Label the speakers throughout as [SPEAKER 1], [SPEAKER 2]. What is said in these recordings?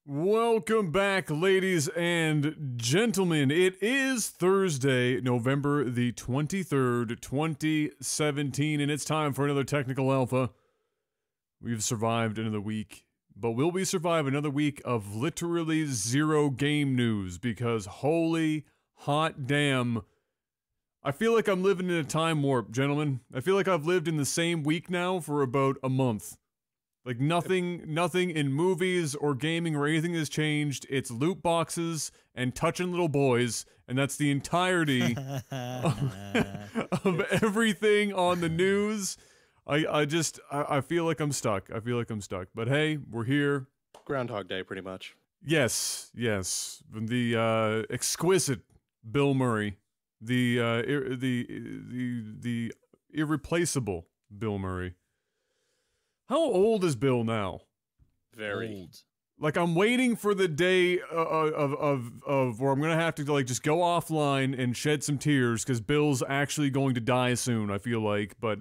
[SPEAKER 1] Welcome back, ladies and gentlemen. It is Thursday, November the 23rd, 2017, and it's time for another Technical Alpha. We've survived another week, but will we survive another week of literally zero game news? Because holy hot damn, I feel like I'm living in a time warp, gentlemen. I feel like I've lived in the same week now for about a month. Like nothing in movies or gaming or anything has changed. It's loot boxes and touching little boys, and that's the entirety of everything on the news. I feel like I'm stuck. I feel like I'm stuck. But hey, we're here.
[SPEAKER 2] Groundhog Day, pretty much.
[SPEAKER 1] Yes, yes. The exquisite Bill Murray, the irreplaceable Bill Murray. How old is Bill now?
[SPEAKER 2] Very
[SPEAKER 3] old.
[SPEAKER 1] Like, I'm waiting for the day of where I'm gonna have to like just go offline and shed some tears because Bill's actually going to die soon. I feel like, but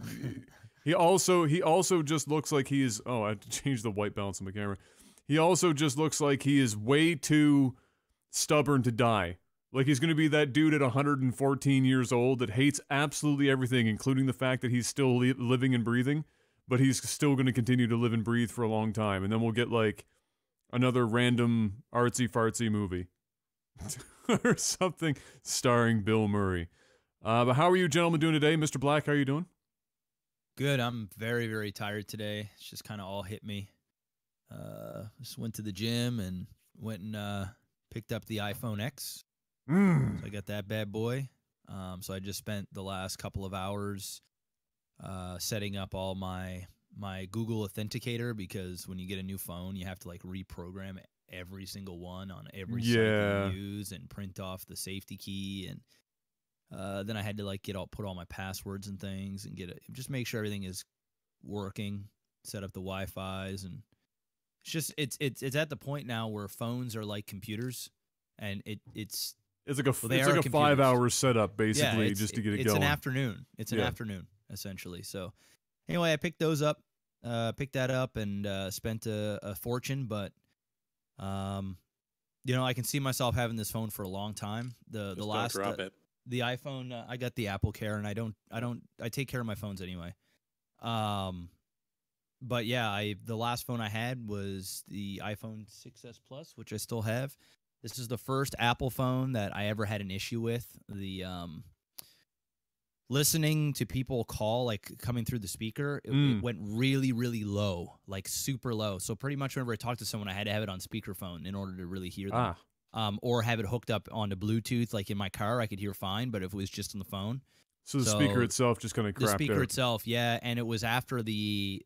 [SPEAKER 1] he also just looks like he is. Oh, I have to change the white balance on my camera. He also just looks like he is way too stubborn to die. Like he's gonna be that dude at 114 years old that hates absolutely everything, including the fact that he's still living and breathing. But he's still going to continue to live and breathe for a long time. And then we'll get, like, another random artsy-fartsy movie. or something starring Bill Murray. But how are you gentlemen doing today? Mr. Black, how are you doing?
[SPEAKER 3] Good. I'm very, very tired today. It's just kind of all hit me. Just went to the gym and went and picked up the iPhone X. So I got that bad boy. So I just spent the last couple of hours setting up all my Google Authenticator, because when you get a new phone, you have to like reprogram every single one on every site you use and print off the safety key. And then I had to like put all my passwords and things and just make sure everything is working, set up the Wi-Fi's, and it's at the point now where phones are like computers, and it's like a
[SPEAKER 1] 5-hour setup basically, just to get it going.
[SPEAKER 3] It's an afternoon. It's an afternoon essentially. So anyway, I picked those up, picked that up, and spent a fortune. But you know, I can see myself having this phone for a long time. The iPhone, I got the Apple Care, and I take care of my phones anyway. But yeah, the last phone I had was the iPhone 6s Plus, which I still have. This is the first Apple phone that I ever had an issue with. The listening to people call, like coming through the speaker, it went really, really low, like super low. So pretty much whenever I talked to someone, I had to have it on speakerphone in order to really hear them. Or have it hooked up onto Bluetooth, like in my car, I could hear fine. But if it was just on the phone,
[SPEAKER 1] So the speaker itself just kind of crapped
[SPEAKER 3] the speaker
[SPEAKER 1] out.
[SPEAKER 3] itself, yeah, and it was after the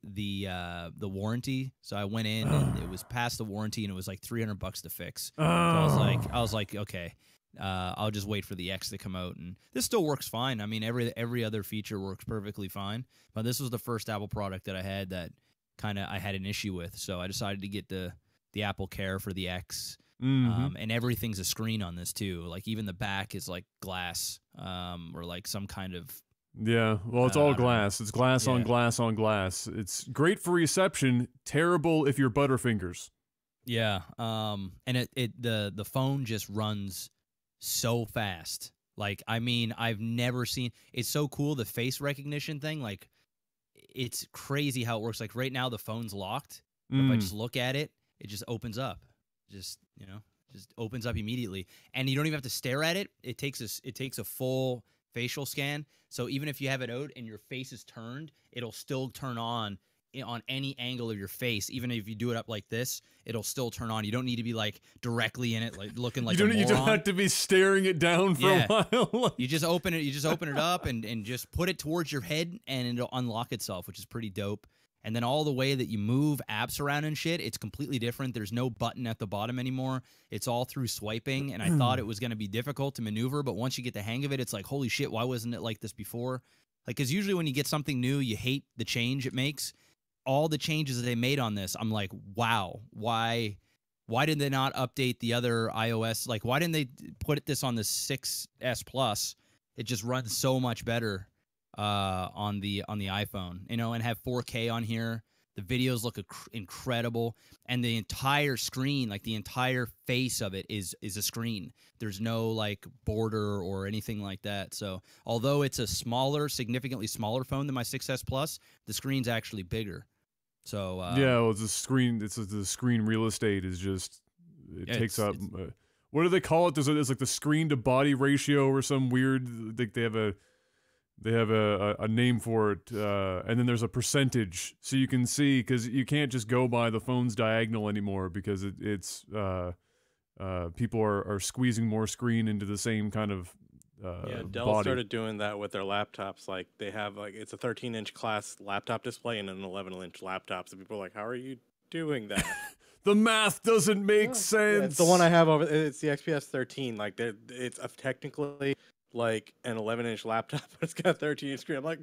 [SPEAKER 3] warranty. So I went in and it was past the warranty, and it was like $300 to fix. So I was like, okay, I'll just wait for the X to come out, and this still works fine. I mean, every other feature works perfectly fine, but this was the first Apple product that I had that I had an issue with. So I decided to get the Apple Care for the X. And everything's a screen on this too. Like even the back is like glass, or like some kind of.
[SPEAKER 1] Yeah, well, it's all glass. It's glass on glass on glass. It's great for reception. Terrible if you're Butterfingers.
[SPEAKER 3] Yeah. And the phone just runs so fast. Like, I mean, I've never seen. It's so cool, the face recognition thing. Like, it's crazy how it works. Like right now, the phone's locked. If I just look at it, it just opens up. Just opens up immediately, and you don't even have to stare at it. It takes a full facial scan. So even if you have it out and your face is turned, it'll still turn on any angle of your face. Even if you do it up like this, it'll still turn on. You don't need to be like directly in it, like looking like
[SPEAKER 1] you
[SPEAKER 3] a moron.
[SPEAKER 1] don't have to be staring it down for a while.
[SPEAKER 3] You just open it. You just open it up and just put it towards your head, and it'll unlock itself, which is pretty dope. And then all the way that you move apps around and shit, it's completely different. There's no button at the bottom anymore. It's all through swiping, and I thought it was going to be difficult to maneuver, but once you get the hang of it, it's like, holy shit, why wasn't it like this before? Like, because usually when you get something new, you hate the change it makes. All the changes that they made on this, I'm like, wow, why did they not update the other iOS? Like, why didn't they put this on the 6S Plus? It just runs so much better on the iPhone, and have 4K on here. The videos look incredible, and the entire screen, like the entire face of it is a screen. There's no like border or anything like that. So although it's a significantly smaller phone than my 6S Plus, the screen's actually bigger. So
[SPEAKER 1] well, the screen. The screen real estate is just takes up. What do they call it? There's like the screen to body ratio or some weird. Like they have a name for it, and then there's a percentage, so you can see, because you can't just go by the phone's diagonal anymore, because it's people are squeezing more screen into the same kind of
[SPEAKER 2] Dell
[SPEAKER 1] body.
[SPEAKER 2] started doing that with their laptops. Like they have it's a 13-inch class laptop display and an 11-inch laptop. So people are like, "How are you doing that?"
[SPEAKER 1] The math doesn't make sense.
[SPEAKER 2] Yeah, it's the one I have over. It's the XPS 13. Like it's technically like an 11-inch laptop, but it's got a 13-inch screen. I'm like,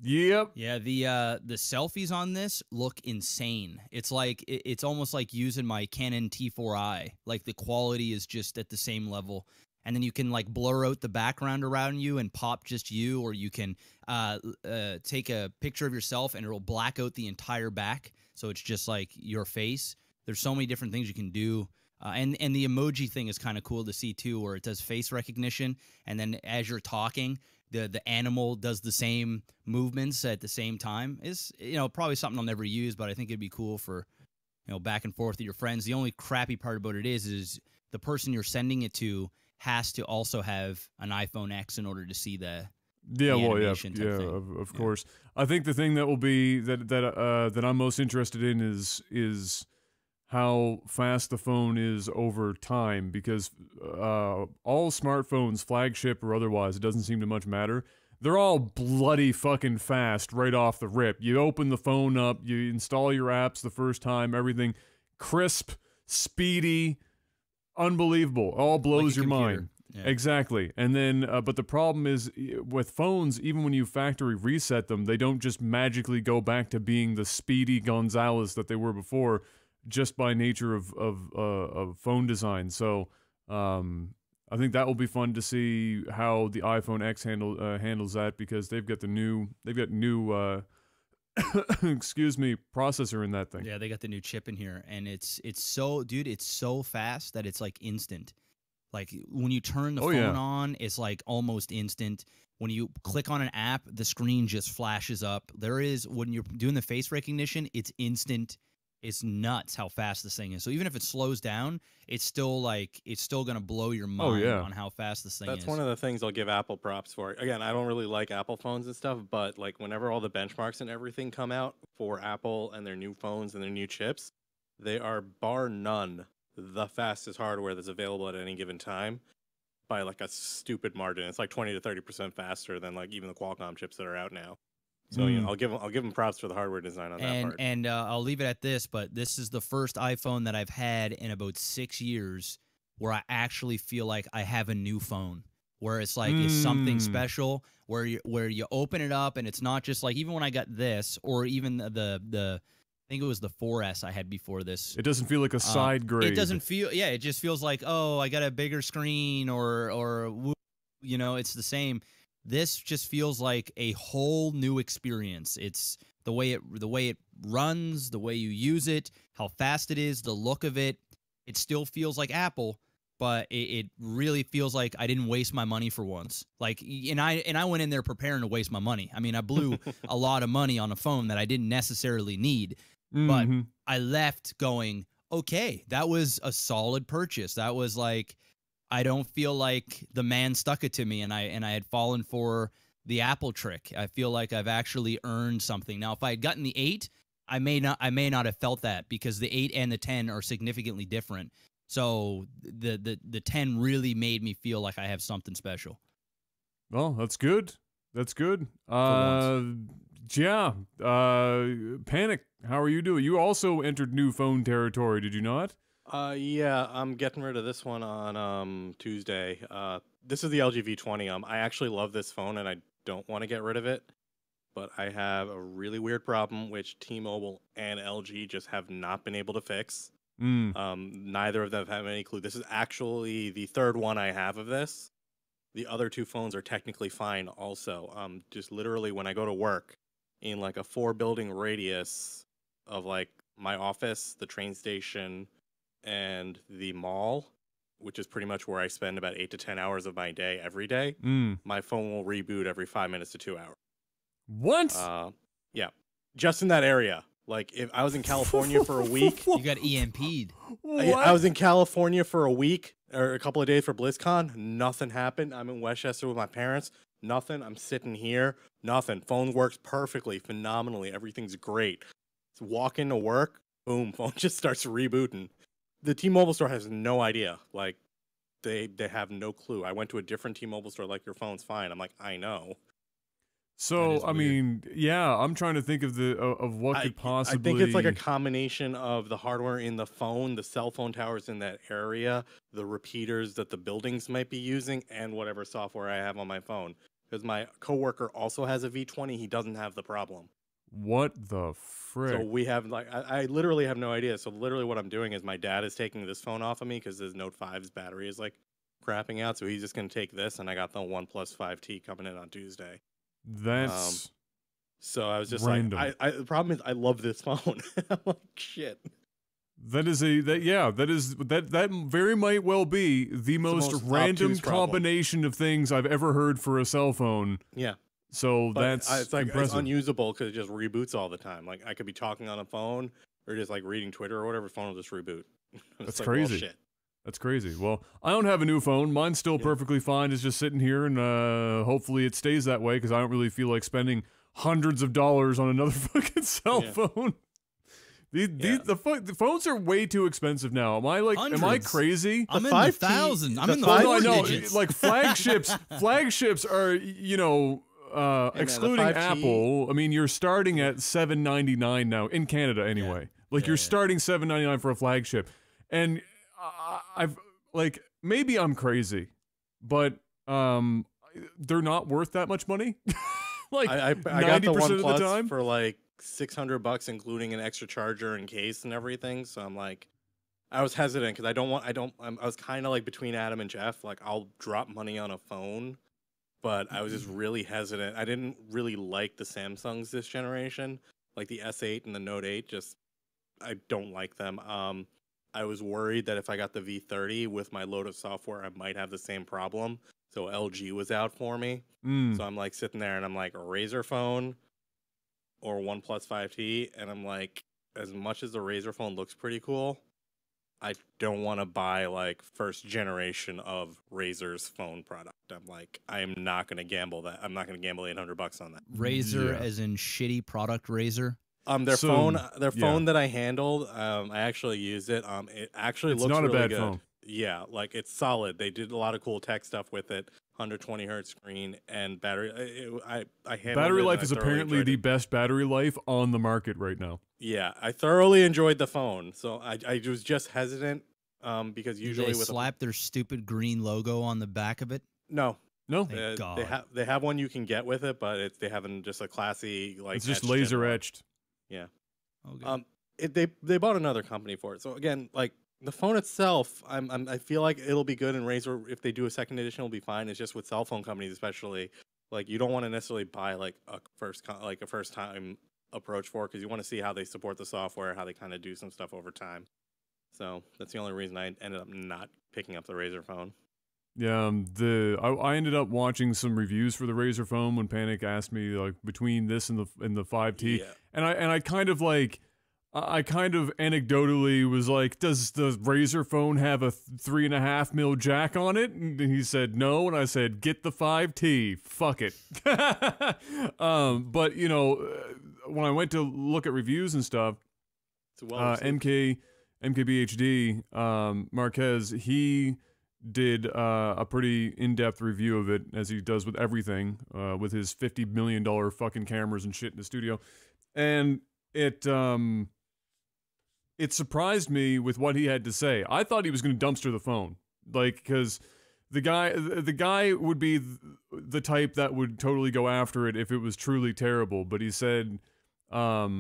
[SPEAKER 1] yep.
[SPEAKER 3] Yeah, the selfies on this look insane. It's like it's almost like using my Canon T4i. Like the quality is just at the same level. And then you can like blur out the background around you and pop just you, or you can take a picture of yourself and it'll black out the entire back, so it's just like your face. There's so many different things you can do. And the emoji thing is kind of cool to see too, where it does face recognition, and then as you're talking, the animal does the same movements at the same time. Is probably something I'll never use, but I think it'd be cool for back and forth with your friends. The only crappy part about it is the person you're sending it to has to also have an iPhone X in order to see the animation type thing.
[SPEAKER 1] Of course. I think the thing that will be that I'm most interested in is how fast the phone is over time, because all smartphones, flagship or otherwise, it doesn't seem to much matter. They're all bloody fucking fast right off the rip. You open the phone up, you install your apps the first time, everything crisp, speedy, unbelievable. All blows your mind.
[SPEAKER 3] Yeah.
[SPEAKER 1] Exactly. And then, but the problem is with phones, even when you factory reset them, they don't just magically go back to being the speedy Gonzalez that they were before, just by nature of phone design. So I think that will be fun to see how the iPhone X handles that, because they've got new excuse me, processor in that thing.
[SPEAKER 3] Yeah, they got the new chip in here, and it's so fast that it's like instant. Like when you turn the phone on, it's like almost instant. When you click on an app, the screen just flashes up. When you're doing the face recognition, it's instant. It's nuts how fast this thing is. So even if it slows down, it's still gonna blow your mind on how fast this thing is.
[SPEAKER 2] That's one of the things I'll give Apple props for. Again, I don't really like Apple phones and stuff, but like whenever all the benchmarks and everything come out for Apple and their new phones and their new chips, they are bar none the fastest hardware that's available at any given time. by like a stupid margin. It's like 20 to 30% faster than like even the Qualcomm chips that are out now. So you know, I'll give them props for the hardware design on that part.
[SPEAKER 3] And I'll leave it at this, but this is the first iPhone that I've had in about 6 years where I actually feel like I have a new phone, where it's like it's something special, where you open it up and it's not just like, even when I got this, or even the I think it was the 4S I had before this.
[SPEAKER 1] It doesn't feel like a side grade.
[SPEAKER 3] It doesn't feel, yeah, it just feels like, oh, I got a bigger screen, or you know, it's the same. This just feels like a whole new experience. It's the way it runs, the way you use it, how fast it is, the look of it. It still feels like Apple, but it really feels like I didn't waste my money for once. Like, and I went in there preparing to waste my money. I mean, I blew a lot of money on a phone that I didn't necessarily need, but I left going, okay, that was a solid purchase. That was like, I don't feel like the man stuck it to me, and I had fallen for the Apple trick. I feel like I've actually earned something. Now, if I had gotten the 8, I may not have felt that, because the 8 and the 10 are significantly different. So the 10 really made me feel like I have something special.
[SPEAKER 1] Well, that's good. That's good. Yeah. Panic, how are you doing? You also entered new phone territory, did you not?
[SPEAKER 2] Yeah, I'm getting rid of this one on Tuesday. This is the LG V20. I actually love this phone and I don't want to get rid of it, but I have a really weird problem which T-Mobile and LG just have not been able to fix. Neither of them have any clue. This is actually the third one I have of this. The other two phones are technically fine also. Just literally when I go to work in like a 4-building radius of like my office, the train station, and the mall, which is pretty much where I spend about 8 to 10 hours of my day every day, my phone will reboot every 5 minutes to 2 hours.
[SPEAKER 1] What?
[SPEAKER 2] Yeah. Just in that area. Like, if I was in California for a week...
[SPEAKER 3] You got EMP'd.
[SPEAKER 2] I was in California for a week, or a couple of days for BlizzCon. Nothing happened. I'm in Westchester with my parents. Nothing. I'm sitting here. Nothing. Phone works perfectly, phenomenally. Everything's great. Walk into work, boom, phone just starts rebooting. The T-Mobile store has no idea. Like, they have no clue. I went to a different T-Mobile store, like, your phone's fine. I'm like, I know.
[SPEAKER 1] So, I mean, yeah, I'm trying to think of what could possibly...
[SPEAKER 2] I think it's like a combination of the hardware in the phone, the cell phone towers in that area, the repeaters that the buildings might be using, and whatever software I have on my phone. Because my coworker also has a V20. He doesn't have the problem.
[SPEAKER 1] What the frick?
[SPEAKER 2] So we have, like, I literally have no idea. So literally what I'm doing is my dad is taking this phone off of me because his Note 5's battery is, like, crapping out. So he's just going to take this, and I got the Oneplus 5T coming in on Tuesday.
[SPEAKER 1] That's
[SPEAKER 2] so I was just
[SPEAKER 1] random.
[SPEAKER 2] like, the problem is I love this phone. I'm like, shit.
[SPEAKER 1] That very might well be the most random combination of things I've ever heard for a cell phone.
[SPEAKER 2] Yeah.
[SPEAKER 1] So but it's like impressive.
[SPEAKER 2] It's unusable because it just reboots all the time. Like, I could be talking on a phone or just like reading Twitter or whatever, phone will just reboot.
[SPEAKER 1] That's
[SPEAKER 2] like,
[SPEAKER 1] crazy.
[SPEAKER 2] Well, shit.
[SPEAKER 1] That's crazy. Well, I don't have a new phone. Mine's still perfectly fine. It's just sitting here, and hopefully it stays that way because I don't really feel like spending hundreds of dollars on another fucking cell phone. The phones are way too expensive now. Am I like? Hundreds. Am I crazy?
[SPEAKER 3] I'm in the thousand. I'm in the four digits.
[SPEAKER 1] Like flagships are, you know, excluding Apple. I mean, you're starting at $799 now in Canada anyway. Like you're starting $799 for a flagship, and I've like maybe I'm crazy, but they're not worth that much money. Like
[SPEAKER 2] I got the OnePlus for like $600, including an extra charger and case and everything. So I'm like, I was hesitant because I was kind of like between Adam and Jeff. Like, I'll drop money on a phone, but I was just really hesitant. I didn't really like the Samsungs this generation, like the S8 and the Note 8. I don't like them. I was worried that if I got the V30 with my load of software, I might have the same problem. So LG was out for me. So I'm like sitting there and I'm like, a Razer phone or OnePlus 5T. And I'm like, as much as the Razer phone looks pretty cool, I don't want to buy like first generation of Razer's phone product. I'm like, I am not going to gamble that. I'm not going to gamble $800 on that.
[SPEAKER 3] Razer as in shitty product Razer?
[SPEAKER 2] Their phone that I handled, I actually used it. It actually looks really good. It's not a bad phone. yeah, like it's solid. They did a lot of cool tech stuff with it. 120 hertz screen and battery. I handled
[SPEAKER 1] Battery
[SPEAKER 2] it,
[SPEAKER 1] life
[SPEAKER 2] and
[SPEAKER 1] is
[SPEAKER 2] I thoroughly
[SPEAKER 1] apparently
[SPEAKER 2] enjoyed
[SPEAKER 1] the
[SPEAKER 2] it.
[SPEAKER 1] best battery life on the market right now.
[SPEAKER 2] Yeah, I thoroughly enjoyed the phone. So I was just hesitant because
[SPEAKER 3] Did
[SPEAKER 2] usually
[SPEAKER 3] they
[SPEAKER 2] with
[SPEAKER 3] slap their stupid green logo on the back of it?
[SPEAKER 2] no.
[SPEAKER 3] Thank God.
[SPEAKER 2] They have one you can get with it, but they haven't just a classy like.
[SPEAKER 1] It's just
[SPEAKER 2] etched
[SPEAKER 1] laser
[SPEAKER 2] in one.
[SPEAKER 1] etched.
[SPEAKER 2] Yeah.
[SPEAKER 3] Okay.
[SPEAKER 2] They bought another company for it. So again, like the phone itself, I feel like it'll be good, and Razer, if they do a second edition, will be fine. It's just with cell phone companies, especially, like you don't want to necessarily buy like a first time approach for, because you want to see how they support the software, how they kind of do some stuff over time. So that's the only reason I ended up not picking up the Razer phone.
[SPEAKER 1] Yeah, I ended up watching some reviews for the Razer phone when Panic asked me like between this and the 5T,
[SPEAKER 2] Yeah.
[SPEAKER 1] and I kind of anecdotally was like, does the Razer phone have a 3.5 mil jack on it? And he said no, and I said get the 5T, fuck it. But you know, when I went to look at reviews and stuff, MKBHD Marquez, he did a pretty in-depth review of it, as he does with everything, with his $50 million fucking cameras and shit in the studio, and it surprised me with what he had to say. I thought he was going to dumpster the phone, like, because the guy would be the type that would totally go after it if it was truly terrible. But he said,
[SPEAKER 3] We
[SPEAKER 1] I
[SPEAKER 3] all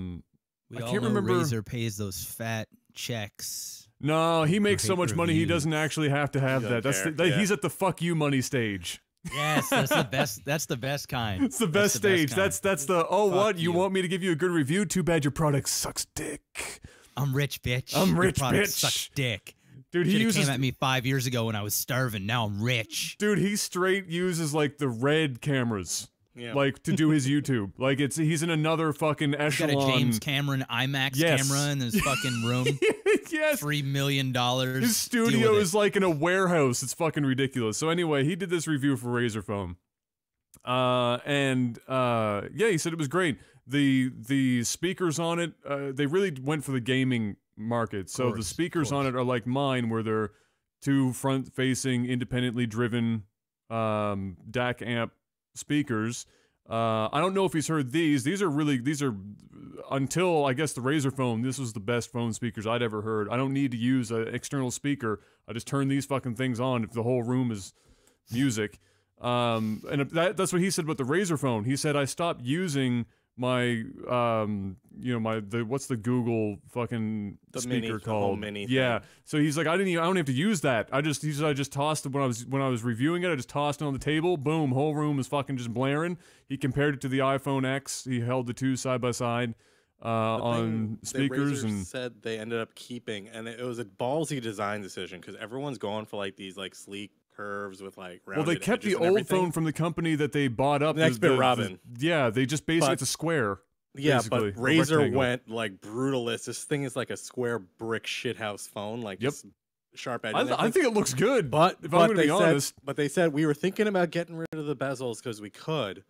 [SPEAKER 1] can't
[SPEAKER 3] know
[SPEAKER 1] remember.
[SPEAKER 3] Razer pays those fat checks.
[SPEAKER 1] No, he makes so
[SPEAKER 3] hate
[SPEAKER 1] much money he
[SPEAKER 3] reviews.
[SPEAKER 1] doesn't actually have to have that. That's
[SPEAKER 2] care, yeah.
[SPEAKER 1] He's at the fuck you money stage.
[SPEAKER 3] Yes, that's the best. That's the best kind.
[SPEAKER 1] It's the best stage.
[SPEAKER 3] kind.
[SPEAKER 1] That's the
[SPEAKER 3] Fuck
[SPEAKER 1] what you
[SPEAKER 3] you.
[SPEAKER 1] want me to give you a good review? Too bad your product sucks dick.
[SPEAKER 3] I'm rich, bitch.
[SPEAKER 1] I'm
[SPEAKER 3] Your
[SPEAKER 1] rich,
[SPEAKER 3] product
[SPEAKER 1] bitch.
[SPEAKER 3] Sucks dick.
[SPEAKER 1] Dude, he
[SPEAKER 3] Should've
[SPEAKER 1] uses
[SPEAKER 3] came at me 5 years ago when I was starving. Now I'm rich.
[SPEAKER 1] Dude, he straight uses like the red cameras.
[SPEAKER 2] Yeah.
[SPEAKER 1] Like to do his YouTube. Like he's in another fucking
[SPEAKER 3] He's got
[SPEAKER 1] echelon.
[SPEAKER 3] a James Cameron IMAX
[SPEAKER 1] Yes.
[SPEAKER 3] camera in his fucking room.
[SPEAKER 1] Yes.
[SPEAKER 3] $3 million.
[SPEAKER 1] His studio is like in a warehouse. It's fucking ridiculous. So anyway, he did this review for Razer Phone. Yeah, he said it was great. The speakers on it, they really went for the gaming market. So the speakers on it are like mine, where they're two front-facing, independently driven DAC amp speakers. I don't know if he's heard these. These are until I guess the Razer Phone, this was the best phone speakers I'd ever heard. I don't need to use an external speaker. I just turn these fucking things on if the whole room is music. And that's what he said about the Razer Phone. He said I stopped using my what's the Google fucking speaker called?
[SPEAKER 2] Mini
[SPEAKER 1] yeah.
[SPEAKER 2] thing.
[SPEAKER 1] So he's like, I don't have to use that. He said I just tossed it when I was reviewing it. I just tossed it on the table. Boom, whole room is fucking just blaring. He compared it to the iPhone X. He held the two side by side on speakers, and
[SPEAKER 2] said they ended up keeping, and it was a ballsy design decision because everyone's going for like these like sleek curves with like rounded
[SPEAKER 1] well, they kept the
[SPEAKER 2] edges and
[SPEAKER 1] old
[SPEAKER 2] everything.
[SPEAKER 1] phone from the company that they bought up.
[SPEAKER 2] The next bit, Robin.
[SPEAKER 1] Yeah, they just basically,
[SPEAKER 2] But-
[SPEAKER 1] it's a square.
[SPEAKER 2] Yeah,
[SPEAKER 1] basically,
[SPEAKER 2] but
[SPEAKER 1] a
[SPEAKER 2] Razer
[SPEAKER 1] rectangle.
[SPEAKER 2] went like brutalist. This thing is like a square brick shithouse phone, like
[SPEAKER 1] Yep.
[SPEAKER 2] just sharp edges.
[SPEAKER 1] I think it looks good,
[SPEAKER 2] but
[SPEAKER 1] if I'm going to be honest.
[SPEAKER 2] But they said we were thinking about getting rid of the bezels because we could,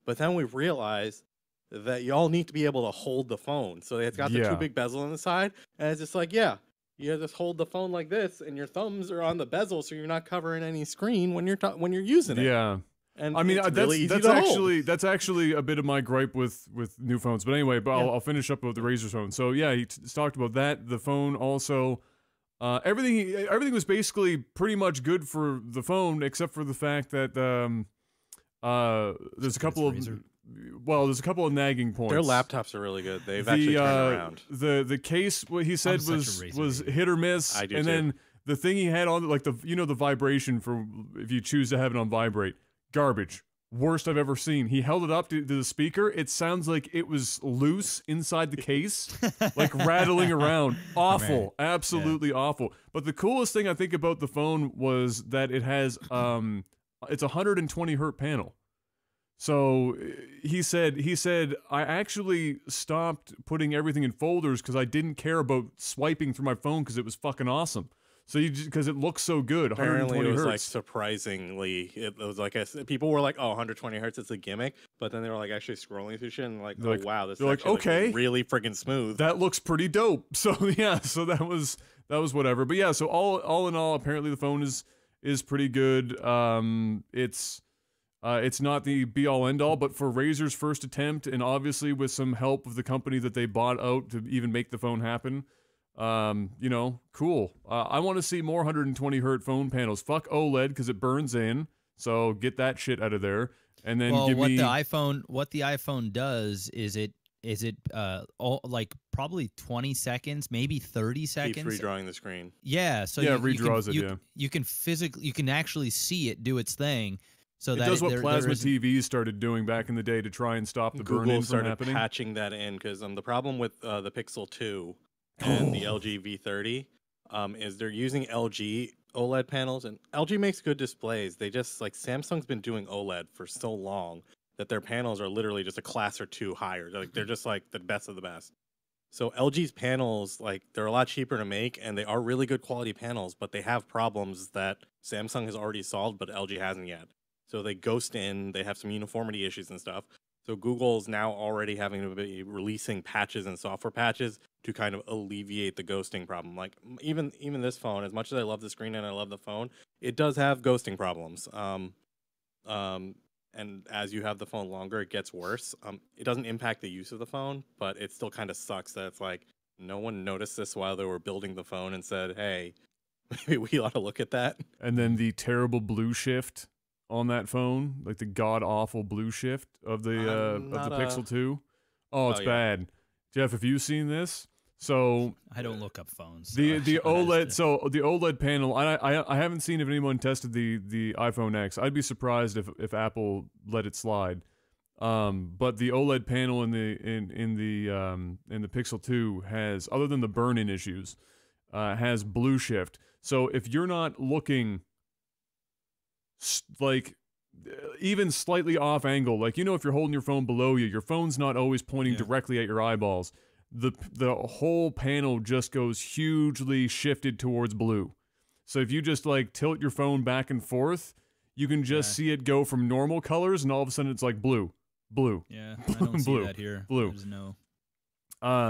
[SPEAKER 2] but then we realized that y'all need to be able to hold the phone. So it's got the
[SPEAKER 1] Yeah.
[SPEAKER 2] two big bezels on the side, and it's just like, yeah, you just hold the phone like this, and your thumbs are on the bezel, so you're not covering any screen when you're using it.
[SPEAKER 1] Yeah.
[SPEAKER 2] And
[SPEAKER 1] I mean,
[SPEAKER 2] it's
[SPEAKER 1] that's
[SPEAKER 2] really easy to hold.
[SPEAKER 1] that's actually a bit of my gripe with new phones. But anyway, I'll finish up with the Razer phone. So yeah, he talked about that. The phone also, everything was basically pretty much good for the phone, except for the fact that there's a couple of nagging points.
[SPEAKER 2] Their laptops are really good. They've actually turned around.
[SPEAKER 1] The case, what he said
[SPEAKER 3] I'm such a Razer
[SPEAKER 1] was
[SPEAKER 3] hater.
[SPEAKER 1] hit or miss.
[SPEAKER 2] I do
[SPEAKER 1] and
[SPEAKER 2] too.
[SPEAKER 1] then the thing he had on, like the vibration for if you choose to have it on vibrate, garbage. Worst I've ever seen. He held it up to the speaker. It sounds like it was loose inside the case, like rattling around. Awful. Absolutely awful. But the coolest thing I think about the phone was that it has it's a 120 hertz panel. So he said I actually stopped putting everything in folders because I didn't care about swiping through my phone because it was fucking awesome. So because it looks so good,
[SPEAKER 2] Apparently,
[SPEAKER 1] 120
[SPEAKER 2] it was
[SPEAKER 1] hertz.
[SPEAKER 2] like surprisingly, it was like people were like, "Oh, 120 hertz, it's a gimmick," but then they were like actually scrolling through shit and like, "Oh wow, this is
[SPEAKER 1] they're like,
[SPEAKER 2] actually
[SPEAKER 1] okay,
[SPEAKER 2] really freaking smooth."
[SPEAKER 1] that looks pretty dope. So yeah, so that was that was whatever. But yeah, so all in all, apparently the phone is pretty good. It's not the be all end all, but for Razer's first attempt, and obviously with some help of the company that they bought out to even make the phone happen, you know, cool. I want to see more 120 hertz phone panels. Fuck OLED because it burns in. So get that shit out of there. And then
[SPEAKER 3] well,
[SPEAKER 1] give
[SPEAKER 3] what
[SPEAKER 1] me
[SPEAKER 3] the iPhone does is it like probably 20 seconds, maybe 30 seconds.
[SPEAKER 2] Keeps redrawing the screen.
[SPEAKER 3] Yeah, so
[SPEAKER 1] yeah, redraws it.
[SPEAKER 3] You can actually see it do its thing. So
[SPEAKER 1] it
[SPEAKER 3] that
[SPEAKER 1] does what plasma TVs started doing back in the day to try and stop the burn-in from happening.
[SPEAKER 2] Google started patching that in because the problem with the Pixel 2 and the LG V30 is they're using LG OLED panels, and LG makes good displays. They just, like, Samsung's been doing OLED for so long that their panels are literally just a class or two higher. They're just like the best of the best. So LG's panels, like, they're a lot cheaper to make, and they are really good quality panels, but they have problems that Samsung has already solved, but LG hasn't yet. So they ghost in, they have some uniformity issues and stuff. So Google's now already having to be releasing patches and software patches to kind of alleviate the ghosting problem. Like, even this phone, as much as I love the screen and I love the phone, it does have ghosting problems. And as you have the phone longer, it gets worse. It doesn't impact the use of the phone, but it still kind of sucks that it's like no one noticed this while they were building the phone and said, hey, maybe we ought to look at that.
[SPEAKER 1] And then the terrible blue shift on that phone, like the god-awful blue shift of the Pixel 2. Oh, it's bad. Jeff, have you seen this? So
[SPEAKER 3] I don't look up phones.
[SPEAKER 1] So the OLED, so the OLED panel. I haven't seen if anyone tested the iPhone X. I'd be surprised if Apple let it slide. But the OLED panel in the Pixel 2 has, other than the burn-in issues, has blue shift. So if you're not looking like even slightly off angle, like, you know, if you're holding your phone below you, your phone's not always pointing directly at your eyeballs. The whole panel just goes hugely shifted towards blue. So if you just, like, tilt your phone back and forth, you can just see it go from normal colors, and all of a sudden it's like blue.
[SPEAKER 3] Yeah, I don't see that here.
[SPEAKER 1] Blue.
[SPEAKER 3] There's no.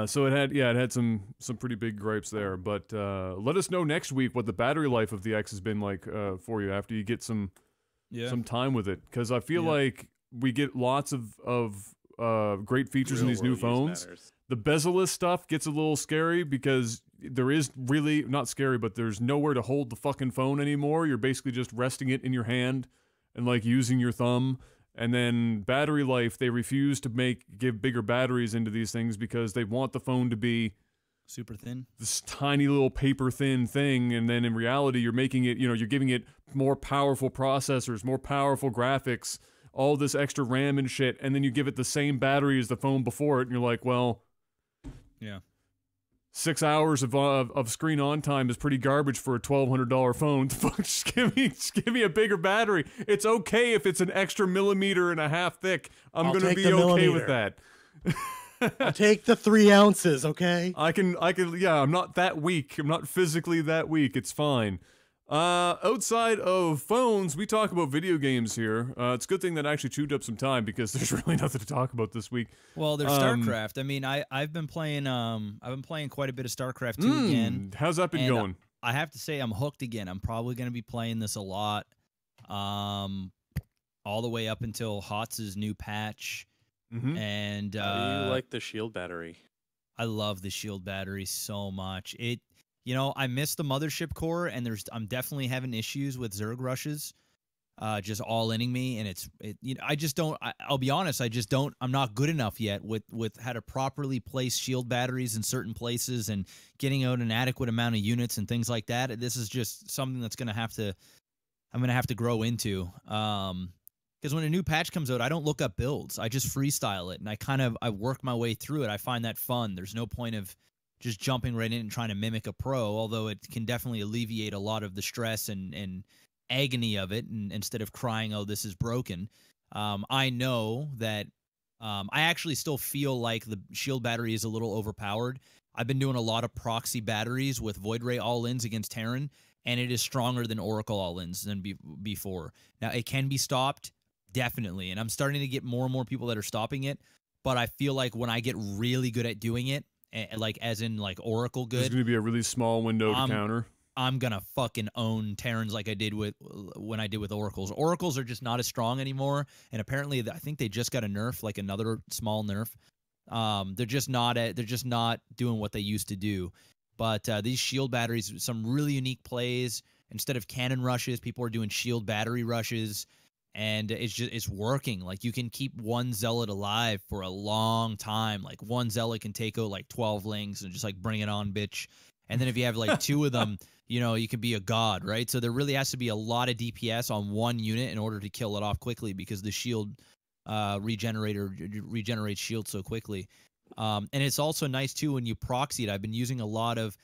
[SPEAKER 1] So it had some pretty big gripes there. But let us know next week what the battery life of the X has been like for you after you get some time with it, because I feel like we get lots of great features in these new phones. The bezel-less stuff gets a little scary because there is really, not scary, but there's nowhere to hold the fucking phone anymore. You're basically just resting it in your hand and, like, using your thumb. And then battery life, they refuse to give bigger batteries into these things because they want the phone to be
[SPEAKER 3] super thin,
[SPEAKER 1] this tiny little paper thin thing. And then in reality, you're making it, you're giving it more powerful processors, more powerful graphics, all this extra RAM and shit. And then you give it the same battery as the phone before it. And you're like, well, 6 hours of screen on time is pretty garbage for a $1,200 phone. Just give me a bigger battery. It's okay if it's an extra 1.5 millimeters thick. I'm gonna be okay with that.
[SPEAKER 2] I'll take the 3 ounces, okay?
[SPEAKER 1] I can. Yeah, I'm not that weak. I'm not physically that weak. It's fine. Outside of phones, we talk about video games here. It's a good thing that I actually chewed up some time because there's really nothing to talk about this week.
[SPEAKER 3] Well, there's StarCraft. I mean, I've been playing quite a bit of StarCraft II again.
[SPEAKER 1] How's that been going?
[SPEAKER 3] I have to say I'm hooked again. I'm probably going to be playing this a lot. All the way up until HOTS's new patch. And
[SPEAKER 2] you like the shield battery?
[SPEAKER 3] I love the shield battery so much. I miss the mothership core, and I'm definitely having issues with Zerg rushes, just all-inning me, and I just don't. I'll be honest, I'm not good enough yet with how to properly place shield batteries in certain places and getting out an adequate amount of units and things like that. This is just something that's I'm gonna have to grow into. Because when a new patch comes out, I don't look up builds. I just freestyle it, and I work my way through it. I find that fun. There's no point of just jumping right in and trying to mimic a pro, although it can definitely alleviate a lot of the stress and agony of it, and instead of crying, oh, this is broken. I know that I actually still feel like the shield battery is a little overpowered. I've been doing a lot of proxy batteries with Void Ray all-ins against Terran, and it is stronger than Oracle all-ins than before. Now, it can be stopped, definitely, and I'm starting to get more and more people that are stopping it, but I feel like when I get really good at doing it, like as in like Oracle
[SPEAKER 1] There's
[SPEAKER 3] good,
[SPEAKER 1] going to be a really small window to counter.
[SPEAKER 3] I'm gonna fucking own Terrans like I did when I did with Oracles. Oracles are just not as strong anymore, and apparently I think they just got a nerf, like another small nerf. They're just not doing what they used to do. But these shield batteries, some really unique plays. Instead of cannon rushes, people are doing shield battery rushes, and it's working. Like you can keep one zealot alive for a long time. Like one zealot can take out like 12 lings and just like bring it on, bitch. And then if you have like 2 of them, you know, you can be a god, right? So there really has to be a lot of DPS on one unit in order to kill it off quickly because the shield regenerates shield so quickly. And it's also nice too when you proxy it. I've been using a lot of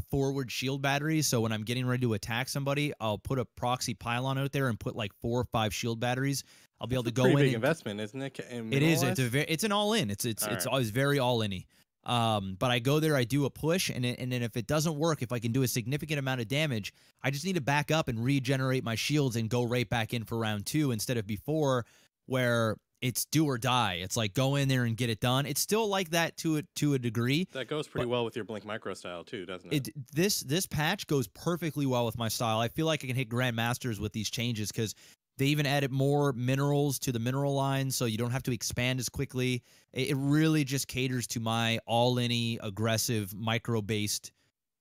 [SPEAKER 3] forward shield batteries, so when I'm getting ready to attack somebody, I'll put a proxy pylon out there and put like 4 or 5 shield batteries. I'll be able to go in.
[SPEAKER 2] Pretty big investment, isn't it?
[SPEAKER 3] It is. It's an all in. It's always very all in-y. But I go there, I do a push, and then if it doesn't work, if I can do a significant amount of damage, I just need to back up and regenerate my shields and go right back in for round 2 instead of before where it's do or die. It's like go in there and get it done. It's still like that to a degree.
[SPEAKER 2] That goes pretty well with your Blink Micro style too, doesn't it?
[SPEAKER 3] This patch goes perfectly well with my style. I feel like I can hit Grandmasters with these changes because they even added more minerals to the mineral line, so you don't have to expand as quickly. It really just caters to my all-in-y, aggressive, micro-based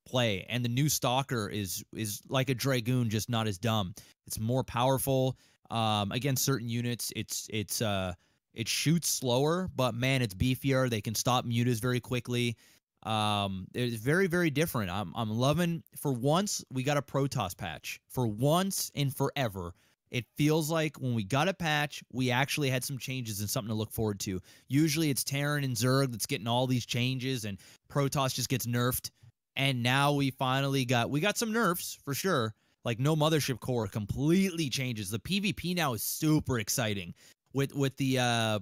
[SPEAKER 3] play. And the new Stalker is like a Dragoon, just not as dumb. It's more powerful. Against certain units, it shoots slower, but man, it's beefier. They can stop mutas very quickly. It's very, very different. I'm loving. For once, we got a Protoss patch. For once and forever. It feels like when we got a patch, we actually had some changes and something to look forward to. Usually it's Terran and Zerg that's getting all these changes, and Protoss just gets nerfed. And now we finally got some nerfs for sure. Like no Mothership Core completely changes. The PvP now is super exciting with the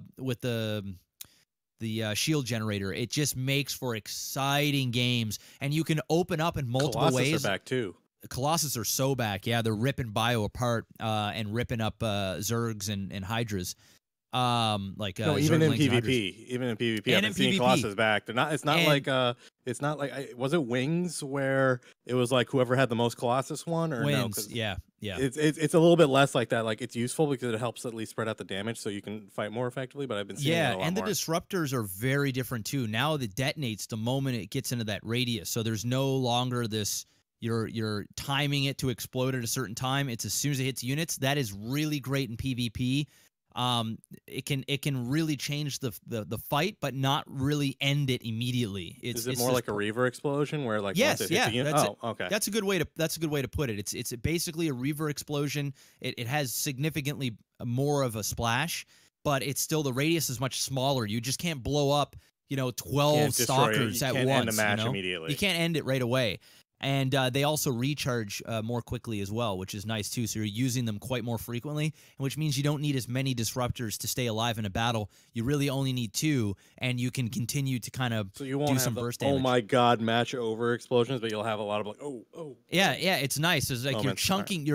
[SPEAKER 3] shield generator. It just makes for exciting games, and you can open up in multiple ways.
[SPEAKER 2] Colossus are back too.
[SPEAKER 3] Colossus are so back. Yeah, they're ripping Bio apart and ripping up Zergs and Hydras.
[SPEAKER 2] No, even in PvP,
[SPEAKER 3] and
[SPEAKER 2] I've seen Colossus back. They're not. It's not like was it Wings where it was like whoever had the most Colossus one or
[SPEAKER 3] Wins.
[SPEAKER 2] no?
[SPEAKER 3] Yeah.
[SPEAKER 2] It's a little bit less like that. Like it's useful because it helps at least spread out the damage so you can fight more effectively. But I've been seeing it a lot
[SPEAKER 3] and
[SPEAKER 2] more.
[SPEAKER 3] the disruptors are very different too. Now it detonates the moment it gets into that radius, so there's no longer this. You're timing it to explode at a certain time. It's as soon as it hits units. That is really great in PvP. It can really change the fight, but not really end it immediately.
[SPEAKER 2] Is it more like a Reaver explosion where like
[SPEAKER 3] yes,
[SPEAKER 2] once it hits the unit? Okay.
[SPEAKER 3] That's a good way to put it. It's basically a Reaver explosion. It has significantly more of a splash, but it's still the radius is much smaller. You just can't blow up 12 stalkers at once. You can't end a match
[SPEAKER 2] immediately.
[SPEAKER 3] You can't end it right away. And they also recharge more quickly as well, which is nice too. So you're using them quite more frequently, which means you don't need as many disruptors to stay alive in a battle. You really only need 2, and you can continue to kind of
[SPEAKER 2] so you won't
[SPEAKER 3] do some burst damage.
[SPEAKER 2] Oh my god, match over explosions, but you'll have a lot of like oh.
[SPEAKER 3] Yeah, it's nice. It's like you're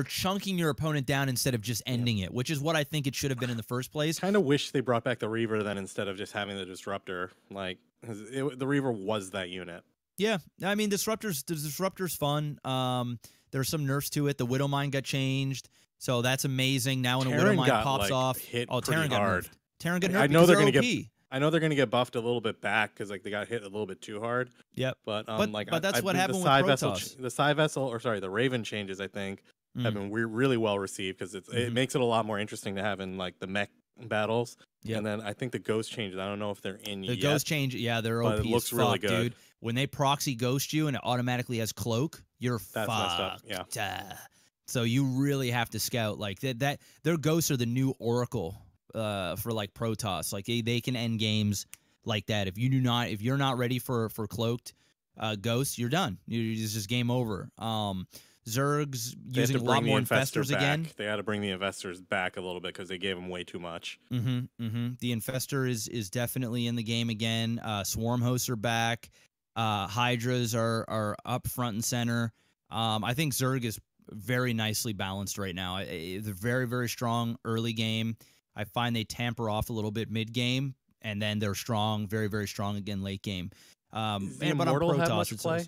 [SPEAKER 3] chunking your opponent down instead of just ending it, which is what I think it should have been in the first place.
[SPEAKER 2] Kind of wish they brought back the Reaver then instead of just having the disruptor. Like the Reaver was that unit.
[SPEAKER 3] Yeah, I mean, the disruptor's fun. There's some nerfs to it. The Widowmine got changed, so that's amazing. Now when
[SPEAKER 2] Terran
[SPEAKER 3] a Widowmine pops off,
[SPEAKER 2] Terran got
[SPEAKER 3] hard. Terran got nerfed.
[SPEAKER 2] I know they're gonna get buffed a little bit back because like they got hit a little bit too hard.
[SPEAKER 3] Yep.
[SPEAKER 2] But
[SPEAKER 3] that's what happened with Protoss.
[SPEAKER 2] The Raven changes I think have been really well received because it makes it a lot more interesting to have in like the mech battles. Yeah. And then I think the ghost changes. I don't know if they're in yet.
[SPEAKER 3] The ghost change, yeah, they're OP.
[SPEAKER 2] But it looks really good,
[SPEAKER 3] dude. When they proxy ghost you and it automatically has cloak, you're
[SPEAKER 2] fucked. Messed up.
[SPEAKER 3] Yeah. So you really have to scout like that. Their ghosts are the new Oracle for like Protoss. Like they can end games like that. If you're not ready for cloaked ghosts, you're done. It's just game over. Zerg's using a lot more infestors again.
[SPEAKER 2] They had to bring the infestors back a little bit because they gave them way too much.
[SPEAKER 3] The infestor is definitely in the game again. Swarm hosts are back. Hydras are up front and center. I think Zerg is very nicely balanced right now. They're very, very strong early game. I find they tamper off a little bit mid game, and then they're strong, very, very strong again late game.
[SPEAKER 2] Is the Immortal have much play?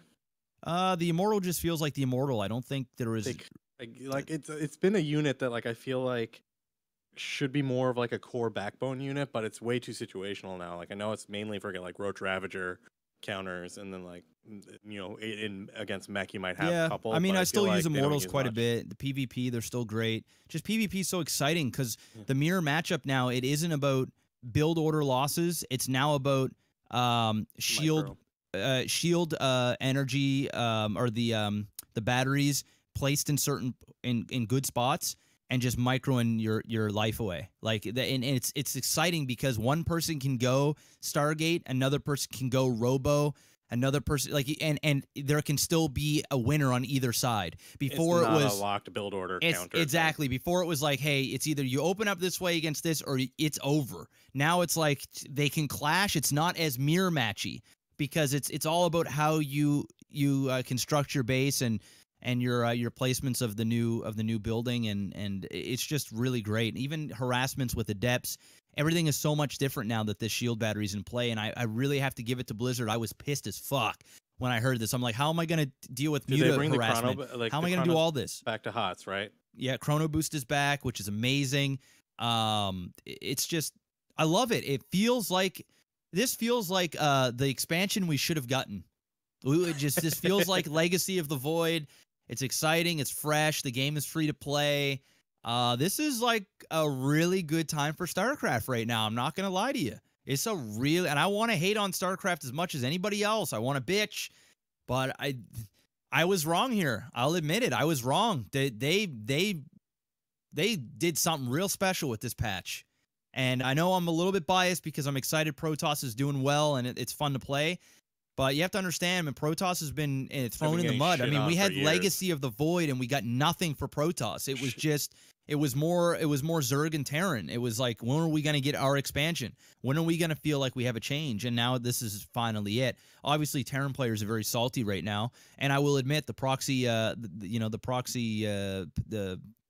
[SPEAKER 3] The Immortal just feels like the Immortal. I don't think there is.
[SPEAKER 2] Like it's been a unit that like I feel like should be more of like a core backbone unit, but it's way too situational now. Like I know it's mainly for like Roach Ravager counters, and then like in against mech you might have a couple.
[SPEAKER 3] I mean, I still use
[SPEAKER 2] like
[SPEAKER 3] Immortals quite a bit. The PvP, they're still great. Just PvP is so exciting because the mirror matchup now, it isn't about build order losses. It's now about shield energy or the batteries placed in certain in good spots and just microing your life away. Like and it's exciting because one person can go Stargate, another person can go Robo, another person and there can still be a winner on either side. Before
[SPEAKER 2] it's not
[SPEAKER 3] it was
[SPEAKER 2] a locked build order counter.
[SPEAKER 3] Exactly. Before it was like, hey, it's either you open up this way against this or it's over. Now it's like they can clash. It's not as mirror matchy because it's all about how you construct your base and your placements of the new building and it's just really great. Even harassments with adepts, everything is so much different now that this shield battery's in play, and I really have to give it to Blizzard. I was pissed as fuck when I heard this. I'm like, how am I going to deal with muta harassment? How am I going to do all this?
[SPEAKER 2] Back to HOTS, right?
[SPEAKER 3] Yeah, Chrono Boost is back, which is amazing. It's just, I love it. This feels like the expansion we should have gotten. This feels like Legacy of the Void. It's exciting. It's fresh. The game is free to play. This is like a really good time for StarCraft right now. I'm not going to lie to you. It's a real, and I want to hate on StarCraft as much as anybody else. I want to bitch, but I was wrong here. I'll admit it. I was wrong. They did something real special with this patch. And I know I'm a little bit biased because I'm excited Protoss is doing well and it's fun to play. But you have to understand, man, Protoss has been thrown in the mud. I mean, we had Legacy of the Void, and we got nothing for Protoss. It was just, it was more Zerg and Terran. It was like, when are we going to get our expansion? When are we going to feel like we have a change? And now this is finally it. Obviously, Terran players are very salty right now, and I will admit the proxy,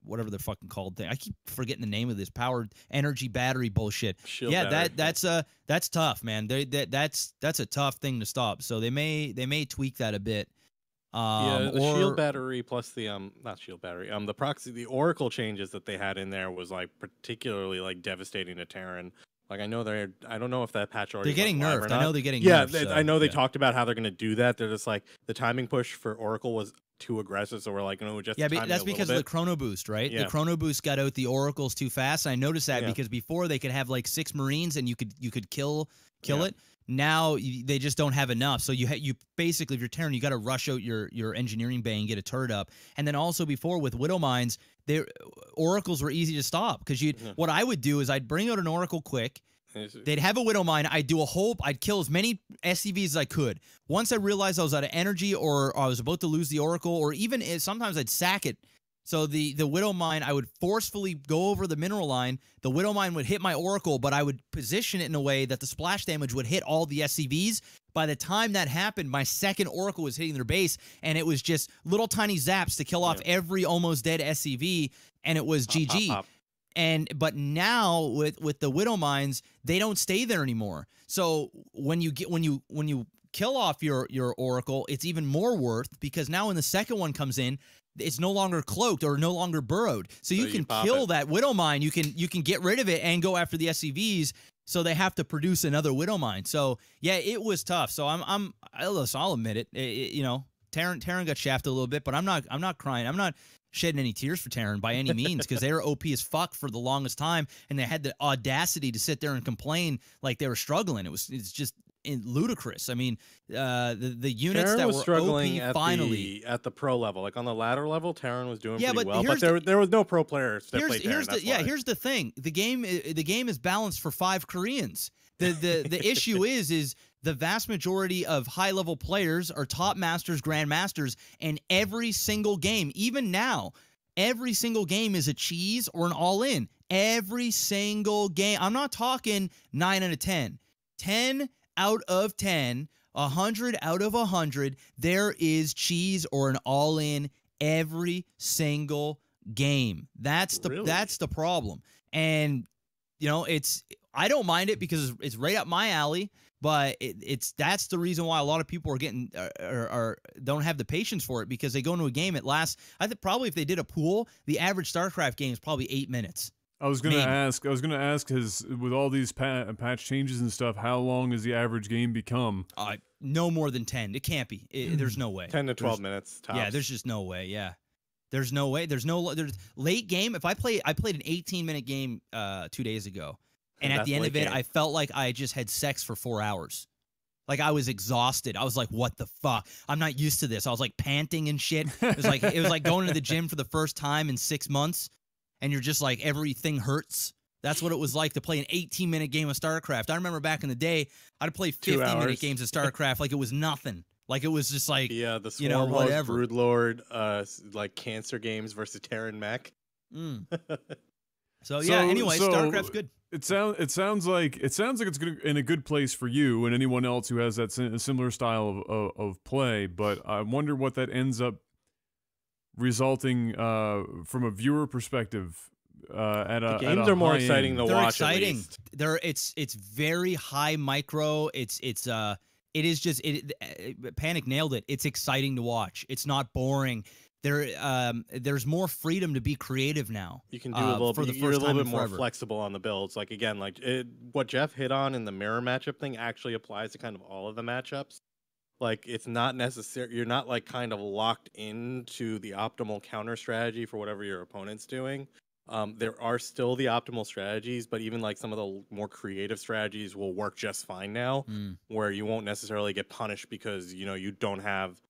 [SPEAKER 3] whatever they're fucking called thing. I keep forgetting the name of this powered energy battery bullshit.
[SPEAKER 2] Shield
[SPEAKER 3] yeah,
[SPEAKER 2] battery.
[SPEAKER 3] that's tough, man. That's a tough thing to stop. So they may tweak that a bit.
[SPEAKER 2] The shield battery plus the not shield battery, the proxy, the Oracle changes that they had in there was like particularly like devastating to Terran. Like I don't know if that patch already.
[SPEAKER 3] They're getting nerfed. I know they're getting
[SPEAKER 2] nerfed.
[SPEAKER 3] So,
[SPEAKER 2] I know they talked about how they're going to do that. They're just like the timing push for Oracle was too aggressive, so we're like, just
[SPEAKER 3] that's because of the Chrono Boost, right? Yeah. The Chrono Boost got out the Oracles too fast. I noticed that because before they could have like 6 Marines and you could kill it. Now they just don't have enough. So you basically, if you're Terran, you got to rush out your engineering bay and get a turret up. And then also before with Widow Mines, Oracles were easy to stop because what I would do is I'd bring out an Oracle quick. They'd have a Widow Mine. I'd kill as many SCVs as I could. Once I realized I was out of energy or I was about to lose the Oracle, or even sometimes I'd sack it. So the Widow Mine, I would forcefully go over the mineral line. The Widow Mine would hit my Oracle, but I would position it in a way that the splash damage would hit all the SCVs. By the time that happened, my second Oracle was hitting their base, and it was just little tiny zaps to kill off every almost dead SCV, and it was GG.
[SPEAKER 2] Pop.
[SPEAKER 3] But now with the Widow Mines, they don't stay there anymore. So when you kill off your Oracle, it's even more worth because now when the second one comes in, it's no longer cloaked or no longer burrowed. So you can kill that Widow Mine. You can get rid of it and go after the SCVs. So they have to produce another Widow Mine. So yeah, it was tough. So I'll admit it. Terran got shafted a little bit, but I'm not crying. I'm not shedding any tears for Terran by any means because they were OP as fuck for the longest time, and they had the audacity to sit there and complain like they were struggling. It's just ludicrous. I mean, the units
[SPEAKER 2] Terran
[SPEAKER 3] that
[SPEAKER 2] was
[SPEAKER 3] were
[SPEAKER 2] struggling
[SPEAKER 3] OP finally
[SPEAKER 2] at the pro level, like on the ladder level, Terran was doing pretty
[SPEAKER 3] but
[SPEAKER 2] well. But there was no pro players that played Terran.
[SPEAKER 3] Here's the thing: the game is balanced for 5 Koreans. The issue is the vast majority of high-level players are top masters, grandmasters, and every single game, even now, every single game is a cheese or an all-in. Every single game. I'm not talking 9 out of 10. 10 out of 10, 100 out of 100, there is cheese or an all-in every single game. That's the problem. And it's I don't mind it because it's right up my alley. But that's the reason why a lot of people are getting don't have the patience for it, because they go into a game, it lasts. I think probably if they did a pool, the average StarCraft game is probably 8 minutes.
[SPEAKER 1] I was gonna ask, because with all these patch changes and stuff, how long has the average game become?
[SPEAKER 3] No more than 10. It can't be. There's no way.
[SPEAKER 2] 10 to 12 minutes tops.
[SPEAKER 3] Yeah, there's just no way. Yeah, there's no way. There's late game. If I played an 18-minute game 2 days ago. And at the end of it, I felt like I just had sex for 4 hours. Like, I was exhausted. I was like, what the fuck? I'm not used to this. I was like panting and shit. It was like going to the gym for the first time in 6 months, and you're just like, everything hurts. That's what it was like to play an 18-minute game of StarCraft. I remember back in the day, I'd play 15-minute games of StarCraft like it was nothing. Like, it was just like,
[SPEAKER 2] the Swarm
[SPEAKER 3] whatever.
[SPEAKER 2] Broodlord, like cancer games versus Terran Mech.
[SPEAKER 3] So anyway, StarCraft's good.
[SPEAKER 1] It sounds like it's in a good place for you and anyone else who has that similar style of play. But I wonder what that ends up resulting from a viewer perspective. The
[SPEAKER 2] games are more exciting to watch.
[SPEAKER 3] They're exciting. It's very high micro. It is just Panic nailed it. It's exciting to watch. It's not boring. There's more freedom to be creative now.
[SPEAKER 2] You can do a little bit. You're a little bit more flexible on the builds. Like, again, what Jeff hit on in the mirror matchup thing actually applies to kind of all of the matchups. Like, it's not necessary. You're not like kind of locked into the optimal counter strategy for whatever your opponent's doing. There are still the optimal strategies, but even like some of the more creative strategies will work just fine now, where you won't necessarily get punished because you don't have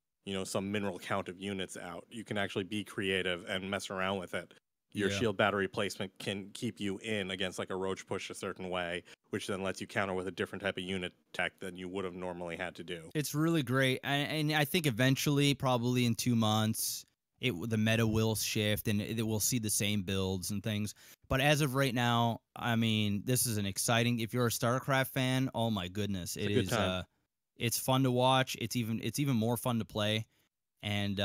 [SPEAKER 2] some mineral count of units out. You can actually be creative and mess around with it. Your shield battery placement can keep you in against like a roach push a certain way, which then lets you counter with a different type of unit tech than you would have normally had to do.
[SPEAKER 3] It's really great. And I think eventually, probably in 2 months, the meta will shift and we'll see the same builds and things. But as of right now, I mean, this is an exciting, if you're a StarCraft fan, oh my goodness, it's fun to watch. It's even more fun to play. And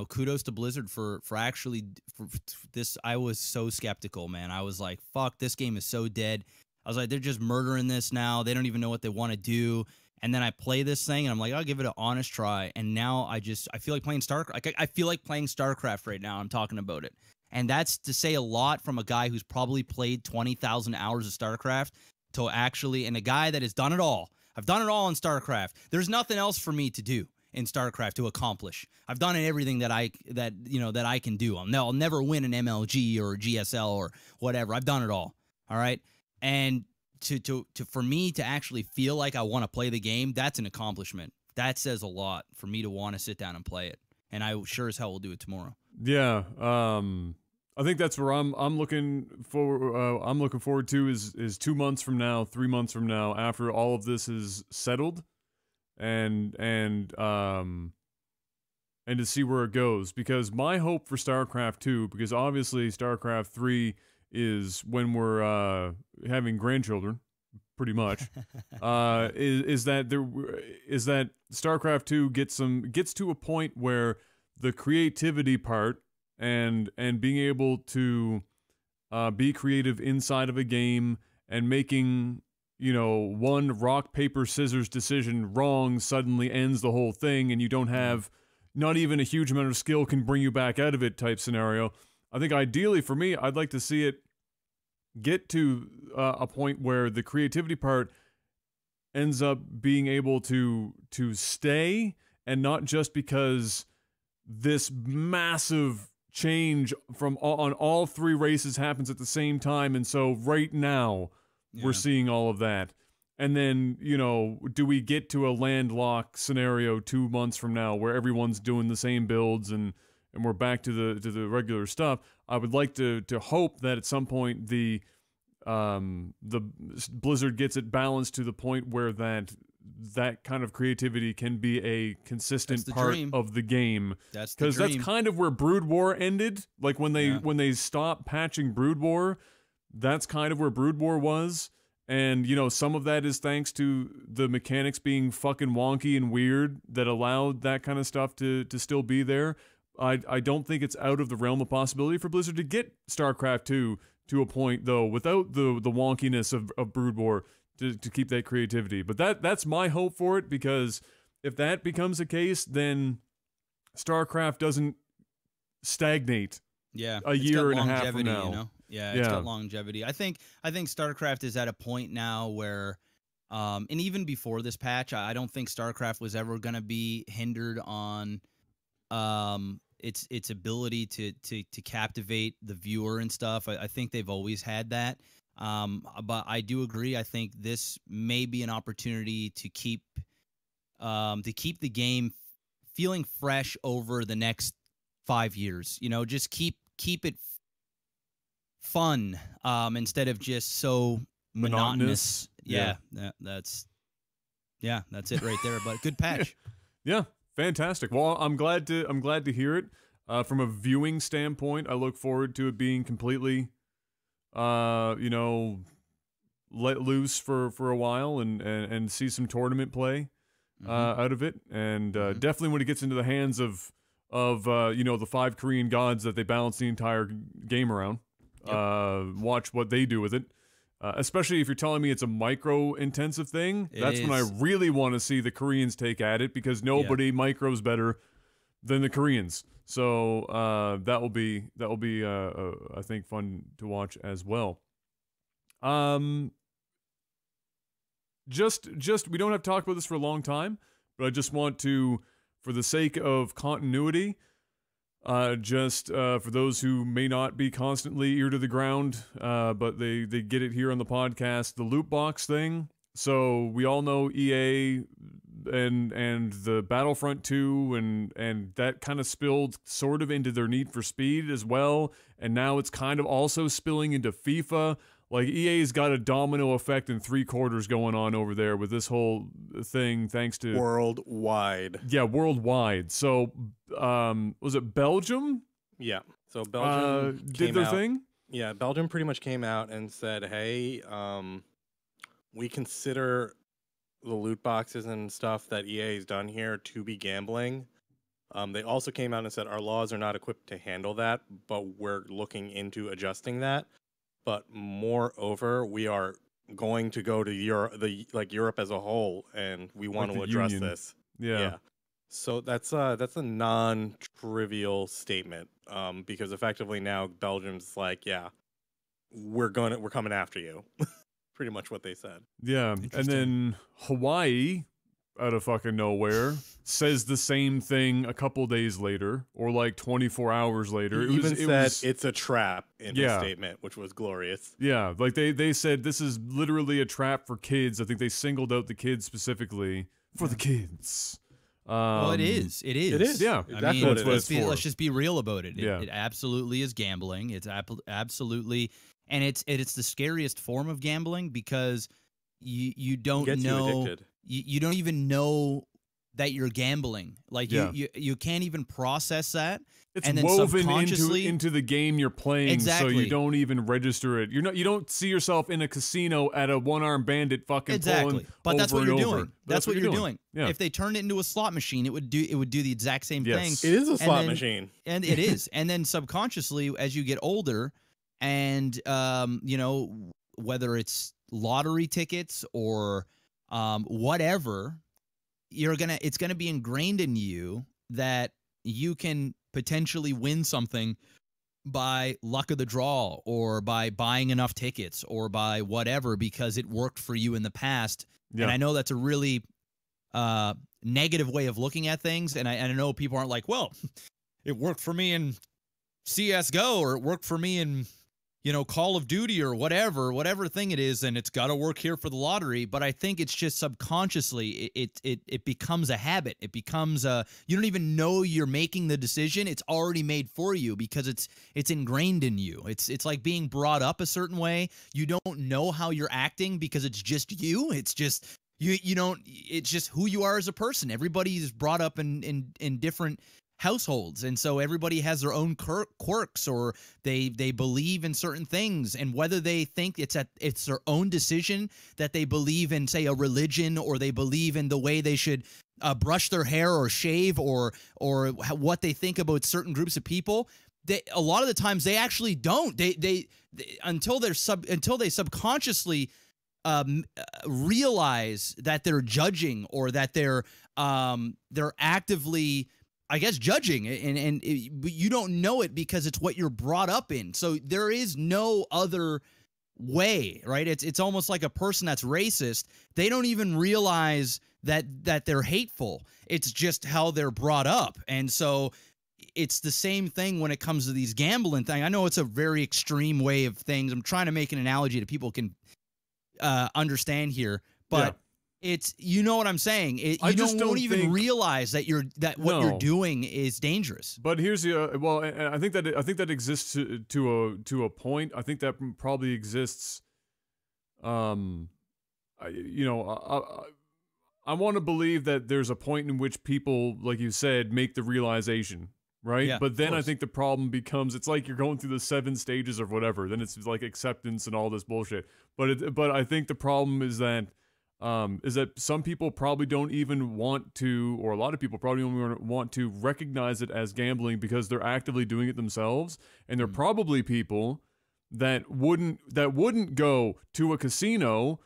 [SPEAKER 3] kudos to Blizzard for actually this. I was so skeptical, man. I was like, fuck, this game is so dead. I was like, they're just murdering this now. They don't even know what they want to do. And then I play this thing and I'm like, I'll give it an honest try. And now I feel like playing StarCraft. I feel like playing StarCraft right now. I'm talking about it. And that's to say a lot from a guy who's probably played 20,000 hours of StarCraft to actually, and a guy that has done it all. I've done it all in StarCraft. There's nothing else for me to do in StarCraft to accomplish. I've done everything that I can do. I'll never win an MLG or a GSL or whatever. I've done it all. All right. And for me to actually feel like I want to play the game, that's an accomplishment. That says a lot for me to want to sit down and play it. And I sure as hell will do it tomorrow. Yeah.
[SPEAKER 1] I think that's where I'm looking forward to is 2 months from now, 3 months from now, after all of this is settled, and to see where it goes. Because my hope for StarCraft II, because obviously StarCraft III is when we're having grandchildren, pretty much, is that StarCraft II gets to a point where the creativity part and being able to be creative inside of a game and making, one rock, paper, scissors decision wrong suddenly ends the whole thing, and you don't have, not even a huge amount of skill can bring you back out of it type scenario. I think ideally for me, I'd like to see it get to a point where the creativity part ends up being able to stay, and not just because this massive change on all three races happens at the same time, and so right now we're seeing all of that. And then, do we get to a landlock scenario 2 months from now where everyone's doing the same builds and we're back to the regular stuff? I would like to hope that at some point the Blizzard gets it balanced to the point where that kind of creativity can be a consistent part of the game. Because that's kind of where Brood War ended. Like when they stopped patching Brood War, that's kind of where Brood War was. And, some of that is thanks to the mechanics being fucking wonky and weird that allowed that kind of stuff to still be there. I don't think it's out of the realm of possibility for Blizzard to get StarCraft II to a point though, without the wonkiness of Brood War to keep that creativity. But that's my hope for it, because if that becomes the case, then StarCraft doesn't stagnate.
[SPEAKER 3] Yeah,
[SPEAKER 1] a year and a half from now.
[SPEAKER 3] You know? Yeah, it's got longevity. I think StarCraft is at a point now where, and even before this patch, I don't think StarCraft was ever going to be hindered on its ability to captivate the viewer and stuff. I think they've always had that. But I do agree. I think this may be an opportunity to keep the game feeling fresh over the next 5 years. You know, just keep it fun instead of just so monotonous. Yeah, that's it right there. But good patch.
[SPEAKER 1] Yeah, fantastic. Well, I'm glad to hear it. From a viewing standpoint, I look forward to it being completely, let loose for a while and see some tournament play out of it. And definitely when it gets into the hands of the 5 Korean gods that they balance the entire game around, watch what they do with it. Especially if you're telling me it's a micro-intensive thing, that's when I really want to see the Koreans take at it, because nobody micros better than the Koreans. So that will be I think fun to watch as well. Just we don't have to talk about this for a long time, but I just want to, for the sake of continuity, for those who may not be constantly ear to the ground, but they get it here on the podcast, the Lootbox thing. So we all know EA and the Battlefront 2 and that kind of spilled sort of into their Need for Speed as well, and now it's kind of also spilling into FIFA. Like, EA's got a domino effect in 3 quarters going on over there with this whole thing, thanks to
[SPEAKER 2] worldwide.
[SPEAKER 1] Yeah, worldwide. So, was it Belgium?
[SPEAKER 2] Yeah. So Belgium
[SPEAKER 1] did their thing.
[SPEAKER 2] Yeah, Belgium pretty much came out and said, "Hey, we consider the loot boxes and stuff that EA has done here to be gambling." They also came out and said, "Our laws are not equipped to handle that, but we're looking into adjusting that. But moreover, we are going to go to Europe as a whole, and we want to address this." Yeah. So that's a non-trivial statement, because effectively now Belgium's like, "Yeah, we're coming after you." Pretty much what they said.
[SPEAKER 1] Yeah, and then Hawaii, out of fucking nowhere, says the same thing a couple days later, or like 24 hours later.
[SPEAKER 2] It even said it's a trap in his statement, which was glorious.
[SPEAKER 1] Yeah, like they said this is literally a trap for kids. I think they singled out the kids specifically for the kids.
[SPEAKER 3] Well, it is. It is.
[SPEAKER 1] Yeah,
[SPEAKER 3] I mean, let's just be real about it. It absolutely is gambling. It's absolutely, and it's the scariest form of gambling, because you don't know. You don't even know that you're gambling. Like, you can't even process that.
[SPEAKER 1] It's
[SPEAKER 3] and then
[SPEAKER 1] woven into the game you're playing,
[SPEAKER 3] exactly.
[SPEAKER 1] So you don't even register it. You don't see yourself in a casino at a one-armed bandit fucking pulling
[SPEAKER 3] But that's what you're doing.
[SPEAKER 1] But
[SPEAKER 3] that's what you're doing.
[SPEAKER 1] Yeah.
[SPEAKER 3] If they turned it into a slot machine, it would do the exact same thing.
[SPEAKER 2] It is a slot machine.
[SPEAKER 3] And it is. And then subconsciously, as you get older, and whether it's lottery tickets or whatever, it's gonna be ingrained in you that you can potentially win something by luck of the draw, or by buying enough tickets, or by whatever, because it worked for you in the past. Yeah. And I know that's a really negative way of looking at things, and I know people aren't like, well, it worked for me in CSGO, or it worked for me in Call of Duty, or whatever thing it is, and it's got to work here for the lottery. But I think it's just subconsciously it becomes a habit. It becomes you don't even know you're making the decision. It's already made for you, because it's ingrained in you. It's like being brought up a certain way. You don't know how you're acting, because it's just you. It's just you don't. It's just who you are as a person. Everybody is brought up in different households, and so everybody has their own quirks, or they believe in certain things, and whether they think it's their own decision that they believe in, say, a religion, or they believe in the way they should brush their hair or shave, or what they think about certain groups of people, a lot of the times they actually don't. They until they subconsciously realize that they're judging, or that they're actively, I guess, judging, but you don't know it because it's what you're brought up in. So there is no other way, right? It's almost like a person that's racist. They don't even realize that they're hateful. It's just how they're brought up. And so it's the same thing when it comes to these gambling thing. I know it's a very extreme way of things. I'm trying to make an analogy that people can understand here, but it's, you know what I'm saying? You don't even realize that what you're doing is dangerous.
[SPEAKER 1] But here's the well, I think that exists to a point. I think that probably exists. You know, I want to believe that there's a point in which people, like you said, make the realization, right?
[SPEAKER 3] Yeah,
[SPEAKER 1] but then I think the problem becomes, it's like you're going through the 7 stages or whatever. Then it's like acceptance and all this bullshit. But I think the problem is that some people probably don't even want to, or a lot of people probably don't want to recognize it as gambling because they're actively doing it themselves. And they're probably people that wouldn't go to a casino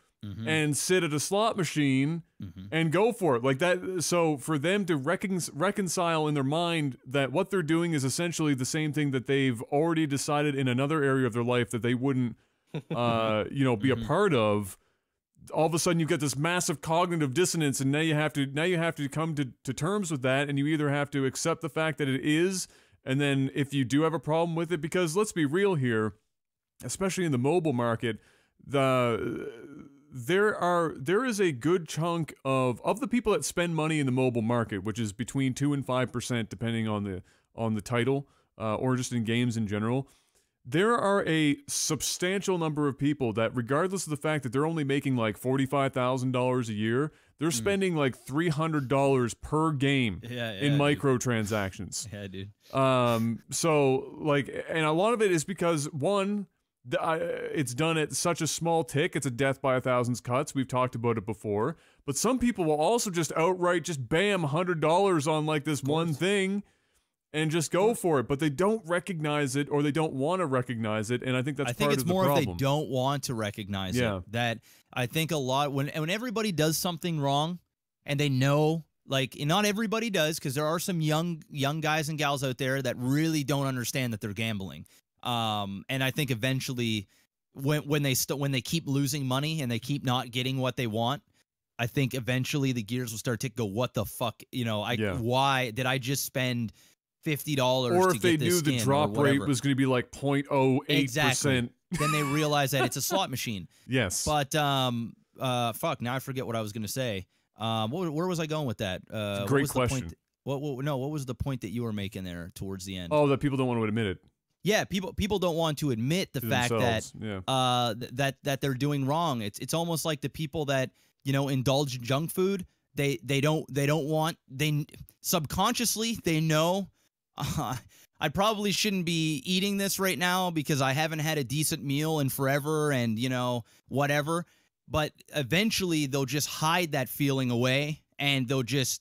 [SPEAKER 1] and sit at a slot machine and go for it like that. So for them to reconcile in their mind that what they're doing is essentially the same thing that they've already decided in another area of their life that they wouldn't, you know, be a part of. All of a sudden you get this massive cognitive dissonance, and now you have to come to terms with that, and you either have to accept the fact that it is, and then if you do have a problem with it, because let's be real here, especially in the mobile market, there is a good chunk of the people that spend money in the mobile market, which is between 2 and 5% depending on the title, or just in games in general. There are a substantial number of people that, regardless of the fact that they're only making like $45,000 a year, they're spending like $300 per game in microtransactions.
[SPEAKER 3] Yeah, dude.
[SPEAKER 1] So like, and a lot of it is because, one, it's done at such a small tick. It's a death by a thousand cuts. We've talked about it before. But some people will also just outright just bam $100 on like this one thing and just go for it. But they don't recognize it, or they don't want to recognize it. And I think that's part of the problem.
[SPEAKER 3] I think it's more if they don't want to recognize it. That I think a lot, when everybody does something wrong and they know, like, not everybody does, because there are some young guys and gals out there that really don't understand that they're gambling. And I think eventually, when they keep losing money and they keep not getting what they want, I think eventually the gears will start to go, what the fuck, you know? Why did I just spend $50
[SPEAKER 1] or if they knew the drop rate was going to be like 0.08%,
[SPEAKER 3] exactly. Then they realize that it's a slot machine.
[SPEAKER 1] Yes.
[SPEAKER 3] But fuck, now I forget what I was going to say. Where was I going with that?
[SPEAKER 1] Great question.
[SPEAKER 3] What was the point that you were making there towards the end?
[SPEAKER 1] Oh, that people don't want to admit it.
[SPEAKER 3] Yeah, people don't want to admit the fact that that they're doing wrong. It's almost like the people that, you know, indulge in junk food. They subconsciously they know, I probably shouldn't be eating this right now because I haven't had a decent meal in forever, and, you know, whatever. But eventually they'll just hide that feeling away, and they'll just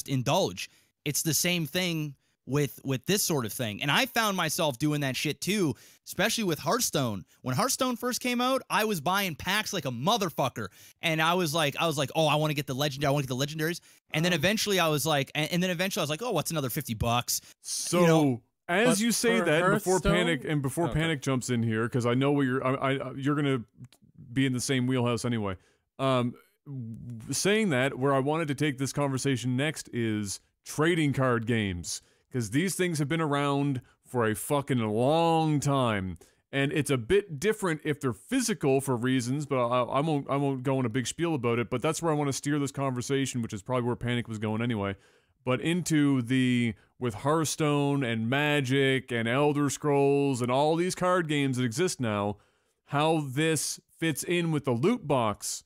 [SPEAKER 3] indulge. It's the same thing with this sort of thing. And I found myself doing that shit too, especially with Hearthstone. When Hearthstone first came out, I was buying packs like a motherfucker. And I was like, oh, I want to get the legendary, I want to get the legendaries. And then eventually I was like, oh, what's another $50?
[SPEAKER 1] So,
[SPEAKER 3] you know,
[SPEAKER 1] as you say that, before Panic jumps in here, because I know what you're gonna be in the same wheelhouse anyway. Saying that, where I wanted to take this conversation next is trading card games. Because these things have been around for a fucking long time. And it's a bit different if they're physical for reasons, but I won't go on a big spiel about it. But that's where I want to steer this conversation, which is probably where Panic was going anyway. But with Hearthstone and Magic and Elder Scrolls and all these card games that exist now, how this fits in with the loot box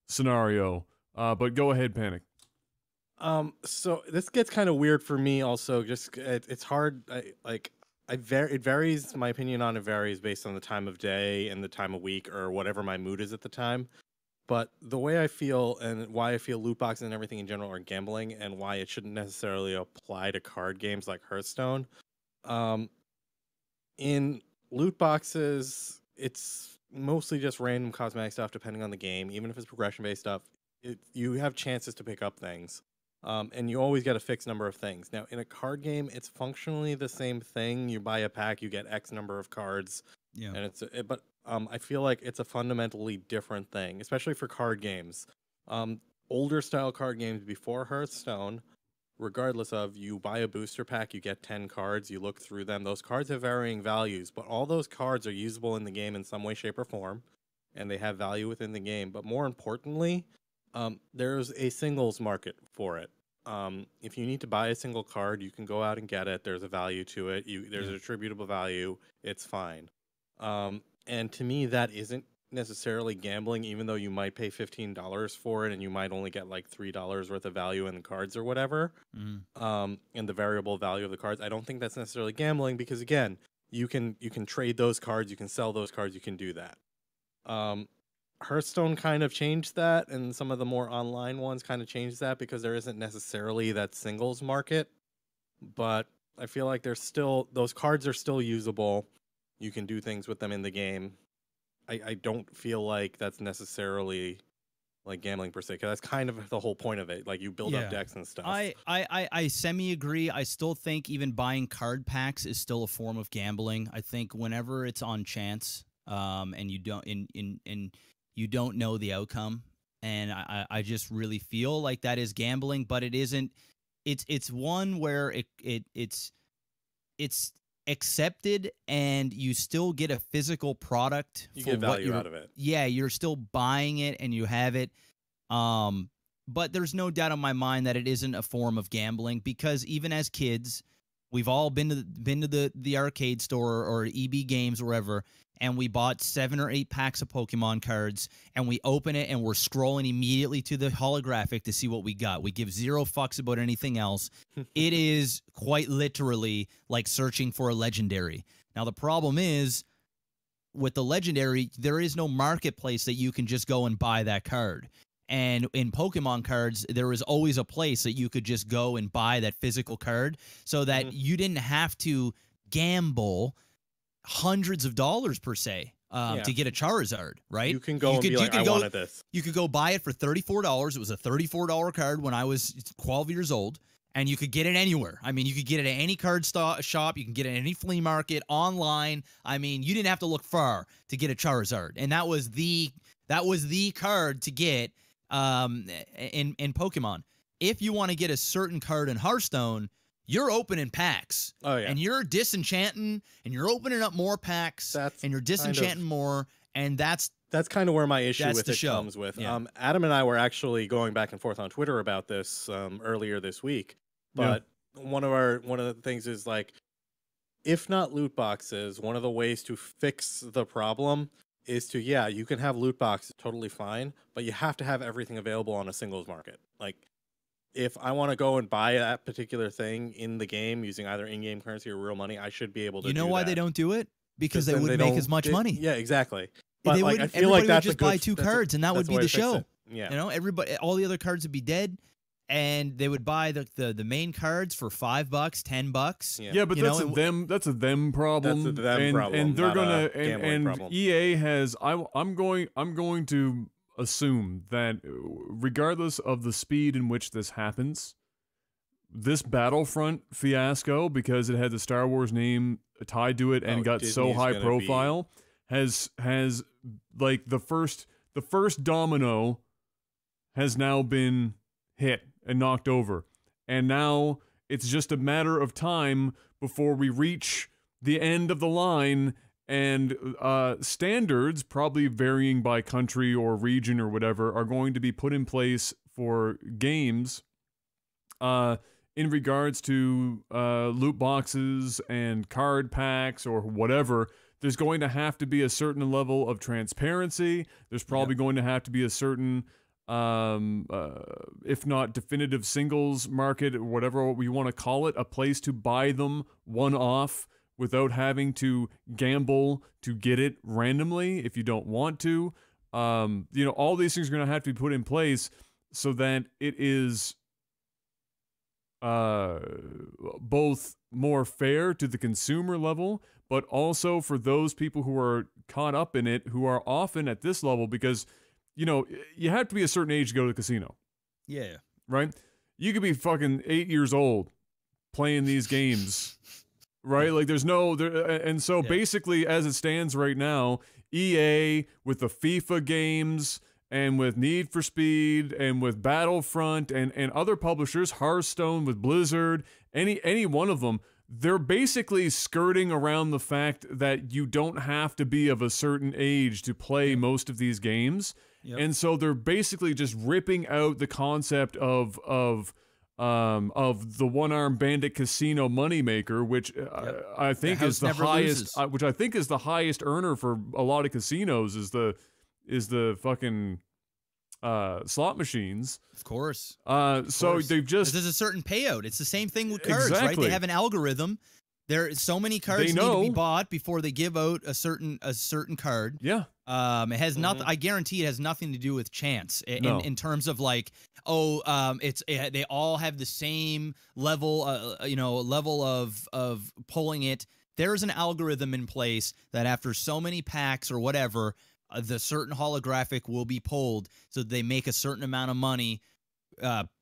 [SPEAKER 1] scenario. But go ahead, Panic.
[SPEAKER 2] So this gets kind of weird for me also. Just it's hard. It varies. My opinion on it varies based on the time of day and the time of week or whatever my mood is at the time. But the way I feel and why I feel loot boxes and everything in general are gambling, and why it shouldn't necessarily apply to card games like Hearthstone. In loot boxes, it's mostly just random cosmetic stuff depending on the game. Even if it's progression-based stuff, you have chances to pick up things. And you always get a fixed number of things. Now, in a card game, it's functionally the same thing. You buy a pack, you get X number of cards.
[SPEAKER 3] Yeah.
[SPEAKER 2] And I feel like it's a fundamentally different thing, especially for card games. Older style card games before Hearthstone, regardless of, you buy a booster pack, you get 10 cards, you look through them. Those cards have varying values, but all those cards are usable in the game in some way, shape, or form, and they have value within the game. But more importantly, there's a singles market for it. If you need to buy a single card, you can go out and get it. There's a value to it. There's an attributable value. It's fine. And to me, that isn't necessarily gambling, even though you might pay $15 for it and you might only get like $3 worth of value in the cards or whatever. And the variable value of the cards. I don't think that's necessarily gambling because, again, you can trade those cards, you can sell those cards, you can do that. Hearthstone kind of changed that, and some of the more online ones kind of changed that because there isn't necessarily that singles market. But I feel like those cards are still usable. You can do things with them in the game. I don't feel like that's necessarily like gambling per se, because that's kind of the whole point of it. Like, you build up decks and stuff.
[SPEAKER 4] I semi-agree. I still think even buying card packs is still a form of gambling. I think whenever it's on chance, and you don't know the outcome, and I just really feel like that is gambling, but it isn't. It's one where it's accepted, and you still get a physical product.
[SPEAKER 2] You get value out of it.
[SPEAKER 4] Yeah, you're still buying it, and you have it. But there's no doubt in my mind that it isn't a form of gambling, because even as kids, we've all been to the arcade store or EB Games or wherever, and we bought 7 or 8 packs of Pokemon cards, and we open it, and we're scrolling immediately to the holographic to see what we got. We give zero fucks about anything else. It is quite literally like searching for a legendary. Now, the problem is, with the legendary, there is no marketplace that you can just go and buy that card. And in Pokemon cards, there was always a place that you could just go and buy that physical card, so that you didn't have to gamble hundreds of dollars per se to get a Charizard, right?
[SPEAKER 2] You can go and be like, I wanted this.
[SPEAKER 4] You could go buy it for $34. It was a $34 card when I was 12 years old, and you could get it anywhere. I mean, you could get it at any card shop. You can get it at any flea market, online. I mean, you didn't have to look far to get a Charizard, and that was the card to get in Pokemon. If you want to get a certain card in Hearthstone, you're opening packs.
[SPEAKER 2] Oh, yeah.
[SPEAKER 4] And you're disenchanting, and you're opening up more packs, and you're disenchanting more, and that's
[SPEAKER 2] kind of where my issue with it comes with.
[SPEAKER 4] Yeah.
[SPEAKER 2] Adam and I were actually going back and forth on Twitter about this earlier this week. But one of the things is, like, if not loot boxes, one of the ways to fix the problem is to, you can have loot boxes, totally fine, but you have to have everything available on a singles market. Like, if I want to go and buy that particular thing in the game using either in-game currency or real money, I should be able to.
[SPEAKER 4] You know why they don't do it? Because they wouldn't make as much money.
[SPEAKER 2] Yeah, exactly. But
[SPEAKER 4] they
[SPEAKER 2] like, I feel
[SPEAKER 4] everybody
[SPEAKER 2] like that's
[SPEAKER 4] would just buy 2 cards, and that would be the show.
[SPEAKER 2] Yeah,
[SPEAKER 4] you know, all the other cards would be dead, and they would buy the main cards for $5, $10.
[SPEAKER 2] Yeah,
[SPEAKER 1] but that's a them problem.
[SPEAKER 2] That's a them problem,
[SPEAKER 1] and they're
[SPEAKER 2] not
[SPEAKER 1] gonna
[SPEAKER 2] a problem.
[SPEAKER 1] EA has. I'm going to assume that regardless of the speed in which this happens, this Battlefront fiasco, because it had the Star Wars name tied to it and got so high profile, has like the first domino has now been hit and knocked over, and now it's just a matter of time before we reach the end of the line, and standards, probably varying by country or region or whatever, are going to be put in place for games in regards to loot boxes and card packs or whatever. There's going to have to be a certain level of transparency. There's probably going to have to be a certain, if not definitive singles market, or whatever we want to call it, a place to buy them one-off without having to gamble to get it randomly if you don't want to. All these things are going to have to be put in place so that it is both more fair to the consumer level, but also for those people who are caught up in it, who are often at this level, because, you know, you have to be a certain age to go to the casino.
[SPEAKER 3] Yeah.
[SPEAKER 1] Right? You could be fucking 8 years old playing these games, right? Like there's no, and so basically as it stands right now, EA with the FIFA games and with Need for Speed and with Battlefront and other publishers, Hearthstone with Blizzard, any one of them, they're basically skirting around the fact that you don't have to be of a certain age to play most of these games. Yep. And so they're basically just ripping out the concept of the one-armed bandit casino moneymaker, which I think is the highest, which I think is the highest earner for a lot of casinos, is the fucking slot machines.
[SPEAKER 3] Of course.
[SPEAKER 1] So they've just,
[SPEAKER 3] there's a certain payout. It's the same thing with cards, right? They have an algorithm. There are so many cards need to be bought before they give out a certain card.
[SPEAKER 1] Yeah.
[SPEAKER 3] It has nothing. I guarantee it has nothing to do with chance in terms of like, they all have the same level, level of pulling it. There's an algorithm in place that after so many packs or whatever, the certain holographic will be pulled, so they make a certain amount of money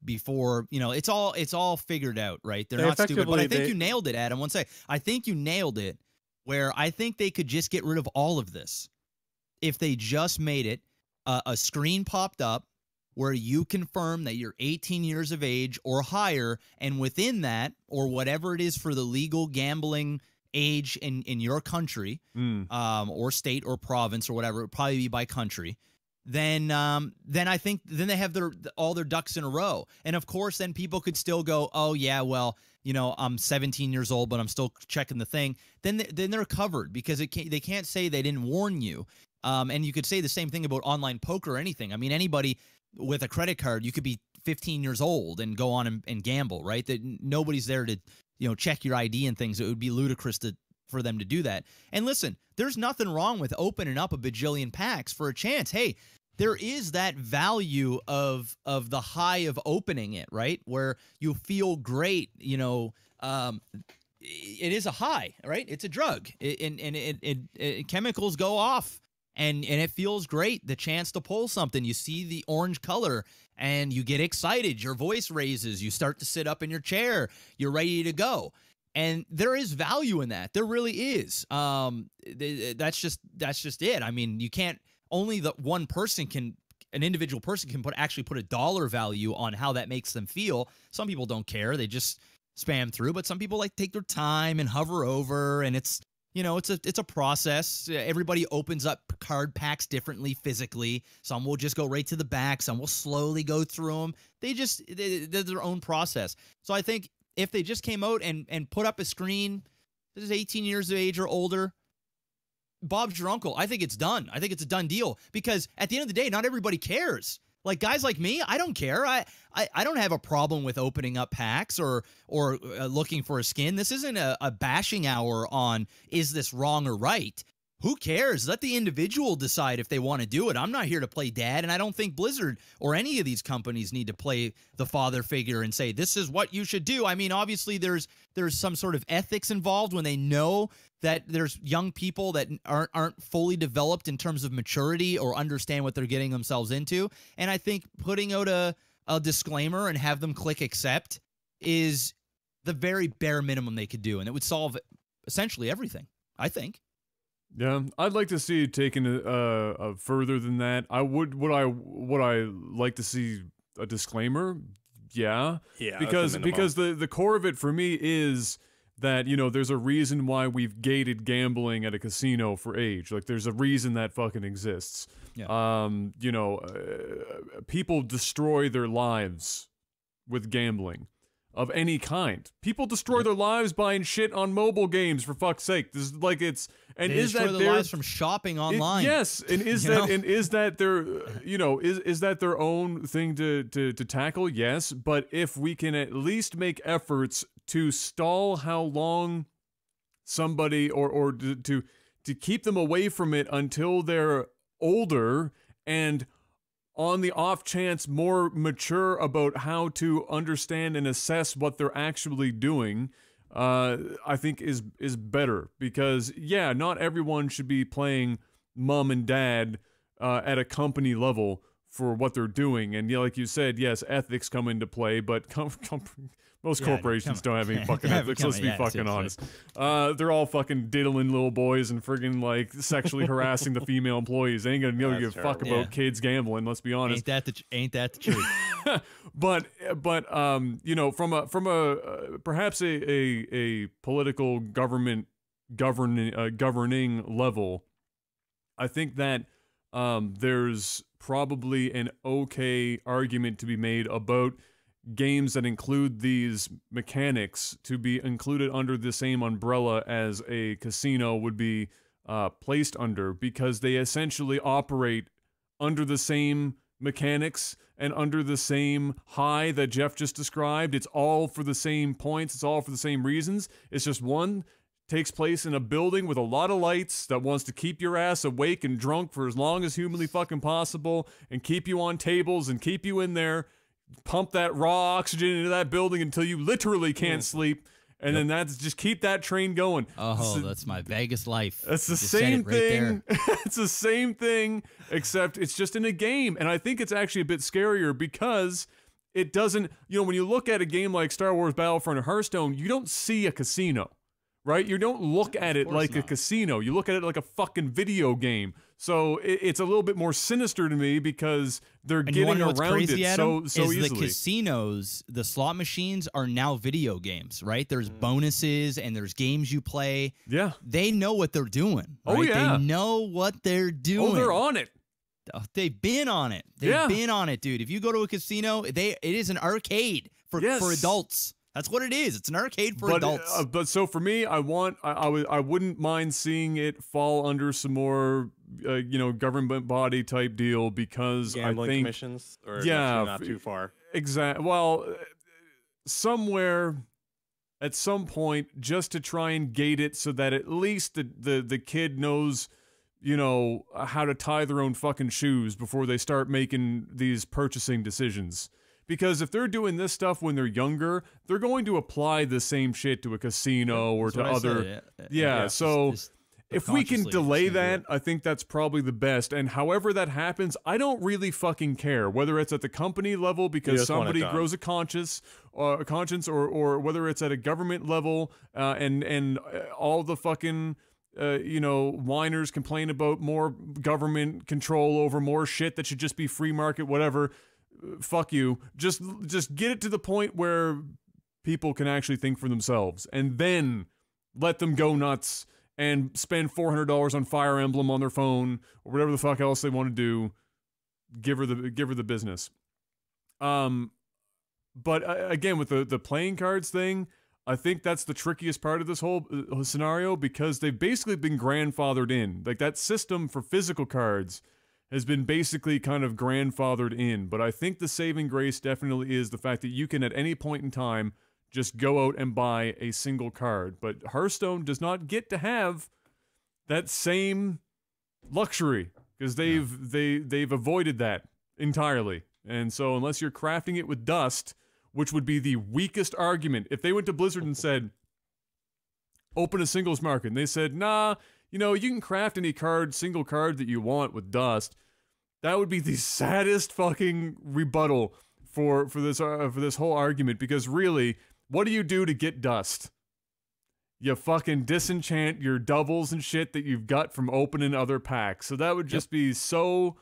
[SPEAKER 3] before, you know, it's all figured out, right? They're not stupid. But I think you nailed it, Adam. I think you nailed it, where I think they could just get rid of all of this if they just made it a screen popped up where you confirm that you're 18 years of age or higher, and within that, or whatever it is for the legal gambling age in your country, or state or province or whatever, it would probably be by country. Then I think they have all their ducks in a row. And of course, then people could still go, oh yeah, well, you know, I'm 17 years old, but I'm still checking the thing. Then they're covered, because they can't say they didn't warn you. And you could say the same thing about online poker or anything. I mean, anybody with a credit card, you could be 15 years old and go on and gamble, right? That nobody's there to, you know, check your ID and things. It would be ludicrous for them to do that. And listen, there's nothing wrong with opening up a bajillion packs for a chance. Hey, there is that value of the high of opening it, right? Where you feel great, you know. It is a high, right? It's a drug, and chemicals go off, and it feels great. The chance to pull something, you see the orange color, and you get excited. Your voice raises. You start to sit up in your chair. You're ready to go. And there is value in that. There really is. That's just it. I mean, you can't. Only the one person an individual person can actually put a dollar value on how that makes them feel. Some people don't care. They just spam through, but some people like take their time and hover over, and it's, you know, it's a process. Everybody opens up card packs differently physically. Some will just go right to the back. Some will slowly go through them. They're their own process. So I think if they just came out and put up a screen, this is 18 years of age or older, Bob's your uncle. I think it's done. I think it's a done deal, because at the end of the day, not everybody cares. Like guys like me, I don't care. I don't have a problem with opening up packs or looking for a skin. This isn't a bashing hour on is this wrong or right. Who cares? Let the individual decide if they want to do it. I'm not here to play dad, and I don't think Blizzard or any of these companies need to play the father figure and say, this is what you should do. I mean, obviously there's some sort of ethics involved when they know that there's young people that aren't fully developed in terms of maturity or understand what they're getting themselves into. And I think putting out a disclaimer and have them click accept is the very bare minimum they could do, and it would solve essentially everything, I think.
[SPEAKER 1] Yeah, I'd like to see it taken further than that. Would I like to see a disclaimer? Yeah. Yeah. Because the core of it for me is that, you know, there's a reason why we've gated gambling at a casino for age. Like, there's a reason that fucking exists. Yeah. You know, people destroy their lives with gambling of any kind. People destroy their lives buying shit on mobile games, for fuck's sake. This is like it's and
[SPEAKER 3] they
[SPEAKER 1] is that
[SPEAKER 3] their lives from shopping online?
[SPEAKER 1] Yes, and is that and is that their is that their own thing to tackle? Yes, but if we can at least make efforts to stall how long somebody or to keep them away from it until they're older and on the off chance more mature about how to understand and assess what they're actually doing, I think is better because yeah, not everyone should be playing mom and dad at a company level for what they're doing. And yeah, like you said, yes, ethics come into play, but most corporations don't have any fucking ethics. Let's be fucking honest. They're all fucking diddling little boys and friggin' like sexually harassing the female employees. They ain't gonna give a fuck about kids gambling. Let's be honest.
[SPEAKER 4] Ain't that the truth?
[SPEAKER 1] but you know, from a perhaps a political government governing level, I think that there's probably an okay argument to be made about games that include these mechanics to be included under the same umbrella as a casino would be placed under, because they essentially operate under the same mechanics and under the same high that Jeff just described. It's all for the same points. It's all for the same reasons. It's just one takes place in a building with a lot of lights that wants to keep your ass awake and drunk for as long as humanly fucking possible and keep you on tables and keep you in there, pump that raw oxygen into that building until you literally can't sleep, and then that's just keep that train going.
[SPEAKER 4] Oh, that's my Vegas life.
[SPEAKER 1] That's the same thing. It's the same thing, except it's just in a game, and I think it's actually a bit scarier because it doesn't, you know, when you look at a game like Star Wars Battlefront or Hearthstone, you don't see a casino. Right? You don't look at it like a casino. You look at it like a fucking video game. So it's a little bit more sinister to me because they're getting around it so easily.
[SPEAKER 4] The casinos, the slot machines are now video games, right? There's bonuses and there's games you play.
[SPEAKER 1] Yeah.
[SPEAKER 4] They know what they're doing. Right?
[SPEAKER 1] Oh, yeah.
[SPEAKER 4] They know what they're doing.
[SPEAKER 1] Oh, they're on it.
[SPEAKER 4] They've been on it. They've been on it, dude. If you go to a casino, it is an arcade for adults. That's what it is. It's an arcade for adults.
[SPEAKER 1] But so for me, I wouldn't mind seeing it fall under some more, you know, government body type deal because
[SPEAKER 2] gambling
[SPEAKER 1] I think
[SPEAKER 2] commissions, or not too far.
[SPEAKER 1] Exactly. Well, somewhere at some point, just to try and gate it so that at least the kid knows, you know, how to tie their own fucking shoes before they start making these purchasing decisions. Because if they're doing this stuff when they're younger, they're going to apply the same shit to a casino or to other. So if we can delay that, I think that's probably the best. And however that happens, I don't really fucking care whether it's at the company level because somebody grows a conscience, or whether it's at a government level and all the fucking. You know, whiners complain about more government control over more shit that should just be free market, whatever. Fuck you. Just get it to the point where people can actually think for themselves, and then let them go nuts and spend $400 on Fire Emblem on their phone or whatever the fuck else they want to do. Give her the business. But again, with the playing cards thing, I think that's the trickiest part of this whole scenario because they've basically been grandfathered in. Like that system for physical cards has been basically kind of grandfathered in, but I think the saving grace definitely is the fact that you can at any point in time just go out and buy a single card. But Hearthstone does not get to have that same luxury because they've avoided that entirely. And so unless you're crafting it with dust, which would be the weakest argument, if they went to Blizzard and said, open a singles market, and they said, nah, you know, you can craft any single card that you want with dust. That would be the saddest fucking rebuttal for this whole argument, because really, what do you do to get dust? You fucking disenchant your doubles and shit that you've got from opening other packs. So that would just be so.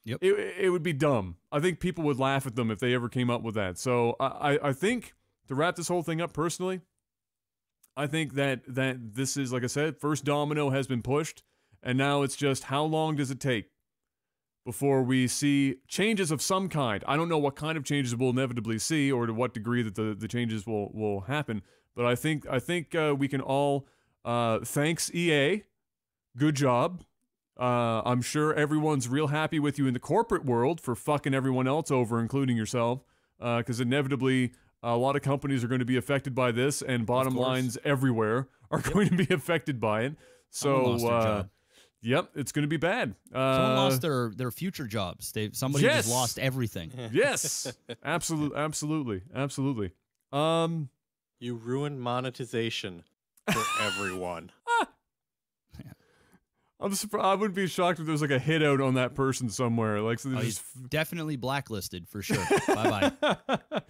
[SPEAKER 1] It would be dumb. I think people would laugh at them if they ever came up with that. So I think to wrap this whole thing up personally, I think that this is, like I said, first domino has been pushed, and now it's just how long does it take before we see changes of some kind. I don't know what kind of changes we'll inevitably see or to what degree that the changes will happen, but I think we can all thanks EA. Good job. I'm sure everyone's real happy with you in the corporate world for fucking everyone else over, including yourself, because inevitably a lot of companies are going to be affected by this, and bottom lines everywhere are going to be affected by it. So, yep, it's going to be bad.
[SPEAKER 4] Someone lost their future jobs. Somebody just lost everything.
[SPEAKER 1] Yes, absolutely.
[SPEAKER 2] You ruined monetization for everyone.
[SPEAKER 1] I'm surprised. I wouldn't be shocked if there's like a hit out on that person somewhere. Like, so
[SPEAKER 4] he's definitely blacklisted for sure. Bye bye.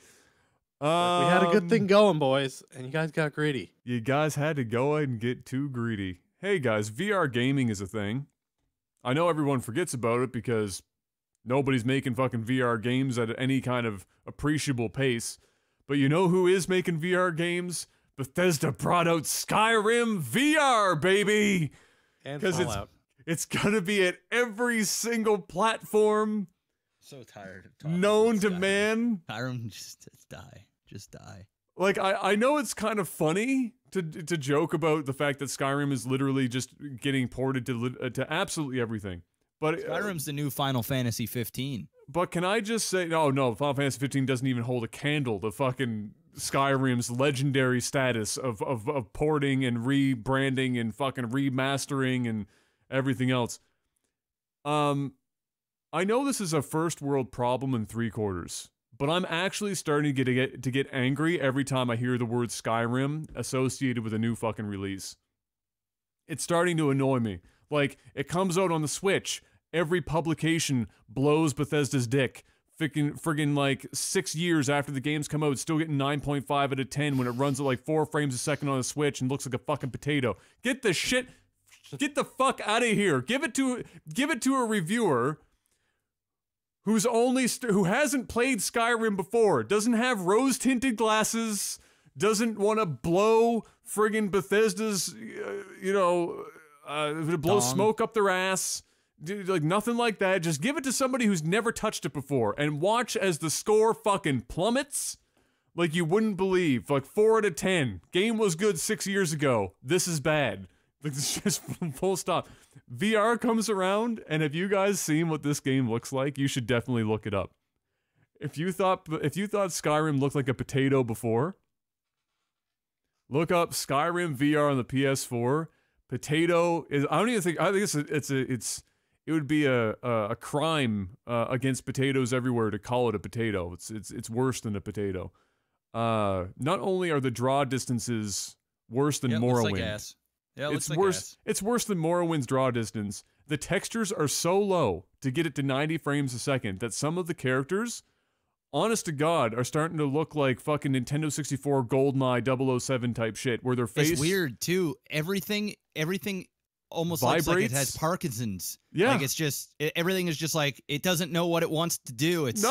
[SPEAKER 2] We had a good thing going, boys, and you guys got greedy.
[SPEAKER 1] You guys had to go ahead and get too greedy. Hey guys, VR gaming is a thing. I know everyone forgets about it because nobody's making fucking VR games at any kind of appreciable pace. But you know who is making VR games? Bethesda brought out Skyrim VR, baby! Because it's gonna be at every single platform.
[SPEAKER 4] So tired of talking
[SPEAKER 1] known to man.
[SPEAKER 4] Skyrim, just die.
[SPEAKER 1] Like I know it's kind of funny to joke about the fact that Skyrim is literally just getting ported to absolutely everything. But
[SPEAKER 4] Skyrim's the new Final Fantasy 15.
[SPEAKER 1] But can I just say, no, Final Fantasy 15 doesn't even hold a candle to fucking Skyrim's legendary status of porting and rebranding and fucking remastering and everything else. I know this is a first world problem in 3/4, but I'm actually starting to get angry every time I hear the word Skyrim associated with a new fucking release. It's starting to annoy me. Like, it comes out on the Switch. Every publication blows Bethesda's dick. Friggin' like 6 years after the games come out, it's still getting 9.5 out of 10 when it runs at like 4 frames a second on a Switch and looks like a fucking potato. Get the fuck out of here. Give it to a reviewer who hasn't played Skyrim before, doesn't have rose-tinted glasses, doesn't want to blow friggin' Bethesda's, blow smoke up their ass. Like, nothing like that. Just give it to somebody who's never touched it before and watch as the score fucking plummets like you wouldn't believe. Like 4 out of 10. Game was good 6 years ago. This is bad. Like, it's just full stop. VR comes around, and if you guys seen what this game looks like, you should definitely look it up. If you thought Skyrim looked like a potato before, look up Skyrim VR on the PS4. Potato is, I think it would be a crime against potatoes everywhere to call it a potato. It's worse than a potato. Not only are the draw distances worse than Morrowind.
[SPEAKER 4] Looks like ass. Yeah, it looks like
[SPEAKER 1] worse.
[SPEAKER 4] ass.
[SPEAKER 1] It's worse than Morrowind's draw distance. The textures are so low to get it to 90 frames a second that some of the characters, honest to God, are starting to look like fucking Nintendo 64 GoldenEye 007 type shit, where their face.
[SPEAKER 4] It's weird too. Everything almost
[SPEAKER 1] vibrates.
[SPEAKER 4] Looks like it has Parkinson's.
[SPEAKER 1] Yeah.
[SPEAKER 4] Like, it's just, everything is just like, it doesn't know what it wants to do. It's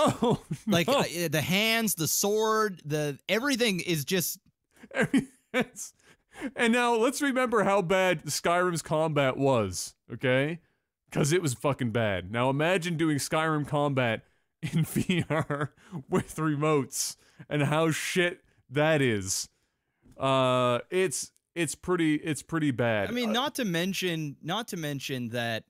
[SPEAKER 4] like the hands, the sword, everything is just.
[SPEAKER 1] And now let's remember how bad Skyrim's combat was, okay? Because it was fucking bad. Now imagine doing Skyrim combat in VR with remotes and how shit that is. It's pretty bad.
[SPEAKER 4] I mean, not to mention that.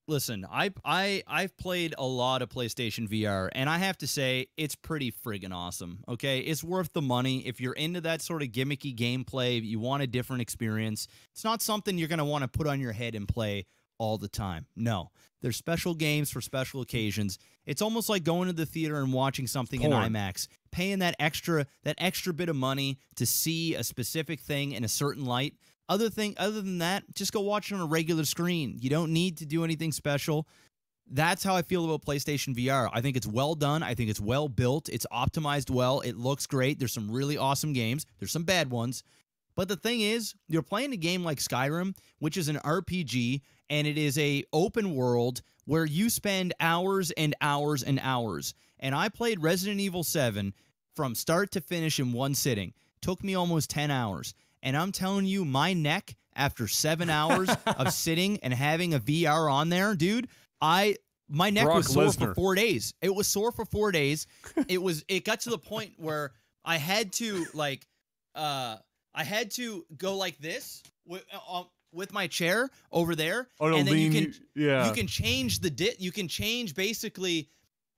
[SPEAKER 4] Listen, I've played a lot of PlayStation VR, and I have to say it's pretty friggin' awesome. Okay, it's worth the money if you're into that sort of gimmicky gameplay. You want a different experience. It's not something you're gonna want to put on your head and play all the time. No, there's special games for special occasions. It's almost like going to the theater and watching something in IMAX, paying that extra bit of money to see a specific thing in a certain light. Other than that, just go watch it on a regular screen. You don't need to do anything special. That's how I feel about PlayStation VR. I think it's well done. I think it's well built. It's optimized well. It looks great. There's some really awesome games. There's some bad ones. But the thing is, you're playing a game like Skyrim, which is an RPG, and it is a open world where you spend hours and hours and hours. And I played Resident Evil 7 from start to finish in one sitting. Took me almost 10 hours. And I'm telling you, my neck, after 7 hours of sitting and having a VR on there, dude, my neck was sore for 4 days. It was sore for 4 days. It got to the point where I had to go like this with my chair over there, and then you can change you can change basically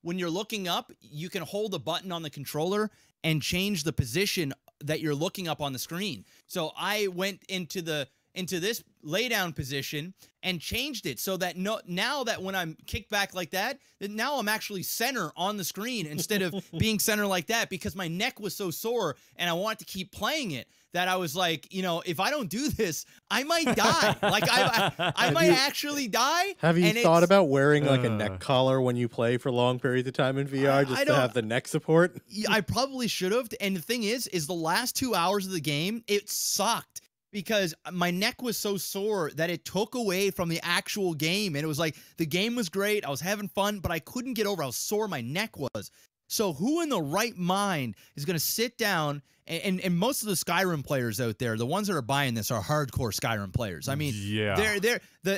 [SPEAKER 4] when you're looking up. You can hold a button on the controller and change the position that you're looking up on the screen. So I went into the into this lay down position and changed it so that now that when I'm kicked back like that, now I'm actually center on the screen instead of being center like that, because my neck was so sore and I wanted to keep playing it that I was like, you know, if I don't do this, I might die. Like I might actually die.
[SPEAKER 2] Have you thought about wearing like a neck collar when you play for long periods of time in VR just to have the neck support?
[SPEAKER 4] I probably should have. And the thing is the last 2 hours of the game, it sucked because my neck was so sore that it took away from the actual game. And it was like, the game was great. I was having fun, but I couldn't get over how sore my neck was. So who in the right mind is going to sit down and most of the Skyrim players out there, the ones that are buying this are hardcore Skyrim players. I mean, there's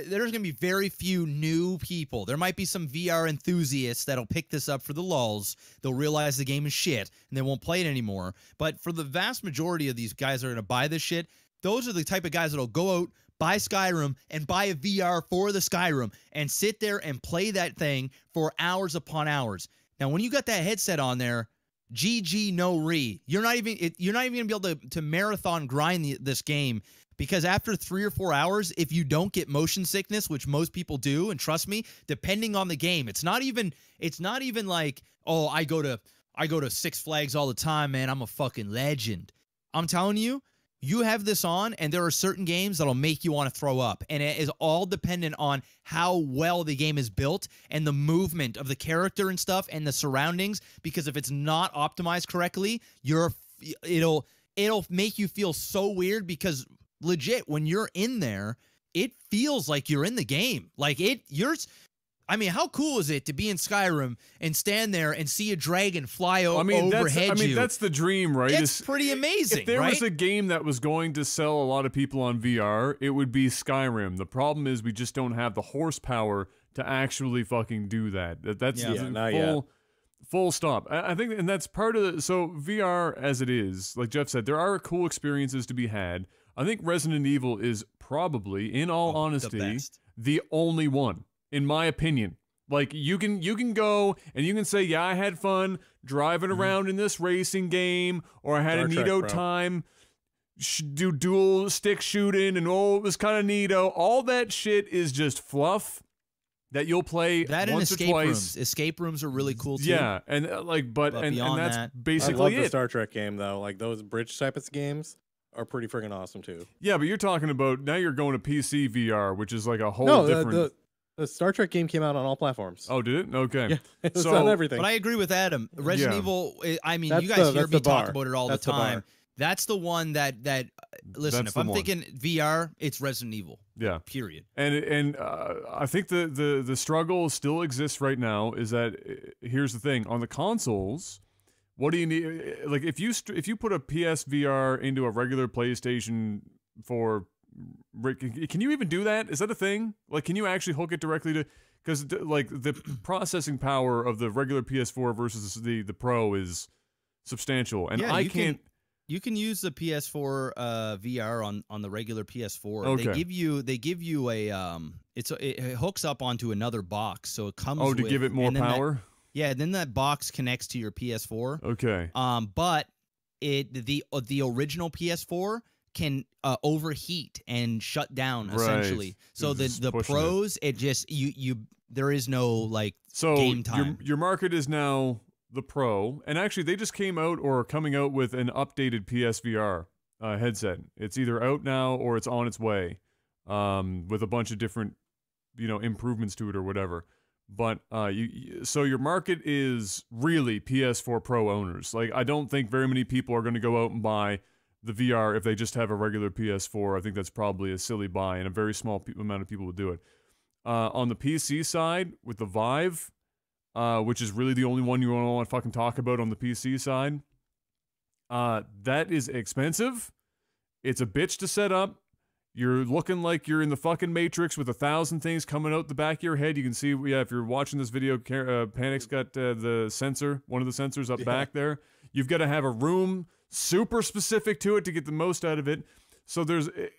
[SPEAKER 4] going to be very few new people. There might be some VR enthusiasts that'll pick this up for the lulz. They'll realize the game is shit and they won't play it anymore. But for the vast majority of these guys that are going to buy this shit, those are the type of guys that'll go out, buy Skyrim, and buy a VR for the Skyrim and sit there and play that thing for hours upon hours. Now, when you got that headset on there, GG no re. You're not even gonna be able to marathon grind this game, because after 3 or 4 hours, if you don't get motion sickness, which most people do, and trust me, depending on the game, it's not even like, oh, I go to Six Flags all the time, man, I'm a fucking legend. I'm telling you, you have this on, and there are certain games that'll make you want to throw up. And it is all dependent on how well the game is built and the movement of the character and stuff and the surroundings. Because if it's not optimized correctly, it'll make you feel so weird, because legit, when you're in there, it feels like you're in the game. Like I mean, how cool is it to be in Skyrim and stand there and see a dragon fly overhead you?
[SPEAKER 1] That's the dream, right?
[SPEAKER 4] It's pretty amazing,
[SPEAKER 1] If there was a game that was going to sell a lot of people on VR, it would be Skyrim. The problem is we just don't have the horsepower to actually fucking do that. That's full stop. I think, and that's part of so VR as it is, like Jeff said, there are cool experiences to be had. I think Resident Evil is probably, in all honesty, the only one. In my opinion, like you can go and you can say, yeah, I had fun driving around in this racing game, or I had a neato time, do dual stick shooting, and it was kind of neato. All that shit is just fluff that you'll play
[SPEAKER 4] that
[SPEAKER 1] once
[SPEAKER 4] in escape
[SPEAKER 1] or twice.
[SPEAKER 4] Rooms. Escape rooms are really cool too.
[SPEAKER 1] Yeah, and but that's basically
[SPEAKER 2] I love the Star Trek game though. Like those bridge type of games are pretty freaking awesome too.
[SPEAKER 1] Yeah, but you're talking about now you're going to PC VR, which is like a whole different.
[SPEAKER 2] The Star Trek game came out on all platforms.
[SPEAKER 1] Oh, did it? Okay.
[SPEAKER 2] Yeah, it's on everything.
[SPEAKER 4] But I agree with Adam. Resident Evil, I mean, you guys hear me talk about it all the time. That's the one that listen, if I'm thinking VR, it's Resident Evil.
[SPEAKER 1] Yeah.
[SPEAKER 4] Period.
[SPEAKER 1] And I think the struggle still exists right now is that here's the thing. On the consoles, what do you need? Like if you put a PSVR into a regular PlayStation 4, can you even do that? Is that a thing? Like, can you actually hook it directly to? Because like the processing power of the regular PS4 versus the Pro is substantial, and I can't.
[SPEAKER 4] You can use the PS4 VR on the regular PS4.
[SPEAKER 1] Okay.
[SPEAKER 4] They give you a it hooks up onto another box, so it comes.
[SPEAKER 1] Oh, to give it more power.
[SPEAKER 4] Then that box connects to your PS4.
[SPEAKER 1] Okay.
[SPEAKER 4] But the original PS4 can overheat and shut down essentially. So the pros, it just there is no like game time.
[SPEAKER 1] Your market is now the Pro, and actually they just came out or are coming out with an updated PSVR headset. It's either out now or it's on its way, with a bunch of different improvements to it or whatever. But so your market is really PS4 Pro owners. Like I don't think very many people are going to go out and buy the VR if they just have a regular PS4. I think that's probably a silly buy, and a very small amount of people would do it. On the PC side, with the Vive, which is really the only one you want to fucking talk about on the PC side, that is expensive. It's a bitch to set up. You're looking like you're in the fucking Matrix with 1,000 things coming out the back of your head. You can see, if you're watching this video, Panic's got the sensor, one of the sensors up back there. You've got to have a room super specific to it to get the most out of it. So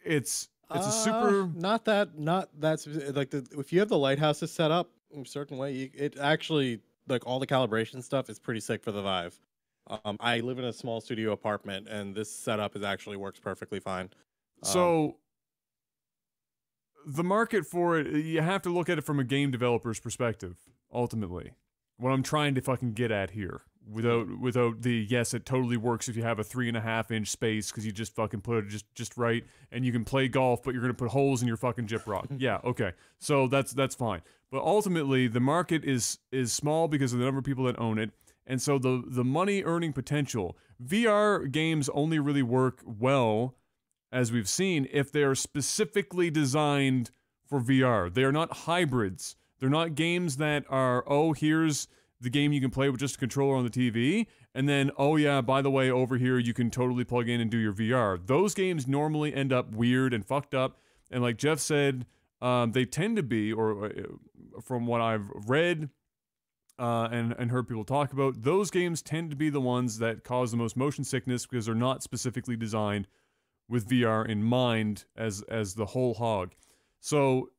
[SPEAKER 1] it's a super
[SPEAKER 2] not that like if you have the lighthouses set up in a certain way, it actually, like, all the calibration stuff is pretty sick for the Vive. I live in a small studio apartment, and this setup actually works perfectly fine.
[SPEAKER 1] So the market for it, you have to look at it from a game developer's perspective, ultimately. What I'm trying to fucking get at here. Without the, yes, it totally works if you have a 3.5-inch space because you just fucking put it just right, and you can play golf, but you're going to put holes in your fucking gyprock. Yeah, okay. So that's fine. But ultimately, the market is small because of the number of people that own it, and so the money earning potential. VR games only really work well, as we've seen, if they are specifically designed for VR. They are not hybrids. They're not games that are, oh, here's the game you can play with just a controller on the TV, and then, oh yeah, by the way, over here you can totally plug in and do your VR. Those games normally end up weird and fucked up, and like Jeff said, they tend to be, or from what I've read and heard people talk about, those games tend to be the ones that cause the most motion sickness because they're not specifically designed with VR in mind as the whole hog. So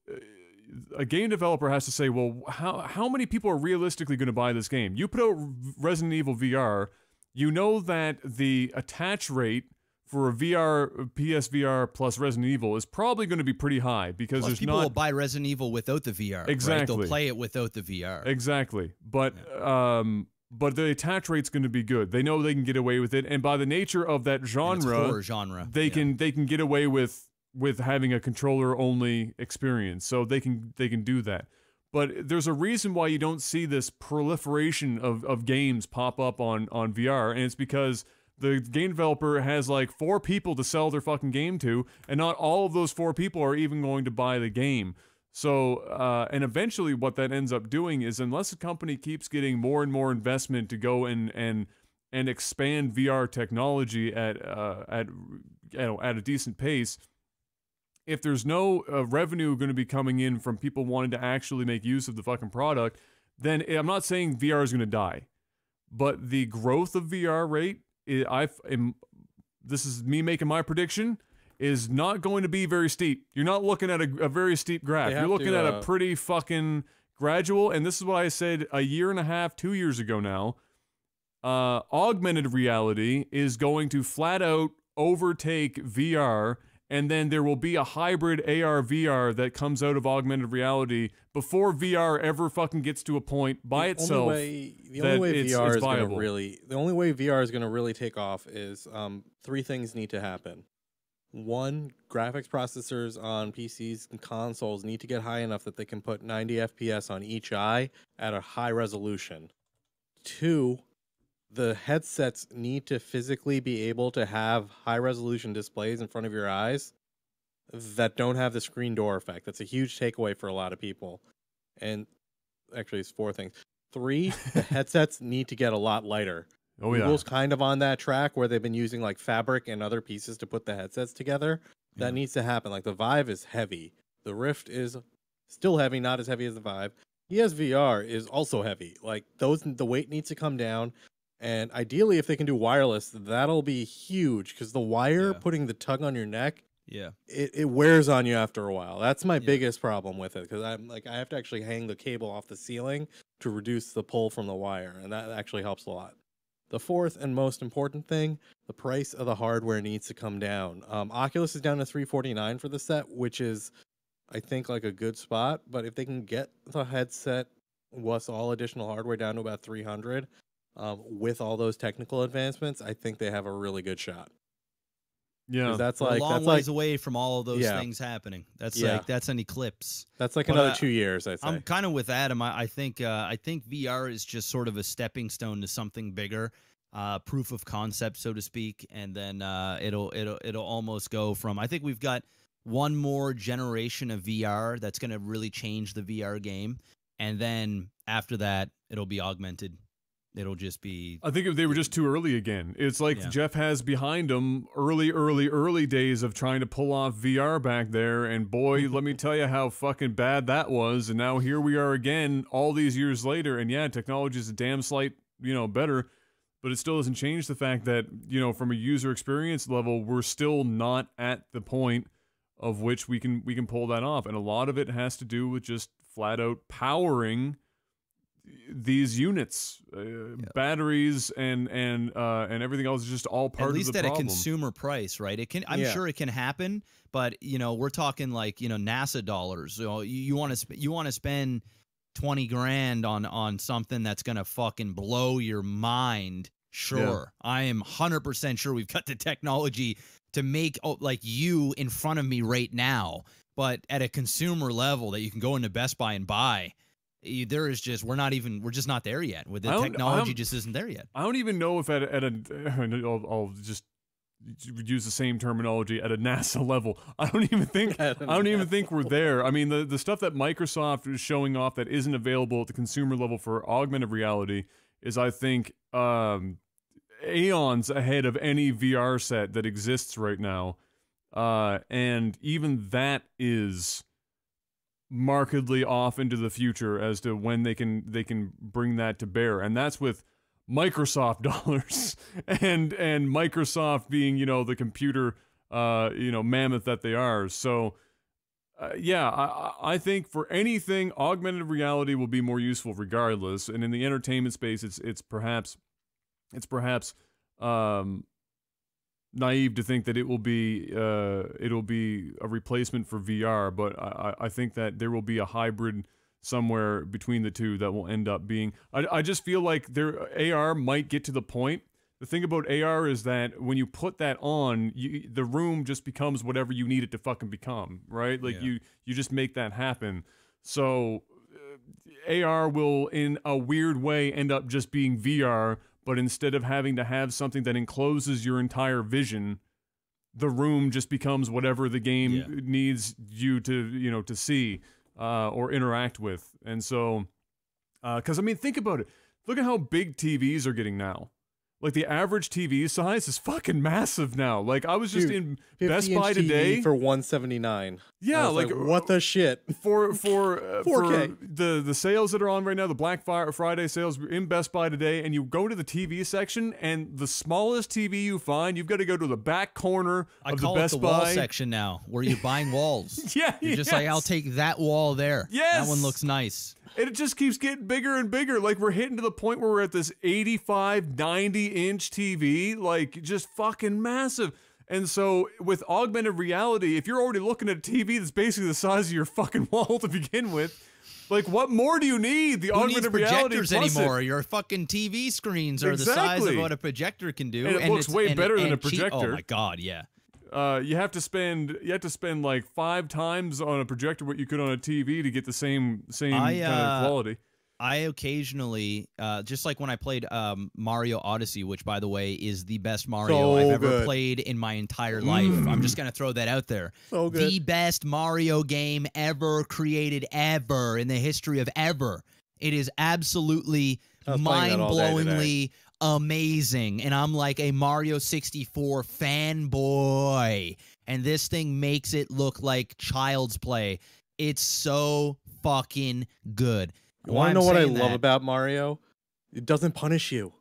[SPEAKER 1] a game developer has to say, well, how many people are realistically going to buy this game? You put out Resident Evil VR, you know that the attach rate for a PSVR plus Resident Evil is probably going to be pretty high because
[SPEAKER 4] Plus,
[SPEAKER 1] there's
[SPEAKER 4] people will buy Resident Evil without the VR.
[SPEAKER 1] Exactly.
[SPEAKER 4] Right? They'll play it without the VR.
[SPEAKER 1] Exactly. But the attach rate's going to be good. They know they can get away with it, and by the nature of that genre,
[SPEAKER 4] horror genre,
[SPEAKER 1] they can get away with having a controller only experience, so they can do that. But there's a reason why you don't see this proliferation of games pop up on VR, and it's because the game developer has like 4 people to sell their fucking game to, and not all of those 4 people are even going to buy the game. So, and eventually what that ends up doing is, unless a company keeps getting more and more investment to go and expand VR technology at a decent pace, if there's no revenue going to be coming in from people wanting to actually make use of the fucking product, then I'm not saying VR is going to die, but the growth of VR rate, this is me making my prediction, is not going to be very steep. You're not looking at a very steep graph. You're looking at a pretty fucking gradual, and this is what I said a year and a half, 2 years ago now. Augmented reality is going to flat out overtake VR, and then there will be a hybrid AR VR that comes out of augmented reality before VR ever fucking gets to a point by itself.
[SPEAKER 2] The only way VR is going to really take off is 3 things need to happen. 1, graphics processors on PCs and consoles need to get high enough that they can put 90 FPS on each eye at a high resolution. 2, the headsets need to physically be able to have high-resolution displays in front of your eyes that don't have the screen door effect. That's a huge takeaway for a lot of people. And actually, it's 4 things. 3, the headsets need to get a lot lighter.
[SPEAKER 1] Oh, yeah.
[SPEAKER 2] Google's kind of on that track where they've been using like fabric and other pieces to put the headsets together. That needs to happen. Like the Vive is heavy. The Rift is still heavy, not as heavy as the Vive. PSVR is also heavy. Like the weight needs to come down. And ideally, if they can do wireless, that'll be huge because the wire putting the tug on your neck, it wears on you after a while. That's my biggest problem with it because I'm like I have to actually hang the cable off the ceiling to reduce the pull from the wire, and that actually helps a lot. The 4th and most important thing, the price of the hardware needs to come down. Oculus is down to $349 for the set, which is, I think, like a good spot. But if they can get the headset with all additional hardware down to about $300, with all those technical advancements, I think they have a really good shot.
[SPEAKER 1] Yeah,
[SPEAKER 2] that's
[SPEAKER 4] a
[SPEAKER 2] like
[SPEAKER 4] long ways away from all of those
[SPEAKER 2] Yeah.
[SPEAKER 4] things happening. That's like that's an eclipse.
[SPEAKER 2] That's like
[SPEAKER 4] But,
[SPEAKER 2] another 2 years, I think.
[SPEAKER 4] I'm kind of with Adam. I think VR is just sort of a stepping stone to something bigger, proof of concept, so to speak, and then it'll almost go from. I think we've got one more generation of VR that's going to really change the VR game, and then after that, it'll be augmented. It'll just be.
[SPEAKER 1] I think they were just too early again. It's like Jeff has behind him early days of trying to pull off VR back there, and boy, let me tell you how fucking bad that was. And now here we are again, all these years later, and yeah, technology is a damn slight, better, but it still doesn't change the fact that from a user experience level, we're still not at the point of which we can pull that off, and a lot of it has to do with just flat out powering these units, batteries, and everything else is just all part of the problem.
[SPEAKER 4] At least at a consumer price, right? It can. I'm sure it can happen, but we're talking like NASA dollars. So you want to spend 20 grand on something that's gonna fucking blow your mind. Sure, I am 100% sure we've got the technology to make like you in front of me right now, but at a consumer level that you can go into Best Buy and buy. There is just we're just not there yet. With the technology, just isn't there yet.
[SPEAKER 1] I don't even know if I'll just use the same terminology at a NASA level. I don't even think we're there. I mean, the stuff that Microsoft is showing off that isn't available at the consumer level for augmented reality is, I think, aeons ahead of any VR set that exists right now, and even that is markedly off into the future as to when they can bring that to bear, and that's with Microsoft dollars and Microsoft being the computer mammoth that they are. So I think for anything, augmented reality will be more useful regardless, and in the entertainment space it's perhaps naive to think that it'll be a replacement for VR, but I think that there will be a hybrid somewhere between the two that will end up being. I just feel like AR might get to the point. The thing about AR is that when you put that on, the room just becomes whatever you need it to fucking become, right? Like you just make that happen. So AR will, in a weird way, end up just being VR. But instead of having to have something that encloses your entire vision, the room just becomes whatever the game needs you to, to see or interact with. And so, because I mean, think about it. Look at how big TVs are getting now. Like the average TV size is fucking massive now. Like I was just in Best Buy today
[SPEAKER 2] for $179.
[SPEAKER 1] Yeah, like
[SPEAKER 2] what the shit
[SPEAKER 1] for
[SPEAKER 2] 4K.
[SPEAKER 1] The sales that are on right now, the Black Friday sales in Best Buy today, and you go to the TV section, and the smallest TV you find, you've got to go to the back corner of the Best Buy
[SPEAKER 4] wall section now, where you're buying walls. You're just like, I'll take that wall there.
[SPEAKER 1] Yes,
[SPEAKER 4] that one looks nice.
[SPEAKER 1] And it just keeps getting bigger and bigger. Like we're hitting to the point where we're at this 85, 90-inch TV, like just fucking massive. And so with augmented reality, if you're already looking at a TV that's basically the size of your fucking wall to begin with, like what more do you need? The augmented reality
[SPEAKER 4] projectors anymore. Your fucking TV screens are the size of what a projector can do,
[SPEAKER 1] and it looks way better than a projector.
[SPEAKER 4] Oh my god, yeah.
[SPEAKER 1] You have to spend like 5 times on a projector what you could on a TV to get the same kind of quality.
[SPEAKER 4] I occasionally, just like when I played Mario Odyssey, which by the way is the best Mario I've ever played in my entire life. I'm just gonna throw that out there.
[SPEAKER 2] So good.
[SPEAKER 4] The best Mario game ever created, ever in the history of ever. It is absolutely mind-blowingly amazing, and I'm like a Mario 64 fanboy, and this thing makes it look like child's play. It's so fucking good.
[SPEAKER 2] You want to know what I love about Mario? It doesn't punish you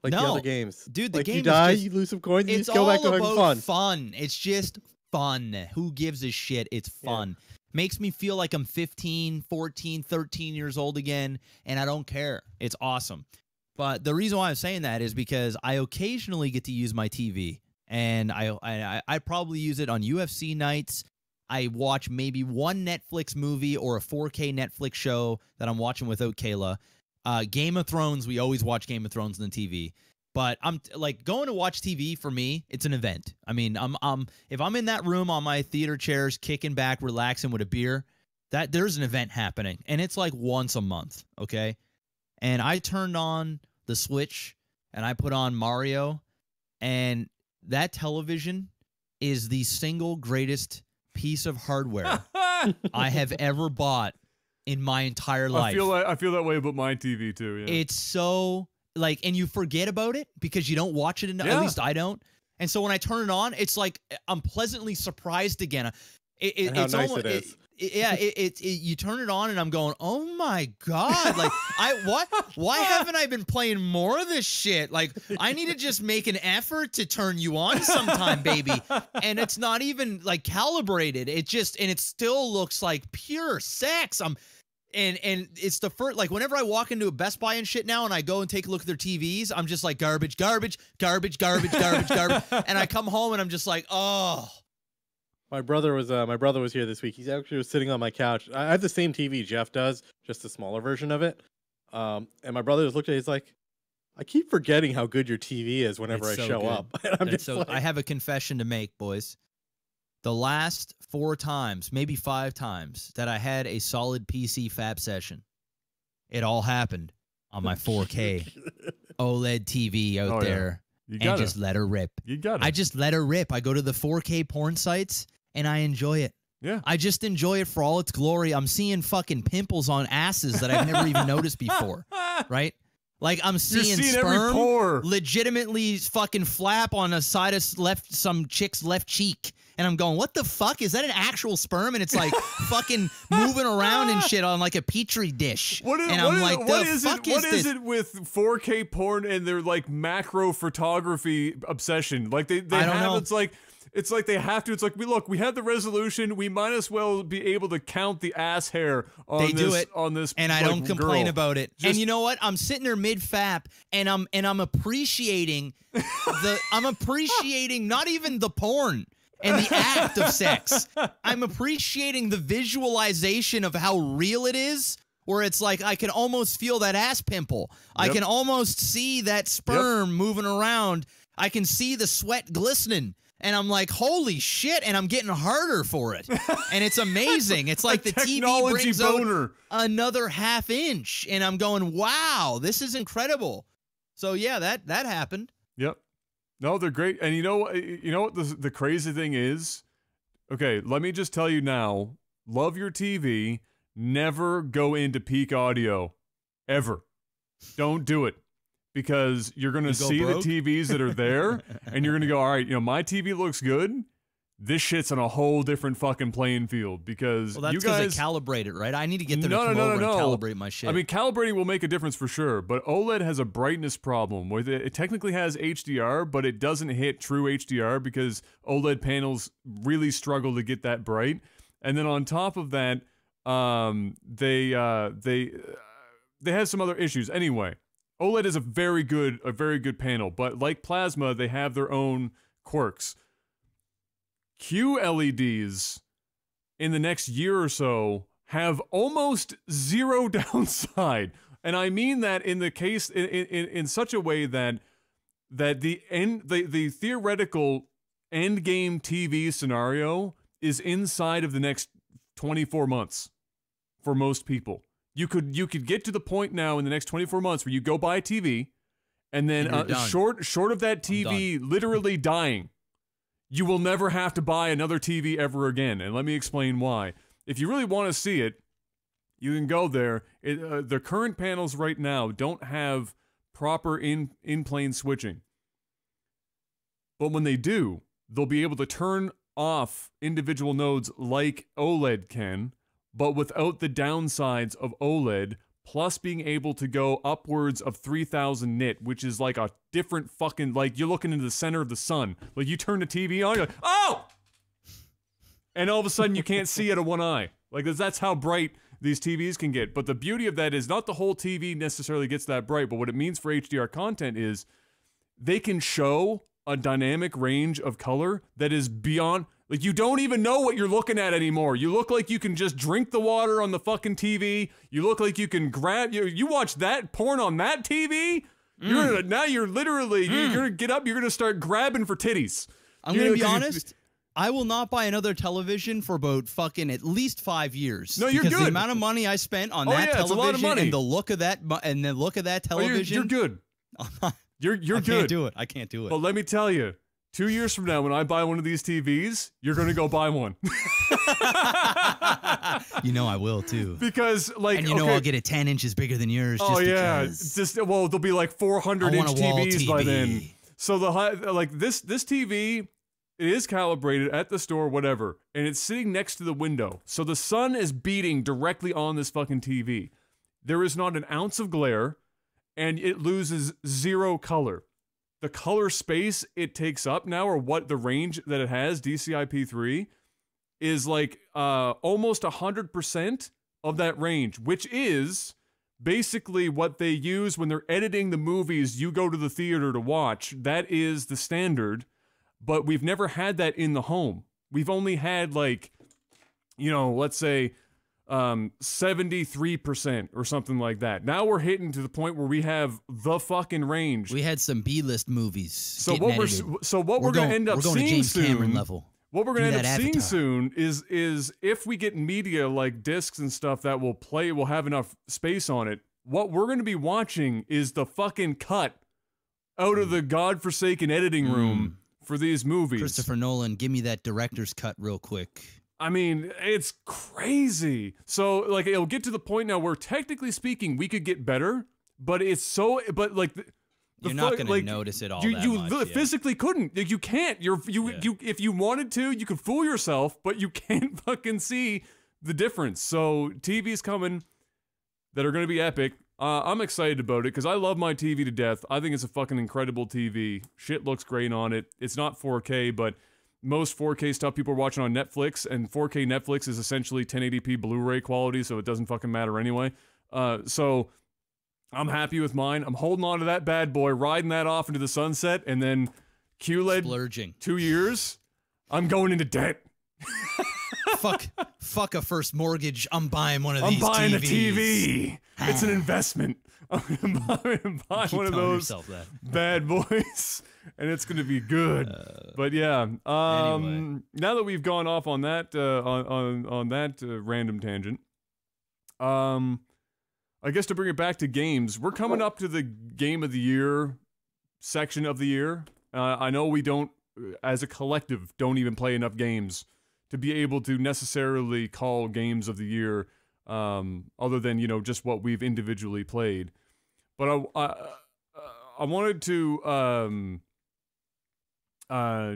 [SPEAKER 2] like the other games.
[SPEAKER 4] Dude, the
[SPEAKER 2] like
[SPEAKER 4] game
[SPEAKER 2] you die,
[SPEAKER 4] is just,
[SPEAKER 2] you lose some coins, you just go back to having
[SPEAKER 4] fun. It's just fun. Who gives a shit? It's fun. Makes me feel like I'm 15, 14, 13 years old again, and I don't care. It's awesome. But the reason why I'm saying that is because I occasionally get to use my TV, and I probably use it on UFC nights. I watch maybe one Netflix movie or a 4K Netflix show that I'm watching without Kayla. Game of Thrones, we always watch Game of Thrones on the TV. But I'm like going to watch TV for me, it's an event. I mean, if I'm in that room on my theater chairs, kicking back, relaxing with a beer, there's an event happening, and it's like once a month, okay? And I turned on the Switch and I put on Mario, and that television is the single greatest piece of hardware I have ever bought in my entire life.
[SPEAKER 1] I feel that way about my TV too. Yeah.
[SPEAKER 4] It's so like, and you forget about it because you don't watch it enough. At least I don't. And so when I turn it on, it's like I'm pleasantly surprised again. It's
[SPEAKER 2] how nice it is.
[SPEAKER 4] You turn it on and I'm going, oh my god, like why haven't I been playing more of this shit? Like I need to just make an effort to turn you on sometime, baby. And it's not even like calibrated. It still looks like pure sex. And it's the first, like, whenever I walk into a Best Buy and shit now and I go and take a look at their TVs, I'm just like, garbage, garbage, garbage, garbage, garbage, garbage. And I come home and I'm just like, oh.
[SPEAKER 2] My brother was here this week. He actually was sitting on my couch. I have the same TV Jeff does, just a smaller version of it. And my brother just looked at it, he's like, I keep forgetting how good your TV is whenever I show up. And I'm just like,
[SPEAKER 4] I have a confession to make, boys. The last 4 times, maybe 5 times, that I had a solid PC fab session, it all happened on my 4K OLED TV out there.
[SPEAKER 1] You
[SPEAKER 4] and just let her rip.
[SPEAKER 1] You got it.
[SPEAKER 4] I just let her rip. I go to the 4K porn sites and I enjoy it.
[SPEAKER 1] Yeah.
[SPEAKER 4] I just enjoy it for all its glory. I'm seeing fucking pimples on asses that I've never even noticed before. Right? Like, I'm seeing sperm legitimately fucking flap on a side of some chick's left cheek. And I'm going, what the fuck? Is that an actual sperm? And it's like fucking moving around and shit on like a petri dish. What is
[SPEAKER 1] it with 4K porn and their like macro photography obsession? Like they have, it's like they have to. It's like, we have the resolution. We might as well be able to count the ass hair on this.
[SPEAKER 4] And I don't complain about it. And you know what? I'm sitting there mid-fap and I'm appreciating not even the porn and the act of sex. I'm appreciating the visualization of how real it is, where it's like I can almost feel that ass pimple. Yep. I can almost see that sperm moving around. I can see the sweat glistening. And I'm like, holy shit, and I'm getting harder for it. And it's amazing. It's like the TV brings out another ½ inch. And I'm going, wow, this is incredible. So yeah, that happened.
[SPEAKER 1] Yep. No, they're great. And you know what the crazy thing is? Okay, let me just tell you now, love your TV, never go into peak audio. Ever. Don't do it. Because you're going to see the TVs that are there, and you're going to go, all right, my TV looks good. This shit's on a whole different fucking playing field because
[SPEAKER 4] that's because they calibrate it, right? I need to get them to come over and calibrate my shit.
[SPEAKER 1] I mean, calibrating will make a difference for sure, but OLED has a brightness problem where it technically has HDR, but it doesn't hit true HDR because OLED panels really struggle to get that bright. And then on top of that, they have some other issues. Anyway, OLED is a very good panel, but like plasma, they have their own quirks. QLEDs in the next year or so have almost zero downside, and I mean that in the case in such a way that the theoretical end game TV scenario is inside of the next 24 months for most people. You could get to the point now in the next 24 months where you go buy a TV, and then short of that TV literally dying, you will never have to buy another TV ever again. And let me explain why. If you really want to see it, you can go there. The current panels right now don't have proper in-plane switching. But when they do, they'll be able to turn off individual nodes like OLED can, but without the downsides of OLED, plus being able to go upwards of 3000 nit, which is like a different fucking, like you're looking into the center of the sun. Like you turn the TV on, you're like, oh! And all of a sudden you can't see out of one eye. Like that's how bright these TVs can get. But the beauty of that is not the whole TV necessarily gets that bright, but what it means for HDR content is they can show a dynamic range of color that is beyond, like you don't even know what you're looking at anymore. You look like you can just drink the water on the fucking TV. You look like you can grab, you watch that porn on that TV, you're gonna get up, you're gonna start grabbing for titties.
[SPEAKER 4] I'm gonna be honest, I will not buy another television for about fucking at least 5 years.
[SPEAKER 1] No, you're good.
[SPEAKER 4] The amount of money I spent on that television,
[SPEAKER 1] it's a lot of money.
[SPEAKER 4] and the look of that television.
[SPEAKER 1] You're good. You're good.
[SPEAKER 4] I can't do it.
[SPEAKER 1] But let me tell you, 2 years from now, when I buy one of these TVs, you're gonna go buy one.
[SPEAKER 4] You know I will too.
[SPEAKER 1] Because
[SPEAKER 4] and I'll get it 10 inches bigger than yours.
[SPEAKER 1] There'll be like 400-inch TVs by then. So this TV, it is calibrated at the store, whatever, and it's sitting next to the window. So the sun is beating directly on this fucking TV. There is not an ounce of glare, and it loses zero color. The color space it takes up now, or what the range that it has, DCI-P3, is like almost 100%, of that range, which is basically what they use when they're editing the movies you go to the theater to watch. That is the standard, but we've never had that in the home. We've only had, like, you know, let's say 73% or something like that. Now we're hitting to the point where we have the fucking range.
[SPEAKER 4] We had some B-list movies.
[SPEAKER 1] So what we're going to end up
[SPEAKER 4] seeing
[SPEAKER 1] James
[SPEAKER 4] soon,
[SPEAKER 1] Cameron
[SPEAKER 4] level.
[SPEAKER 1] What we're going to end up seeing
[SPEAKER 4] Avatar.
[SPEAKER 1] soon is if we get media like discs and stuff that will have enough space on it, what we're going to be watching is the fucking cut out of the godforsaken editing room for these movies.
[SPEAKER 4] Christopher Nolan, give me that director's cut real quick.
[SPEAKER 1] I mean, it's crazy. So, like, it'll get to the point now where, technically speaking, we could get better, but it's so, but like,
[SPEAKER 4] you're not going to notice it all.
[SPEAKER 1] You physically couldn't. Like, you can't. You if you wanted to, you could fool yourself, but you can't fucking see the difference. So, TV's coming that are going to be epic. I'm excited about it because I love my TV to death. I think it's a fucking incredible TV. Shit looks great on it. It's not 4K, but most 4K stuff people are watching on Netflix, and 4K Netflix is essentially 1080p Blu-ray quality, so it doesn't fucking matter anyway. So I'm happy with mine. I'm holding on to that bad boy, riding that off into the sunset, and then QLED
[SPEAKER 4] splurging.
[SPEAKER 1] 2 years, I'm going into debt.
[SPEAKER 4] Fuck a first mortgage. I'm buying one of these TVs.
[SPEAKER 1] I'm buying a TV. It's an investment. I'm gonna buy one of those bad boys, and it's gonna be good. But yeah,
[SPEAKER 4] anyway.
[SPEAKER 1] Now that we've gone off on that on that random tangent, I guess to bring it back to games, we're coming up to the Game of the Year section of the year. I know we don't, as a collective, don't even play enough games to be able to necessarily call games of the year, other than, you know, just what we've individually played. But I wanted to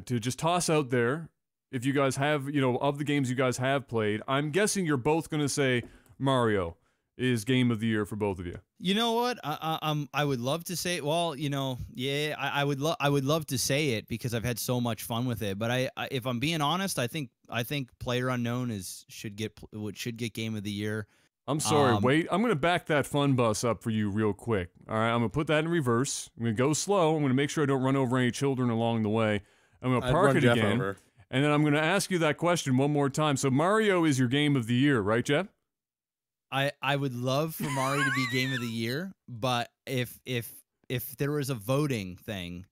[SPEAKER 1] just toss out there, if you guys have, you know, of the games you guys have played, I'm guessing you're both going to say Mario is game of the year for both of you.
[SPEAKER 4] You know what? I would love to say. Well, you know, yeah, I would love to say it because I've had so much fun with it. But I if I'm being honest, I think PlayerUnknown should get game of the year.
[SPEAKER 1] I'm sorry. Wait, I'm gonna back that fun bus up for you real quick. All right, I'm gonna put that in reverse. I'm gonna go slow. I'm gonna make sure I don't run over any children along the way. I'm gonna park it again, and then I'm gonna ask you that question one more time. So Mario is your game of the year, right, Jeff?
[SPEAKER 4] I would love for Mario to be game of the year, but if there was a voting thing,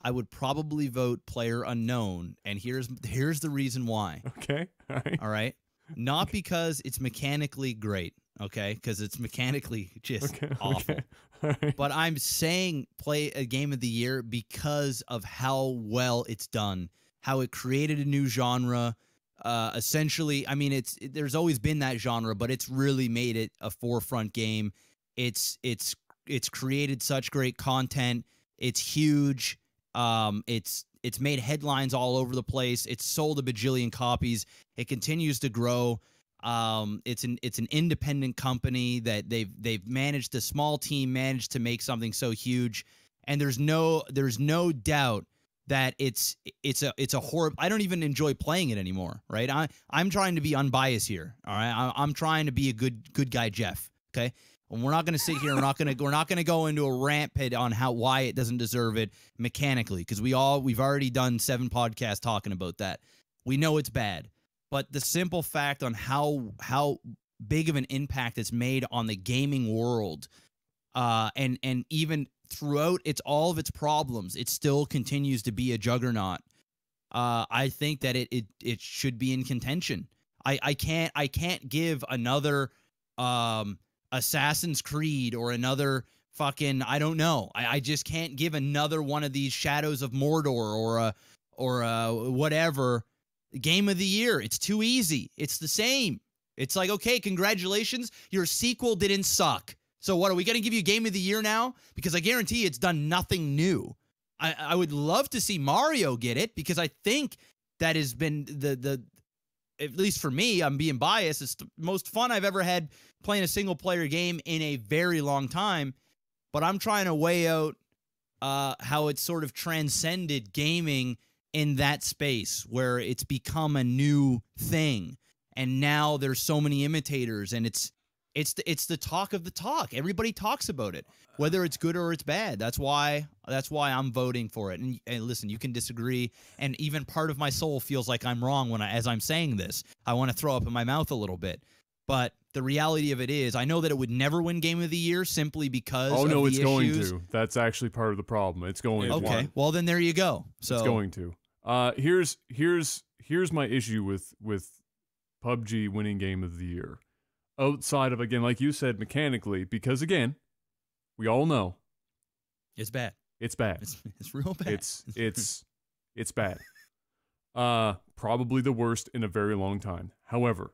[SPEAKER 4] I would probably vote PlayerUnknown, and here's the reason why.
[SPEAKER 1] Okay,
[SPEAKER 4] all right, not because it's mechanically great, okay, because it's mechanically just awful.
[SPEAKER 1] Right.
[SPEAKER 4] But I'm saying play a game of the year because of how well it's done, how it created a new genre. Essentially, I mean, there's always been that genre, but it's really made it a forefront game. It's created such great content. It's huge. It's made headlines all over the place. It's sold a bajillion copies. It continues to grow. It's an independent company that they've managed, a small team managed to make something so huge, and there's no doubt that it's a horrible. I don't even enjoy playing it anymore, right? I'm trying to be unbiased here, all right? I'm trying to be a good guy, Jeff. Okay, and we're not going to sit here. We're not going to go into a rant pit on why it doesn't deserve it mechanically, because we've already done 7 podcasts talking about that. We know it's bad, but the simple fact on how big of an impact it's made on the gaming world, and even throughout all of its problems, it still continues to be a juggernaut. I think that it should be in contention. I can't give another Assassin's Creed or another fucking, I don't know. I just can't give another one of these Shadows of Mordor or whatever game of the year. It's too easy. It's the same. It's like, okay, congratulations, your sequel didn't suck. So what, are we going to give you game of the year now? Because I guarantee it's done nothing new. I would love to see Mario get it, because I think that has been the at least for me, I'm being biased, it's the most fun I've ever had playing a single player game in a very long time. But I'm trying to weigh out how it's sort of transcended gaming in that space where it's become a new thing. And now there's so many imitators, and it's It's the talk of the talk. Everybody talks about it, whether it's good or it's bad. That's why I'm voting for it. And listen, you can disagree, and even part of my soul feels like I'm wrong as I'm saying this. I want to throw up in my mouth a little bit, but the reality of it is, I know that it would never win Game of the Year simply because.
[SPEAKER 1] Oh no,
[SPEAKER 4] of
[SPEAKER 1] it's
[SPEAKER 4] the
[SPEAKER 1] going
[SPEAKER 4] issues.
[SPEAKER 1] to. That's actually part of the problem. It's going to.
[SPEAKER 4] Okay, well then there you go. So
[SPEAKER 1] it's going to. Here's my issue with PUBG winning Game of the Year. Outside of, again, like you said, mechanically, because again, we all know
[SPEAKER 4] it's bad.
[SPEAKER 1] It's bad.
[SPEAKER 4] It's real bad.
[SPEAKER 1] It's bad. Probably the worst in a very long time. However,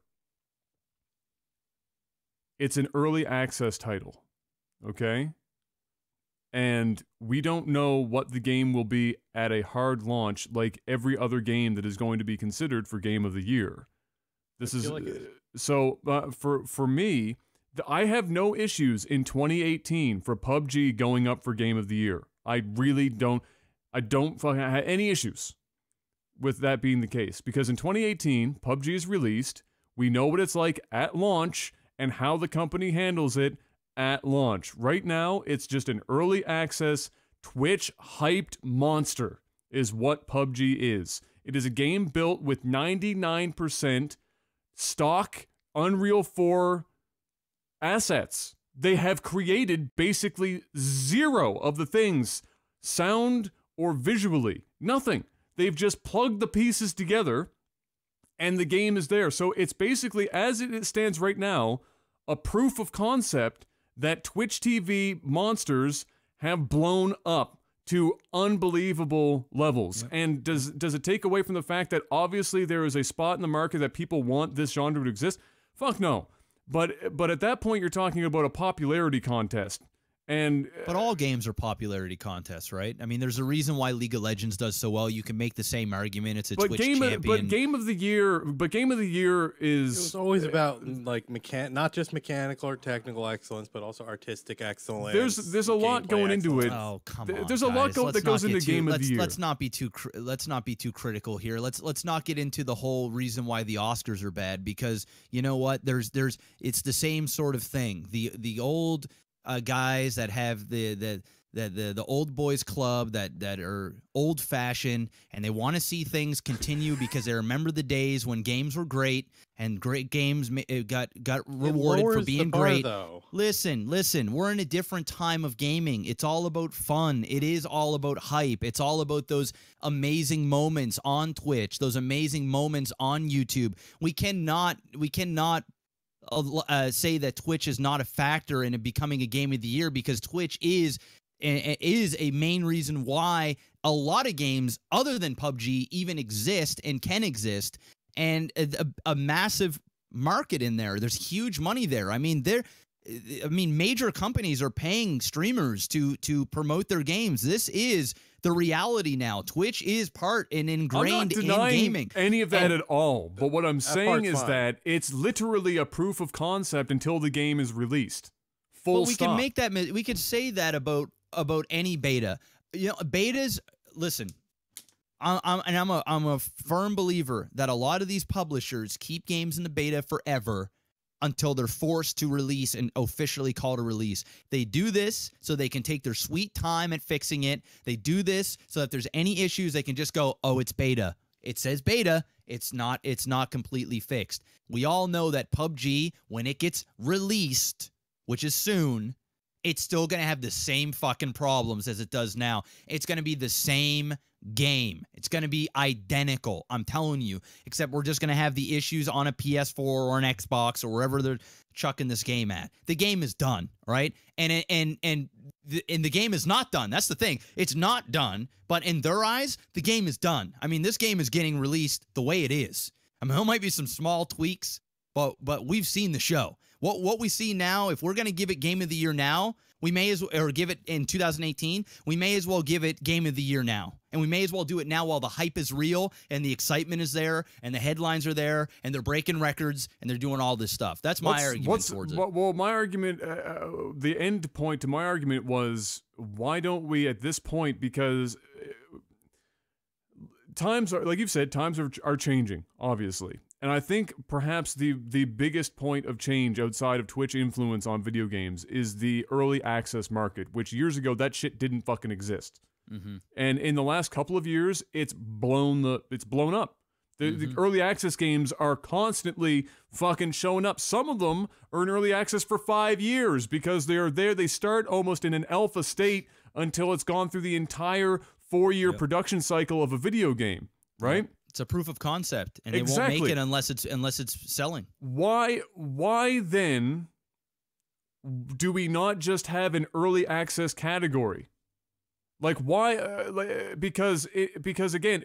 [SPEAKER 1] it's an early access title, okay? And we don't know what the game will be at a hard launch, like every other game that is going to be considered for Game of the Year. This is so for me. I have no issues in 2018 for PUBG going up for Game of the Year. I really don't. I don't fucking have any issues with that being the case, because in 2018 PUBG is released. We know what it's like at launch and how the company handles it at launch. Right now, it's just an early access Twitch hyped monster is what PUBG is. It is a game built with 99% stock Unreal 4 assets. They have created basically zero of the things, sound or visually. Nothing. They've just plugged the pieces together and the game is there. So it's basically, as it stands right now, a proof of concept that Twitch TV monsters have blown up to unbelievable levels. Yep. And does it take away from the fact that obviously there is a spot in the market that people want this genre to exist? Fuck no. But at that point, you're talking about a popularity contest.
[SPEAKER 4] But all games are popularity contests, right? I mean, there's a reason why League of Legends does so well. You can make the same argument. It's a Twitch champion.
[SPEAKER 1] But Game of the Year is...
[SPEAKER 2] It was always about, like, not just mechanical or technical excellence, but also artistic excellence.
[SPEAKER 1] There's a lot going into it.
[SPEAKER 4] Oh, come on,
[SPEAKER 1] There's a lot that goes into Game of the Year.
[SPEAKER 4] Let's not be too critical here. Let's not get into the whole reason why the Oscars are bad, because you know what? It's the same sort of thing. The old guys that have the old boys club that are old fashioned and they want to see things continue because they remember the days when games were great and great games got rewarded for being great. Listen, we're in a different time of gaming. It's all about fun. It is all about hype. It's all about those amazing moments on Twitch, those amazing moments on YouTube. We cannot say that Twitch is not a factor in it becoming a Game of the Year, because Twitch is a main reason why a lot of games other than PUBG even exist and can exist, and a massive market in there. There's huge money there. I mean, major companies are paying streamers to promote their games. This is the reality now. Twitch is part and ingrained in gaming. I'm not denying
[SPEAKER 1] any of that at all. But what I'm saying is that it's literally a proof of concept until the game is released. Full stop.
[SPEAKER 4] Can make that. We could say that about any beta. You know, betas. Listen, I'm a firm believer that a lot of these publishers keep games in the beta forever until they're forced to release and officially call to release. They do this so they can take their sweet time at fixing it. They do this so that if there's any issues, they can just go, oh, it's beta. It says beta. It's not completely fixed. We all know that PUBG, when it gets released, which is soon, it's still going to have the same fucking problems as it does now. It's going to be the same game. It's going to be identical, I'm telling you, except we're just going to have the issues on a PS4 or an Xbox or wherever they're chucking this game at. The game is done, right? And the game is not done. That's the thing. It's not done, but in their eyes, the game is done. I mean, this game is getting released the way it is. I mean, there might be some small tweaks, but we've seen the show. What we see now, if we're going to give it Game of the Year now, we may as well, or give it in 2018, we may as well give it Game of the Year now. And we may as well do it now while the hype is real and the excitement is there and the headlines are there and they're breaking records and they're doing all this stuff. That's my argument towards it.
[SPEAKER 1] Well, my argument, the end point to my argument was, why don't we at this point, because times are, like you've said, times are changing, obviously. And I think perhaps the biggest point of change outside of Twitch influence on video games is the early access market, which years ago that shit didn't fucking exist. And in the last couple of years, it's blown up. The early access games are constantly fucking showing up. Some of them are in early access for 5 years because they are there. They start almost in an alpha state until it's gone through the entire 4-year production cycle of a video game, right?
[SPEAKER 4] Yep. It's a proof of concept, and they won't make it unless it's selling. Why
[SPEAKER 1] then do we not just have an early access category? Like why? Because again,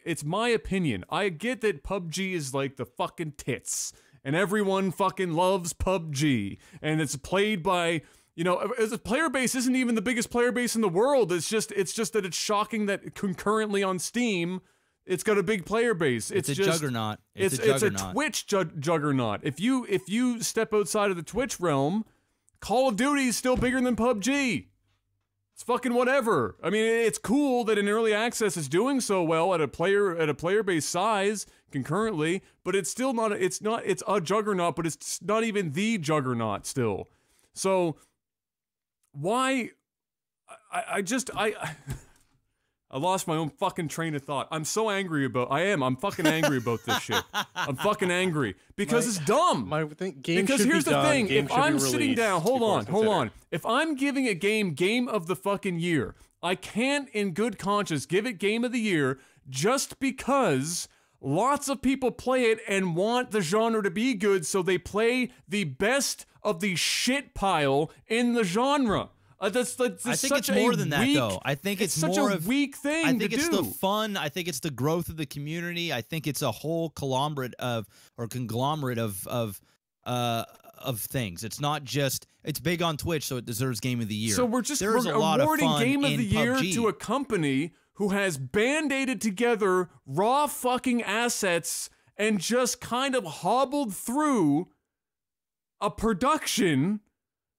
[SPEAKER 1] it's my opinion. I get that PUBG is like the fucking tits, and everyone fucking loves PUBG, and it's played by, you know, the player base isn't even the biggest player base in the world. It's just that it's shocking that concurrently on Steam, it's got a big player base.
[SPEAKER 4] It's a juggernaut.
[SPEAKER 1] It's a Twitch juggernaut. If you step outside of the Twitch realm, Call of Duty is still bigger than PUBG. It's fucking whatever. I mean, it's cool that in early access is doing so well at a player base size concurrently, but it's still not. It's a juggernaut, but it's not even the juggernaut still. So why? I lost my own fucking train of thought. I'm so angry about. I'm fucking angry about this shit. I'm fucking angry because it's dumb. Because here's the thing: if I'm sitting down, hold on. If I'm giving a game of the fucking year, I can't, in good conscience, give it game of the year just because lots of people play it and want the genre to be good, so they play the best of the shit pile in the genre. That's
[SPEAKER 4] I think it's more than that, though. I think it's
[SPEAKER 1] such
[SPEAKER 4] more
[SPEAKER 1] a
[SPEAKER 4] of,
[SPEAKER 1] weak thing.
[SPEAKER 4] I think
[SPEAKER 1] to
[SPEAKER 4] it's
[SPEAKER 1] do.
[SPEAKER 4] the fun. I think it's the growth of the community. I think it's a whole conglomerate of things. It's not just. It's big on Twitch, so it deserves Game of the Year.
[SPEAKER 1] So we're awarding Game of the Year to a company who has band-aided together raw fucking assets and just kind of hobbled through a production.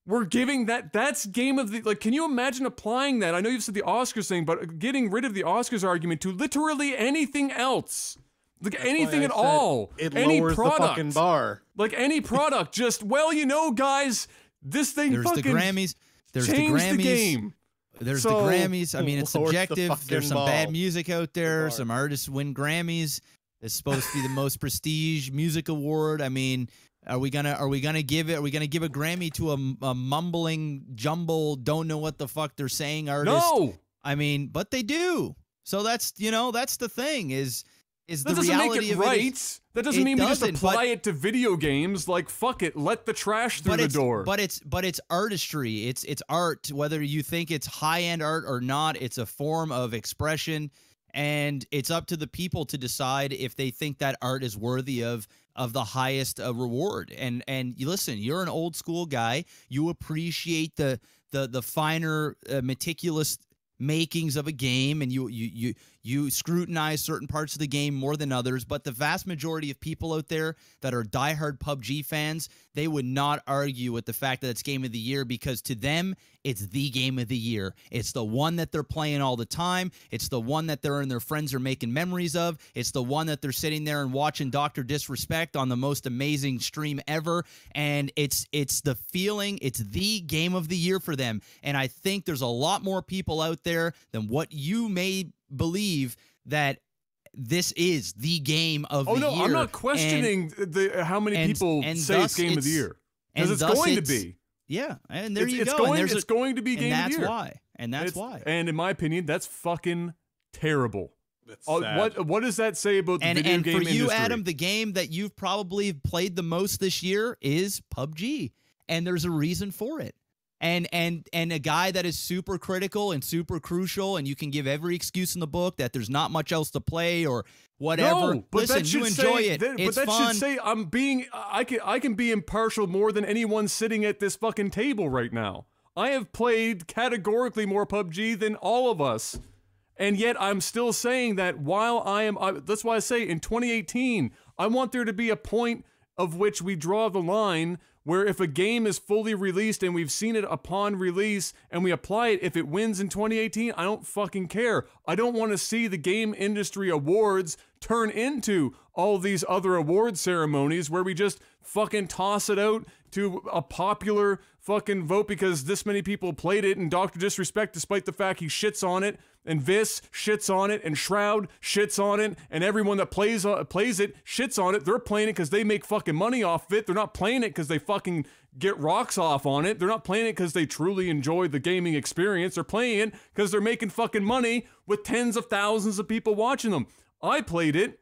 [SPEAKER 1] We're giving that's Game of the, like, can you imagine applying that? I know you've said the Oscars thing, but getting rid of the Oscars argument to literally anything else. Like anything at all.
[SPEAKER 2] It
[SPEAKER 1] any
[SPEAKER 2] lowers
[SPEAKER 1] product,
[SPEAKER 2] the fucking bar.
[SPEAKER 1] Like any product, just, well, you know, guys, this thing
[SPEAKER 4] there's
[SPEAKER 1] fucking
[SPEAKER 4] the Grammys. There's
[SPEAKER 1] changed
[SPEAKER 4] the Grammys.
[SPEAKER 1] The game.
[SPEAKER 4] There's the Grammys. I mean, it's subjective. There's some bad music out there. Some artists win Grammys. It's supposed to be the most prestige music award. I mean, Are we gonna give a Grammy to a mumbling jumble, don't know what the fuck they're saying artist?
[SPEAKER 1] No,
[SPEAKER 4] I mean, but they do. So that's the thing is
[SPEAKER 1] that
[SPEAKER 4] the reality
[SPEAKER 1] of it. Right? That doesn't mean we just apply it to video games. Like, fuck it, let the trash through the door.
[SPEAKER 4] But it's artistry. It's art. Whether you think it's high-end art or not, it's a form of expression, and it's up to the people to decide if they think that art is worthy of the highest reward. And you listen, you're an old school guy. You appreciate the finer, meticulous makings of a game, and you scrutinize certain parts of the game more than others. But the vast majority of people out there that are diehard PUBG fans, they would not argue with the fact that it's Game of the Year, because to them, it's the Game of the Year. It's the one that they're playing all the time. It's the one that their friends are making memories of. It's the one that they're sitting there and watching Dr. Disrespect on the most amazing stream ever. And it's the feeling, it's the Game of the Year for them. And I think there's a lot more people out there than what you may believe that this is the Game of the Year.
[SPEAKER 1] Oh no, I'm not questioning how many people say it's Game of the Year. Because it's going to be.
[SPEAKER 4] Yeah, and there you go.
[SPEAKER 1] It's going to be Game of the Year.
[SPEAKER 4] And that's why.
[SPEAKER 1] And in my opinion, that's fucking terrible.
[SPEAKER 2] That's sad.
[SPEAKER 1] What does that say about the video game industry?
[SPEAKER 4] And for you, Adam, the game that you've probably played the most this year is PUBG. And there's a reason for it. And a guy that is super critical and super crucial, and you can give every excuse in the book that there's not much else to play or whatever.
[SPEAKER 1] No, but
[SPEAKER 4] listen, you enjoy it. It's
[SPEAKER 1] but that
[SPEAKER 4] fun.
[SPEAKER 1] should say I can be impartial more than anyone sitting at this fucking table right now. I have played categorically more PUBG than all of us. And yet I'm still saying that while that's why I say in 2018, I want there to be a point of which we draw the line where if a game is fully released and we've seen it upon release and we apply it, if it wins in 2018, I don't fucking care. I don't want to see the game industry awards turn into all these other award ceremonies where we just fucking toss it out to a popular fucking vote because this many people played it, and Dr. Disrespect, despite the fact he shits on it, and Vis shits on it, and Shroud shits on it, and everyone that plays it shits on it. They're playing it because they make fucking money off of it. They're not playing it because they fucking get rocks off on it. They're not playing it because they truly enjoy the gaming experience. They're playing it because they're making fucking money with tens of thousands of people watching them. I played it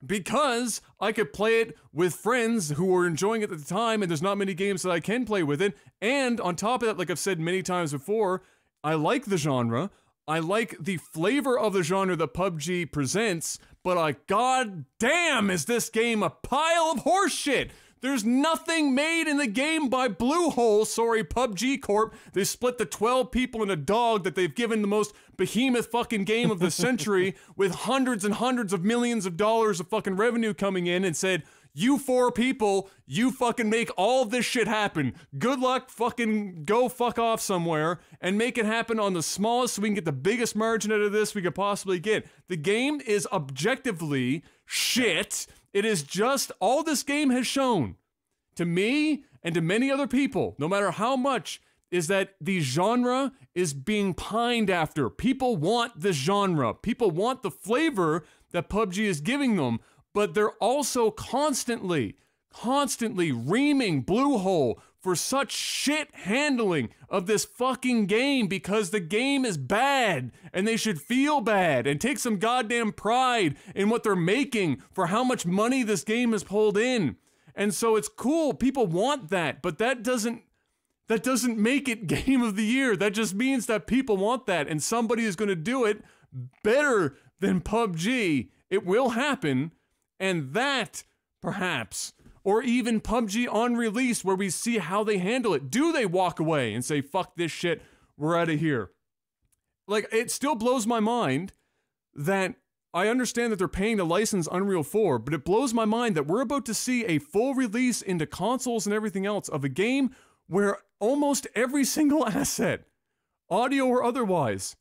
[SPEAKER 1] because I could play it with friends who were enjoying it at the time, and there's not many games that I can play with it. And on top of that, like I've said many times before, I like the genre. I like the flavor of the genre that PUBG presents, but god damn is this game a pile of horse shit. There's nothing made in the game by Bluehole, sorry, PUBG Corp. They split the 12 people and a dog that they've given the most behemoth fucking game of the century with hundreds and hundreds of millions of dollars of fucking revenue coming in and said, you 4 people, you fucking make all this shit happen. Good luck, fucking go fuck off somewhere and make it happen on the smallest so we can get the biggest margin out of this we could possibly get. The game is objectively shit. It is just all this game has shown to me and to many other people, no matter how much, is that the genre is being pined after. People want this genre. People want the flavor that PUBG is giving them, but they're also constantly reaming Bluehole for such shit handling of this fucking game because the game is bad and they should feel bad and take some goddamn pride in what they're making for how much money this game has pulled in. And so it's cool. People want that, but that doesn't make it Game of the Year. That just means that people want that and somebody is going to do it better than PUBG. It will happen, and that perhaps, or even PUBG on release where we see how they handle it. Do they walk away and say, fuck this shit, we're out of here? Like, it still blows my mind that I understand that they're paying to license Unreal 4, but it blows my mind that we're about to see a full release into consoles and everything else of a game where almost every single asset, audio or otherwise,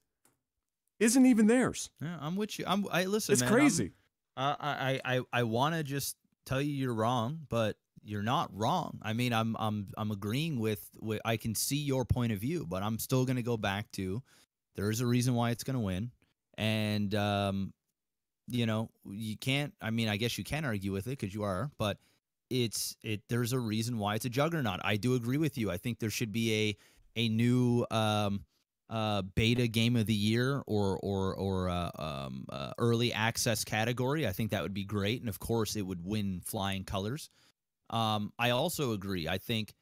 [SPEAKER 1] isn't even theirs.
[SPEAKER 4] Yeah, I'm with you. Listen,
[SPEAKER 1] it's
[SPEAKER 4] man,
[SPEAKER 1] crazy.
[SPEAKER 4] I want to just tell you you're wrong, but you're not wrong. I mean, I'm agreeing with I can see your point of view, but I'm still going to go back to there is a reason why it's going to win. And you know, you can't, I mean, I guess you can argue with it because you are, but there's a reason why it's a juggernaut. I do agree with you. I think there should be a new beta game of the year or early access category. I think that would be great, and of course it would win flying colors. I also agree. I think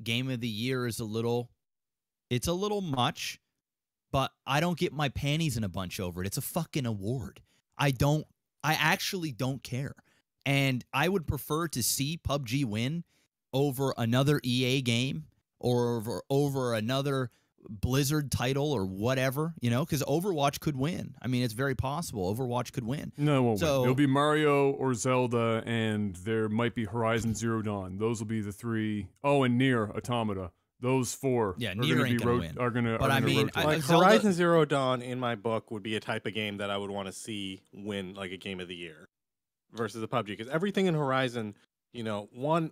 [SPEAKER 4] game of the year is a little much, but I don't get my panties in a bunch over it. It's a fucking award. I actually don't care. And I would prefer to see PUBG win over another EA game or over another Blizzard title or whatever, you know, because Overwatch could win. I mean, it's very possible Overwatch could win.
[SPEAKER 1] No, it won't win. It'll be Mario or Zelda, and there might be Horizon Zero Dawn. Those will be the 3. Oh, and Nier Automata. Those 4
[SPEAKER 4] yeah, Nier ain't gonna win.
[SPEAKER 1] Are gonna
[SPEAKER 2] like Horizon Zero Dawn in my book would be a type of game that I would want to see win like a game of the year versus the PUBG, because everything in Horizon, you know, one,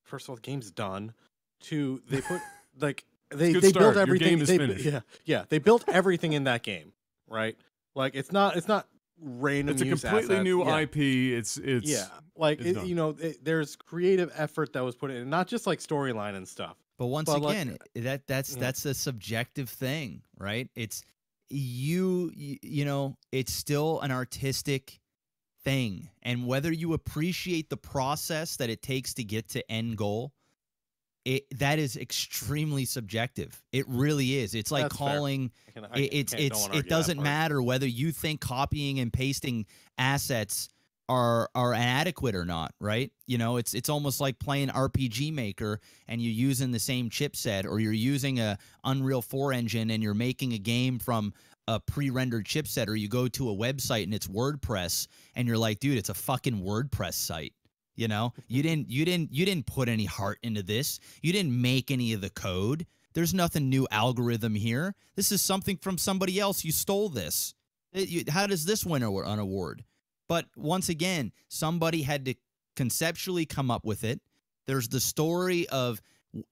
[SPEAKER 2] first of all, the game's done. 2, they put like they built everything. They built everything in that game, right? Like it's not random.
[SPEAKER 1] It's a completely new IP. It's
[SPEAKER 2] you know, there's creative effort that was put in, not just like storyline and stuff.
[SPEAKER 4] But once again, that's a subjective thing, right? It's you know, it's still an artistic thing, and whether you appreciate the process that it takes to get to end goal, that is extremely subjective. It really is. It's like calling it doesn't matter whether you think copying and pasting assets are inadequate or not, right? You know, it's almost like playing RPG Maker and you're using the same chipset, or you're using a Unreal 4 engine and you're making a game from a pre-rendered chipset, or you go to a website and it's WordPress and you're like, dude, it's a fucking WordPress site. You know, you didn't put any heart into this. You didn't make any of the code. There's nothing new algorithm here. This is something from somebody else. You stole this. How does this win an award? But once again, somebody had to conceptually come up with it. There's the story of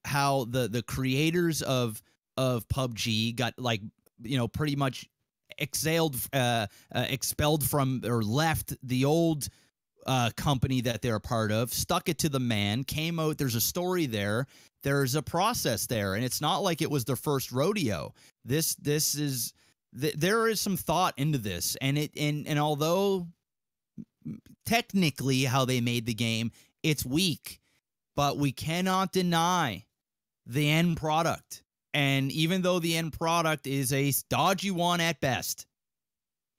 [SPEAKER 4] how the creators of PUBG got, like, you know, pretty much expelled from, or left the old company that they're a part of, stuck it to the man, came out. There's a story there. There's a process there, and it's not like it was their first rodeo. There is some thought into this, and although technically how they made the game, it's weak, but we cannot deny the end product. And even though the end product is a dodgy one at best,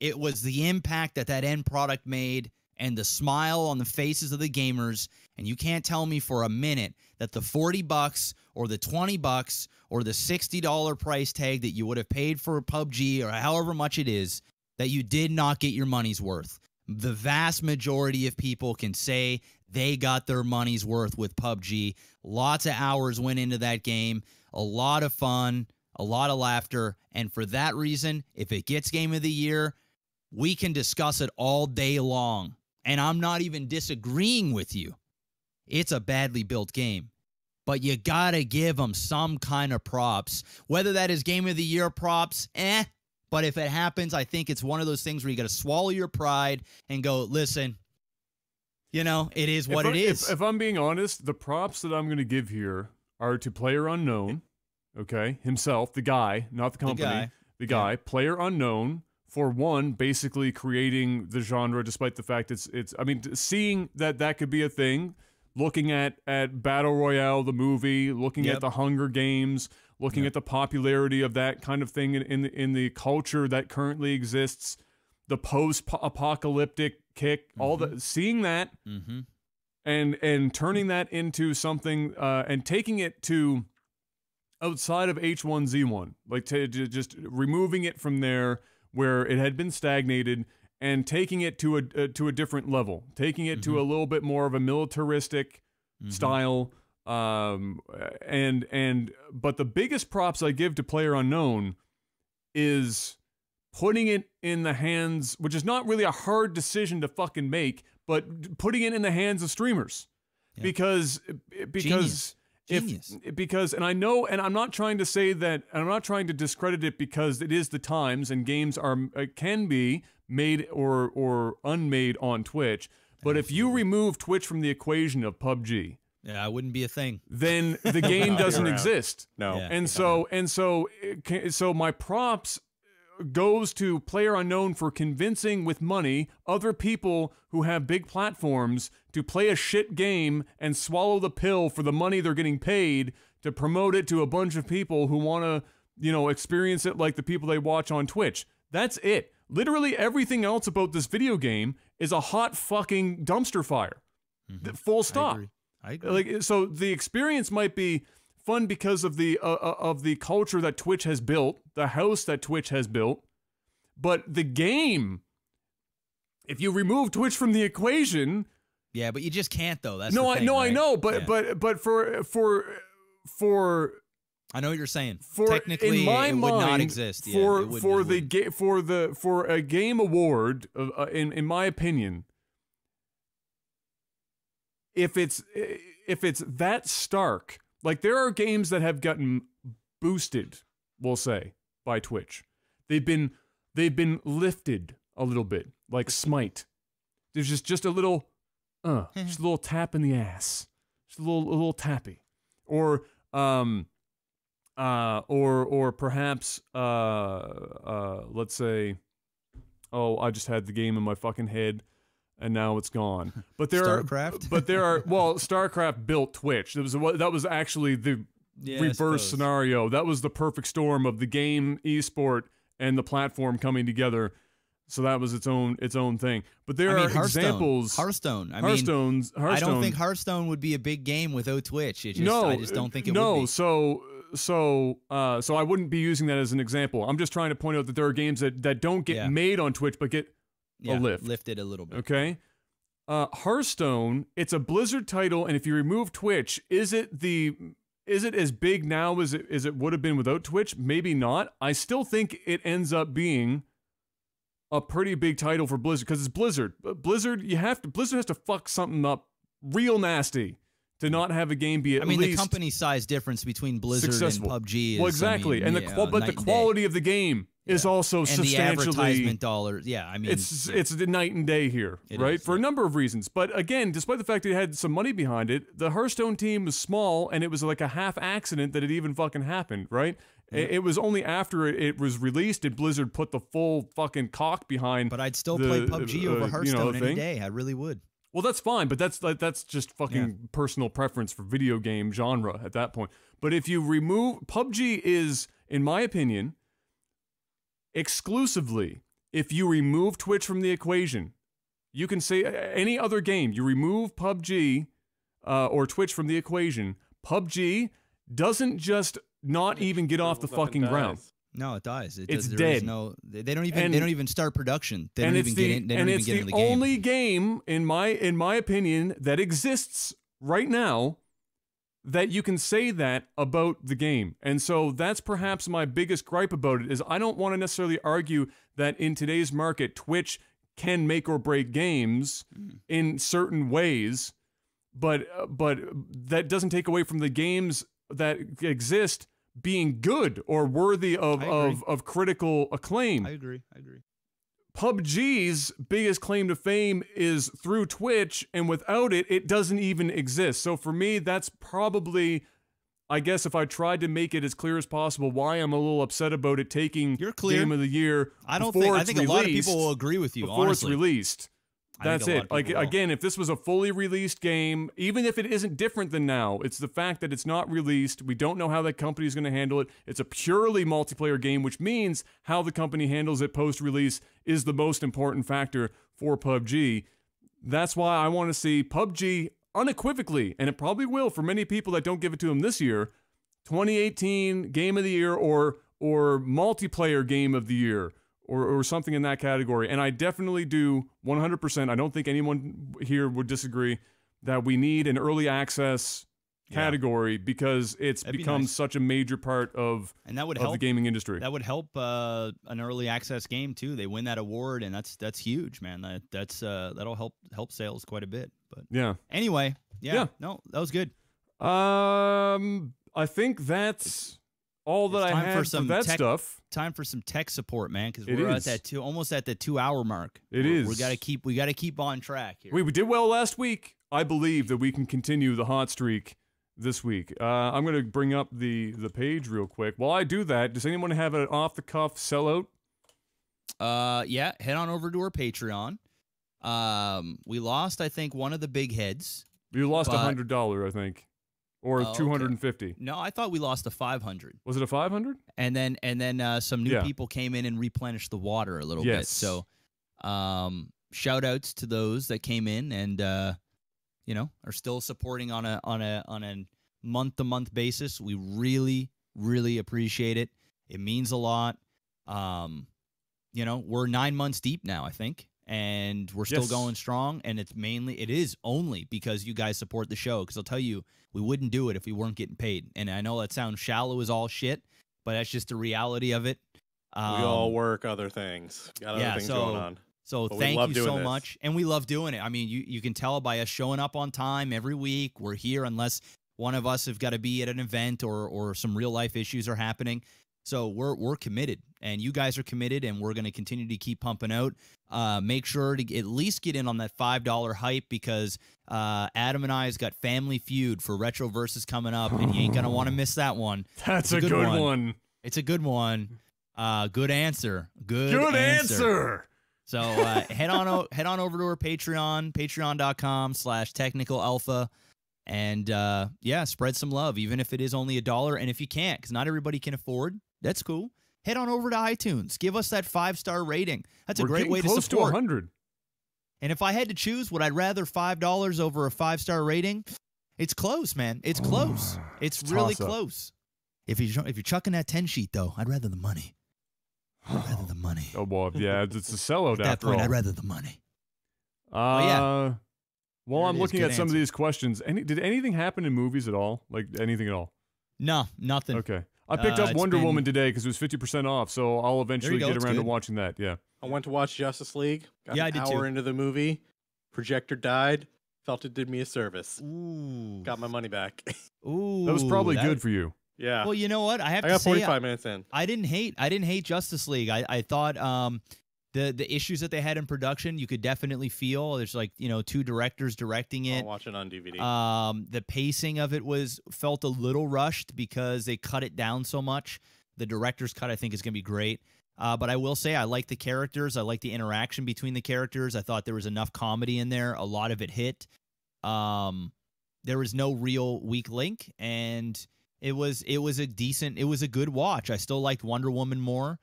[SPEAKER 4] it was the impact that end product made and the smile on the faces of the gamers. And you can't tell me for a minute that the $40 or the $20 or the $60 price tag that you would have paid for PUBG, or however much it is, that you did not get your money's worth. The vast majority of people can say they got their money's worth with PUBG. Lots of hours went into that game, a lot of fun, a lot of laughter, and for that reason, if it gets Game of the Year, we can discuss it all day long. And I'm not even disagreeing with you. It's a badly built game. But you gotta give them some kind of props. Whether that is Game of the Year props, but if it happens, I think it's one of those things where you gotta swallow your pride and go, listen, you know, it is what it is.
[SPEAKER 1] If I'm being honest, the props that I'm going to give here are to PlayerUnknown, okay, himself, the guy, not the company, the guy, PlayerUnknown, for one, basically creating the genre, despite the fact it's I mean, seeing that could be a thing, looking at Battle Royale, the movie, looking at the Hunger Games, looking at the popularity of that kind of thing in the culture that currently exists, the post-apocalyptic kick, all the seeing that, and turning that into something, and taking it to outside of H1Z1, like just removing it from there where it had been stagnated, and taking it to a different level, taking it to a little bit more of a militaristic style. But the biggest props I give to PlayerUnknown is putting it in the hands, which is not really a hard decision to fucking make, but putting it in the hands of streamers, because
[SPEAKER 4] Genius.
[SPEAKER 1] and I know, and I'm not trying to say that, I'm not trying to discredit it, because it is the times and games can be made or unmade on Twitch. But if you remove Twitch from the equation of PUBG,
[SPEAKER 4] yeah, it wouldn't be a thing.
[SPEAKER 1] Then the game doesn't exist.
[SPEAKER 2] No.
[SPEAKER 1] Yeah. So my props goes to PlayerUnknown for convincing with money other people who have big platforms to play a shit game and swallow the pill for the money they're getting paid to promote it to a bunch of people who want to, you know, experience it like the people they watch on Twitch. That's it. Literally everything else about this video game is a hot fucking dumpster fire. Full stop.
[SPEAKER 4] I agree.
[SPEAKER 1] Like, so the experience might be fun because of the culture that Twitch has built, the house that Twitch has built, but the game, if you remove Twitch from the equation,
[SPEAKER 4] yeah, but you just can't though. That's
[SPEAKER 1] no,
[SPEAKER 4] the thing,
[SPEAKER 1] I know,
[SPEAKER 4] right?
[SPEAKER 1] but for
[SPEAKER 4] I know what you're saying.
[SPEAKER 1] For
[SPEAKER 4] Technically,
[SPEAKER 1] in my
[SPEAKER 4] it
[SPEAKER 1] mind,
[SPEAKER 4] would not exist.
[SPEAKER 1] For a game award, in my opinion, if it's that stark, like there are games that have gotten boosted, we'll say, by Twitch. They've been lifted a little bit, like Smite. There's just a little, just a little tap in the ass, just a little tappy, or perhaps let's say, I just had the game in my fucking head and now it's gone. But there
[SPEAKER 4] StarCraft?
[SPEAKER 1] Well, StarCraft built Twitch. That was actually the reverse scenario. That was the perfect storm of the game, esport, and the platform coming together. So that was its own thing. But there are examples.
[SPEAKER 4] Hearthstone. I don't think Hearthstone would be a big game without Twitch. I just don't think it would be.
[SPEAKER 1] So I wouldn't be using that as an example. I'm just trying to point out that there are games that don't get made on Twitch but get a lift.
[SPEAKER 4] Lifted a little bit.
[SPEAKER 1] Okay? Hearthstone, it's a Blizzard title, and if you remove Twitch, is it as big now as it would have been without Twitch? Maybe not. I still think it ends up being a pretty big title for Blizzard because it's Blizzard. Blizzard has to fuck something up real nasty to not have a game be at least
[SPEAKER 3] the company size difference between Blizzard
[SPEAKER 1] successful.
[SPEAKER 3] and PUBG is,
[SPEAKER 1] well, exactly, and the quality of the game is also
[SPEAKER 3] and
[SPEAKER 1] substantially
[SPEAKER 3] the advertisement dollars. Yeah, I mean,
[SPEAKER 1] it's the night and day here, right? For a number of reasons. But again, despite the fact that it had some money behind it, the Hearthstone team was small, and it was like a half accident that it even fucking happened, right? It was only after it was released did Blizzard put the full fucking cock behind.
[SPEAKER 3] But I'd still play PUBG over Hearthstone any day. I really would.
[SPEAKER 1] Well, that's fine, but that's just fucking personal preference for video game genre at that point. But if you remove PUBG is, in my opinion, exclusively, if you remove Twitch from the equation, you can say any other game, you remove PUBG or Twitch from the equation, PUBG doesn't just not even get off the fucking ground.
[SPEAKER 3] No, it dies.
[SPEAKER 1] It's dead.
[SPEAKER 3] They don't even start production. They don't even get in. They don't even get in the game.
[SPEAKER 1] And it's the only game, in my opinion, that exists right now that you can say that about the game. And so that's perhaps my biggest gripe about it is I don't want to necessarily argue that in today's market, Twitch can make or break games in certain ways, but that doesn't take away from the games that exist being good or worthy of critical acclaim.
[SPEAKER 3] I agree.
[SPEAKER 1] PUBG's biggest claim to fame is through Twitch, and without it, it doesn't even exist. So for me, that's probably, I guess if I tried to make it as clear as possible, why I'm a little upset about it taking Game of the Year
[SPEAKER 3] I think a lot of people will agree with you,
[SPEAKER 1] before
[SPEAKER 3] honestly.
[SPEAKER 1] it's released. That's it. Like, again, if this was a fully released game, even if it isn't different than now, it's the fact that it's not released. We don't know how that company is going to handle it. It's a purely multiplayer game, which means how the company handles it post-release is the most important factor for PUBG. That's why I want to see PUBG unequivocally, and it probably will for many people that don't give it to them this year, 2018 Game of the Year or multiplayer Game of the Year. Or something in that category. And I definitely do 100%. I don't think anyone here would disagree that we need an early access category because it's become such a major part of the gaming industry.
[SPEAKER 3] That would help an early access game too. They win that award, and that's huge, man. That'll help sales quite a bit. But anyway, no, that was good.
[SPEAKER 1] I think that's all that I have for that stuff.
[SPEAKER 3] Time for some tech support, man, because we're at that almost at the 2-hour mark. We gotta keep on track here.
[SPEAKER 1] We did well last week. I believe that we can continue the hot streak this week. I'm gonna bring up the page real quick. While I do that, does anyone have an off the cuff sellout?
[SPEAKER 3] Yeah, head on over to our Patreon. We lost, I think, one of the big heads.
[SPEAKER 1] You lost $100, I think. Or 250.
[SPEAKER 3] Okay. No, I thought we lost a 500.
[SPEAKER 1] Was it a 500?
[SPEAKER 3] And then some new people came in and replenished the water a little bit. So, shout outs to those that came in and are still supporting on a month to month basis. We really, really appreciate it. It means a lot. We're 9 months deep now, I think. And we're still going strong, and it is only because you guys support the show, because I'll tell you, we wouldn't do it if we weren't getting paid. And I know that sounds shallow as all shit, but that's just the reality of it.
[SPEAKER 2] We all work other things. Got other things going on.
[SPEAKER 3] So thank you so much. And we love doing it. I mean, you can tell by us showing up on time every week. We're here unless one of us have got to be at an event or some real life issues are happening. So we're committed, and you guys are committed, and we're going to continue to keep pumping out. Make sure to at least get in on that $5 hype, because Adam and I's got Family Feud for Retro Versus coming up, and you ain't going to want to miss that one.
[SPEAKER 1] That's a good one.
[SPEAKER 3] It's a good one. Good answer. Good
[SPEAKER 1] answer.
[SPEAKER 3] So head on over to our Patreon, patreon.com/technicalalpha. And spread some love, even if it is only $1. And if you can't, because not everybody can afford, that's cool. Head on over to iTunes. Give us that 5-star rating. That's a great way to support.
[SPEAKER 1] Close to 100.
[SPEAKER 3] And if I had to choose, would I rather $5 over a 5-star rating? It's close, man. It's close. It's really close. If you're chucking that 10 sheet, though, I'd rather the money. I'd rather the money.
[SPEAKER 1] Oh, well, yeah, it's a sellout
[SPEAKER 3] At that
[SPEAKER 1] after
[SPEAKER 3] point,
[SPEAKER 1] all.
[SPEAKER 3] I'd rather the money.
[SPEAKER 1] While I'm looking at some of these questions, did anything happen in movies at all? Like anything at all?
[SPEAKER 4] No, nothing.
[SPEAKER 1] Okay. I picked up Wonder Woman today because it was 50% off, so I'll eventually get around to watching that. Yeah.
[SPEAKER 2] I went to watch Justice League. Got
[SPEAKER 4] I
[SPEAKER 2] an
[SPEAKER 4] did
[SPEAKER 2] hour
[SPEAKER 4] too.
[SPEAKER 2] into the movie. Projector died. Felt it did me a service.
[SPEAKER 4] Ooh.
[SPEAKER 2] Got my money back.
[SPEAKER 4] Ooh.
[SPEAKER 1] That was probably good for you.
[SPEAKER 2] Yeah.
[SPEAKER 4] Well, you know what? I
[SPEAKER 2] got 45 minutes in.
[SPEAKER 4] I didn't hate Justice League. I thought the issues that they had in production, you could definitely feel. There's like, two directors directing it.
[SPEAKER 2] I'll watch it on DVD.
[SPEAKER 4] The pacing of it felt a little rushed because they cut it down so much. The director's cut, I think, is going to be great. But I will say I like the characters. I like the interaction between the characters. I thought there was enough comedy in there. A lot of it hit. There was no real weak link, and it was a good watch. I still liked Wonder Woman more.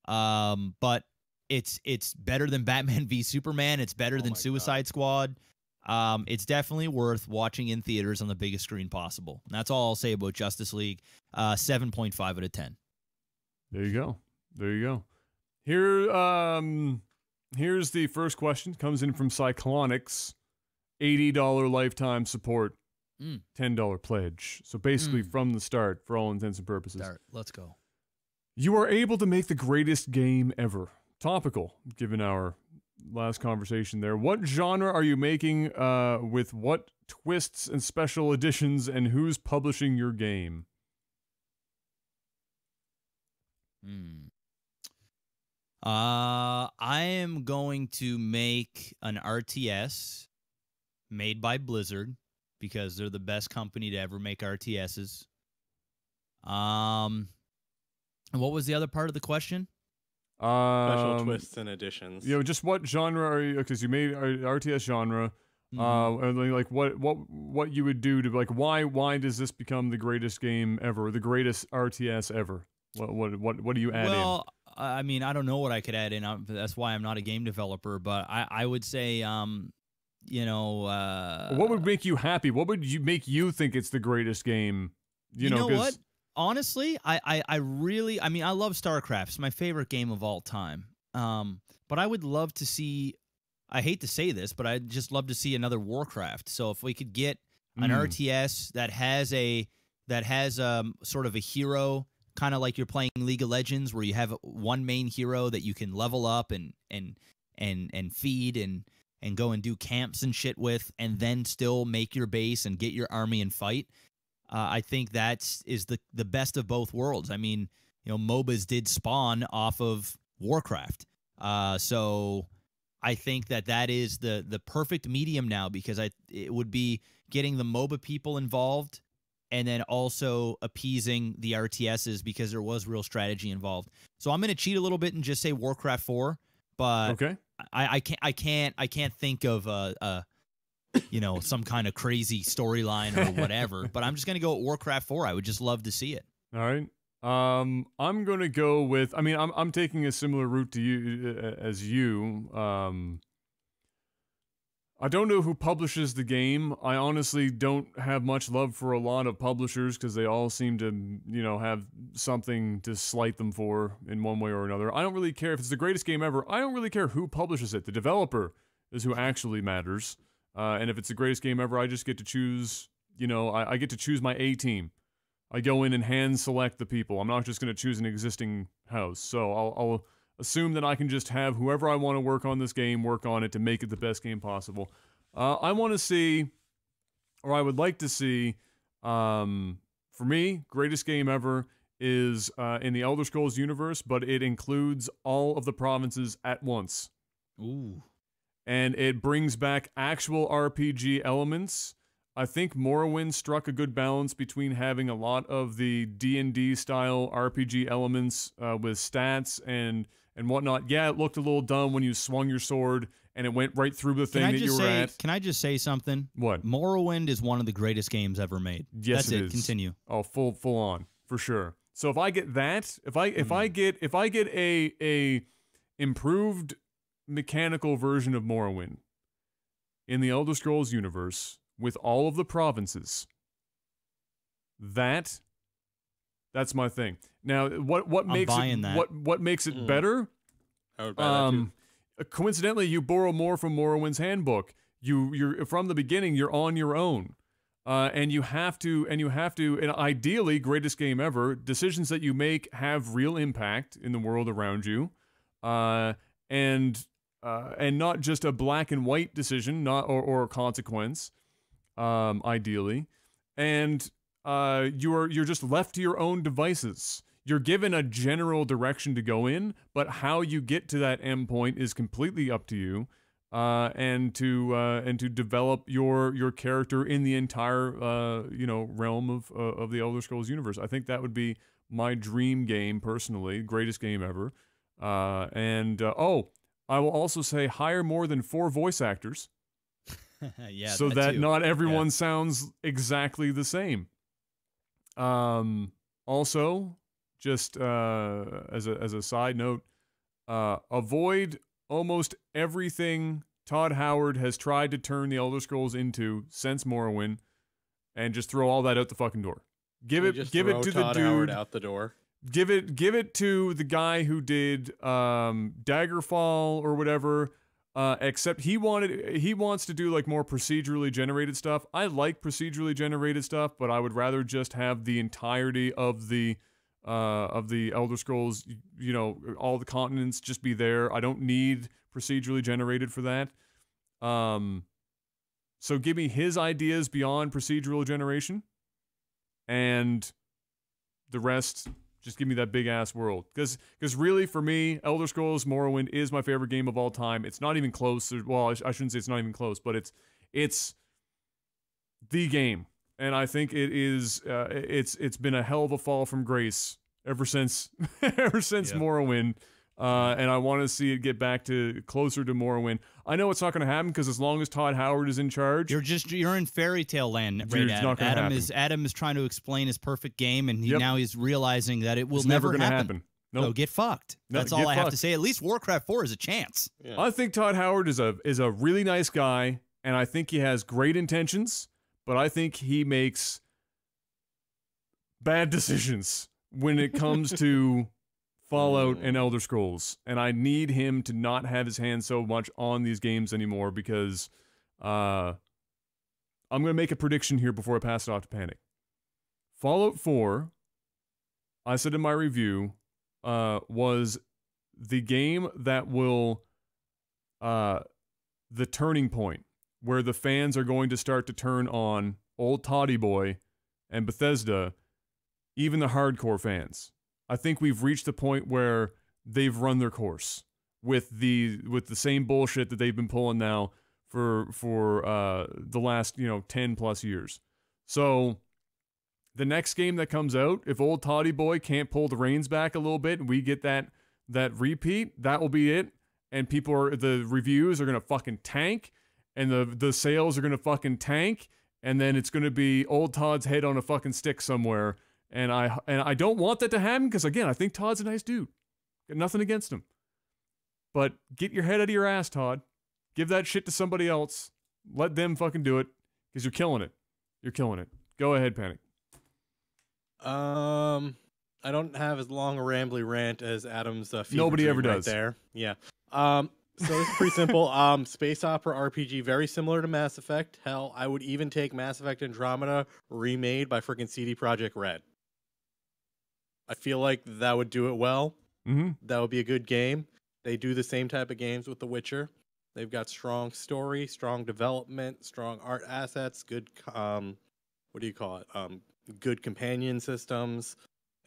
[SPEAKER 4] But it's better than Batman v Superman. It's better than Suicide Squad. It's definitely worth watching in theaters on the biggest screen possible. And that's all I'll say about Justice League. 7.5 out of 10.
[SPEAKER 1] There you go. There you go. Here's the first question. Comes in from Cyclonics. $80 lifetime support. $10 pledge. So basically from the start, for all intents and purposes.
[SPEAKER 4] Let's go.
[SPEAKER 1] You are able to make the greatest game ever. Topical, given our last conversation there. What genre are you making with what twists and special editions, and who's publishing your game?
[SPEAKER 4] I am going to make an RTS made by Blizzard because they're the best company to ever make RTSs. And what was the other part of the question?
[SPEAKER 2] Special twists and additions.
[SPEAKER 1] Just what genre are you? Because you made RTS genre. And like what you would do to like why does this become the greatest game ever, the greatest RTS ever? What do you add in?
[SPEAKER 4] Well, I mean, I don't know what I could add in. That's why I'm not a game developer. But I would say,
[SPEAKER 1] what would make you happy? What would make you think it's the greatest game? You know what?
[SPEAKER 4] Honestly, I love StarCraft. It's my favorite game of all time. But I would love to see. I hate to say this, but I'd just love to see another Warcraft. So if we could get an RTS that has sort of a hero, kind of like you're playing League of Legends, where you have one main hero that you can level up and feed and go and do camps and shit with, and then still make your base and get your army and fight. I think that is the best of both worlds. I mean, MOBAs did spawn off of Warcraft. So I think that is the perfect medium now, because it would be getting the MOBA people involved and then also appeasing the RTSs, because there was real strategy involved. So I'm going to cheat a little bit and just say Warcraft 4, but
[SPEAKER 1] okay.
[SPEAKER 4] I can't think of some kind of crazy storyline or whatever, but I'm just going to go with Warcraft 4. I would just love to see it.
[SPEAKER 1] All right. I'm going to go with, I'm taking a similar route to you as you. I don't know who publishes the game. I honestly don't have much love for a lot of publishers because they all seem to, have something to slight them for in one way or another. I don't really care if it's the greatest game ever. I don't really care who publishes it. The developer is who actually matters. And if it's the greatest game ever, I just get to choose, I get to choose my A team. I go in and hand select the people. I'm not just going to choose an existing house. So I'll assume that I can just have whoever I want to work on this game work on it to make it the best game possible. I want to see, or I would like to see, for me, greatest game ever is in the Elder Scrolls universe, but it includes all of the provinces at once.
[SPEAKER 4] Ooh.
[SPEAKER 1] And it brings back actual RPG elements. I think Morrowind struck a good balance between having a lot of the D&D style RPG elements with stats and whatnot. Yeah, it looked a little dumb when you swung your sword and it went right through the thing that you were at.
[SPEAKER 4] Can I just say something?
[SPEAKER 1] What?
[SPEAKER 4] Morrowind is one of the greatest games ever made.
[SPEAKER 1] Yes,
[SPEAKER 4] That's it. Continue.
[SPEAKER 1] Oh, full on for sure. So if I get that, if I get a improved mechanical version of Morrowind in the Elder Scrolls universe with all of the provinces, that's my thing. Now, what makes it better?
[SPEAKER 2] I would buy that too.
[SPEAKER 1] Coincidentally, you borrow more from Morrowind's handbook. you're from the beginning, you're on your own. And you have to, and ideally, greatest game ever, decisions that you make have real impact in the world around you. And not just a black and white decision, or a consequence, ideally. And you're just left to your own devices. You're given a general direction to go in, but how you get to that end point is completely up to you. And to develop your character in the entire realm of the Elder Scrolls universe. I think that would be my dream game personally, greatest game ever. I will also say hire more than 4 voice actors.
[SPEAKER 4] Yeah,
[SPEAKER 1] so that not everyone sounds exactly the same. Also, just as a side note, avoid almost everything Todd Howard has tried to turn the Elder Scrolls into since Morrowind, and just throw all that out the fucking door. Give it to
[SPEAKER 2] Todd
[SPEAKER 1] the dude
[SPEAKER 2] Howard out the door.
[SPEAKER 1] Give it to the guy who did Daggerfall or whatever. Except he wants to do like more procedurally generated stuff. I like procedurally generated stuff, but I would rather just have the entirety of the Elder Scrolls, all the continents just be there. I don't need procedurally generated for that. So give me his ideas beyond procedural generation, and the rest, just give me that big ass world. Because really, for me, Elder Scrolls Morrowind is my favorite game of all time. It's not even close. Well, I shouldn't say it's not even close, but it's the game. And I think it is. It's been a hell of a fall from grace ever since Morrowind. And I want to see it get back to closer to Morrowind. I know it's not going to happen because as long as Todd Howard is in charge,
[SPEAKER 4] you're in fairy tale land. Right, Adam is trying to explain his perfect game, and now he's realizing that it will never
[SPEAKER 1] going to
[SPEAKER 4] happen.
[SPEAKER 1] Nope.
[SPEAKER 4] So get fucked. That's all I have to say. At least Warcraft 4 is a chance.
[SPEAKER 1] Yeah. I think Todd Howard is a really nice guy, and I think he has great intentions. But I think he makes bad decisions when it comes to Fallout and Elder Scrolls. And I need him to not have his hands so much on these games anymore, because I'm going to make a prediction here before I pass it off to Panic. Fallout 4, I said in my review, was the game that will, the turning point, where the fans are going to start to turn on old Toddy Boy and Bethesda, even the hardcore fans. I think we've reached the point where they've run their course with the same bullshit that they've been pulling now for the last 10 plus years. So the next game that comes out, if old Toddy Boy can't pull the reins back a little bit and we get that repeat, that will be it. And the reviews are gonna fucking tank. And the sales are going to fucking tank, and then it's going to be old Todd's head on a fucking stick somewhere. And I don't want that to happen, because, again, I think Todd's a nice dude. Got nothing against him. But get your head out of your ass, Todd. Give that shit to somebody else. Let them fucking do it, because you're killing it. You're killing it. Go ahead, Panic.
[SPEAKER 2] I don't have as long a rambly rant as Adam's
[SPEAKER 1] Nobody ever does.
[SPEAKER 2] There. Yeah. So it's pretty simple. Space opera RPG, very similar to Mass Effect. Hell, I would even take Mass Effect Andromeda remade by freaking CD Projekt Red. I feel like that would do it well.
[SPEAKER 1] Mm-hmm.
[SPEAKER 2] That would be a good game. They do the same type of games with The Witcher. They've got strong story, strong development, strong art assets, good good companion systems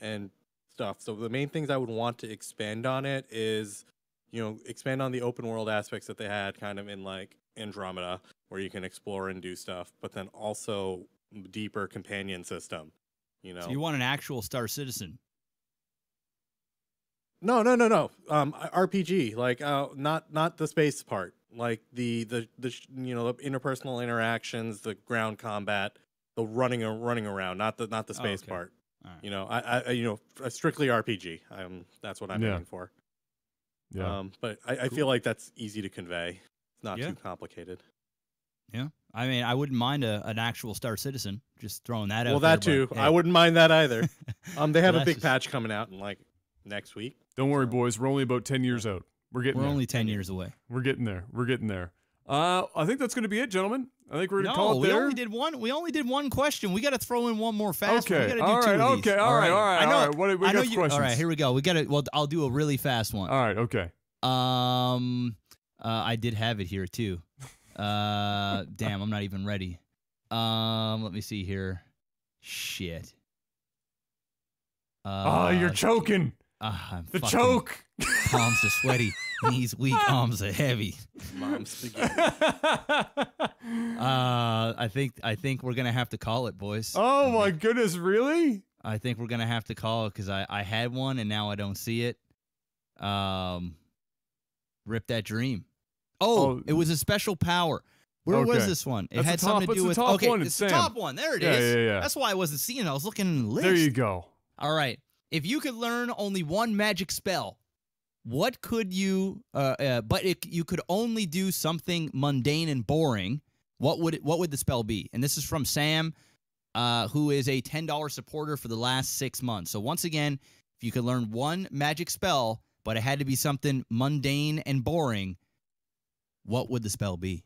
[SPEAKER 2] and stuff. So the main things I would want to expand on it is, expand on the open world aspects that they had kind of in like Andromeda, where you can explore and do stuff, but then also deeper companion system.
[SPEAKER 4] So you want an actual Star Citizen?
[SPEAKER 2] No. RPG, like not the space part, like the interpersonal interactions, the ground combat, the running around, not the space part. Right. I strictly RPG. That's what I'm aiming for.
[SPEAKER 1] Yeah.
[SPEAKER 2] But I feel like that's easy to convey. It's not too complicated.
[SPEAKER 4] Yeah. I mean, I wouldn't mind an actual Star Citizen. Just throwing that out.
[SPEAKER 2] Well, that too. I wouldn't mind that either. They have a big patch coming out in like next week.
[SPEAKER 1] Don't worry, boys. We're only about 10 years out. We're only
[SPEAKER 4] 10 years away.
[SPEAKER 1] We're getting there. I think that's going to be it, gentlemen. I think we're going to call it there.
[SPEAKER 4] We only did one question. We got to throw in one more fast one. We
[SPEAKER 1] Okay.
[SPEAKER 4] got to do two of these.
[SPEAKER 1] All right.
[SPEAKER 4] I know.
[SPEAKER 1] All right. What do we got for questions?
[SPEAKER 4] All right, here we go. We got to. Well, I'll do a really fast one.
[SPEAKER 1] All right. Okay.
[SPEAKER 4] I did have it here too. Damn, I'm not even ready. Let me see here. Shit.
[SPEAKER 1] You're choking. The choke.
[SPEAKER 4] Palms are sweaty. Knees weak. Arms are heavy.
[SPEAKER 2] Mom's spaghetti.
[SPEAKER 4] I think we're gonna have to call it, boys.
[SPEAKER 1] Oh my goodness, really?
[SPEAKER 4] I think we're gonna have to call it because I had one and now I don't see it. Rip that dream. Oh, it was a special power. Where was this one? It had something to do with. Okay, it's the top one. There it is.
[SPEAKER 1] Yeah.
[SPEAKER 4] That's why I wasn't seeing it. I was looking in the list.
[SPEAKER 1] There you go.
[SPEAKER 4] All right. If you could learn only one magic spell, what could you? You could only do something mundane and boring. What would the spell be? And this is from Sam, who is a $10 supporter for the last 6 months. So once again, if you could learn one magic spell, but it had to be something mundane and boring, what would the spell be?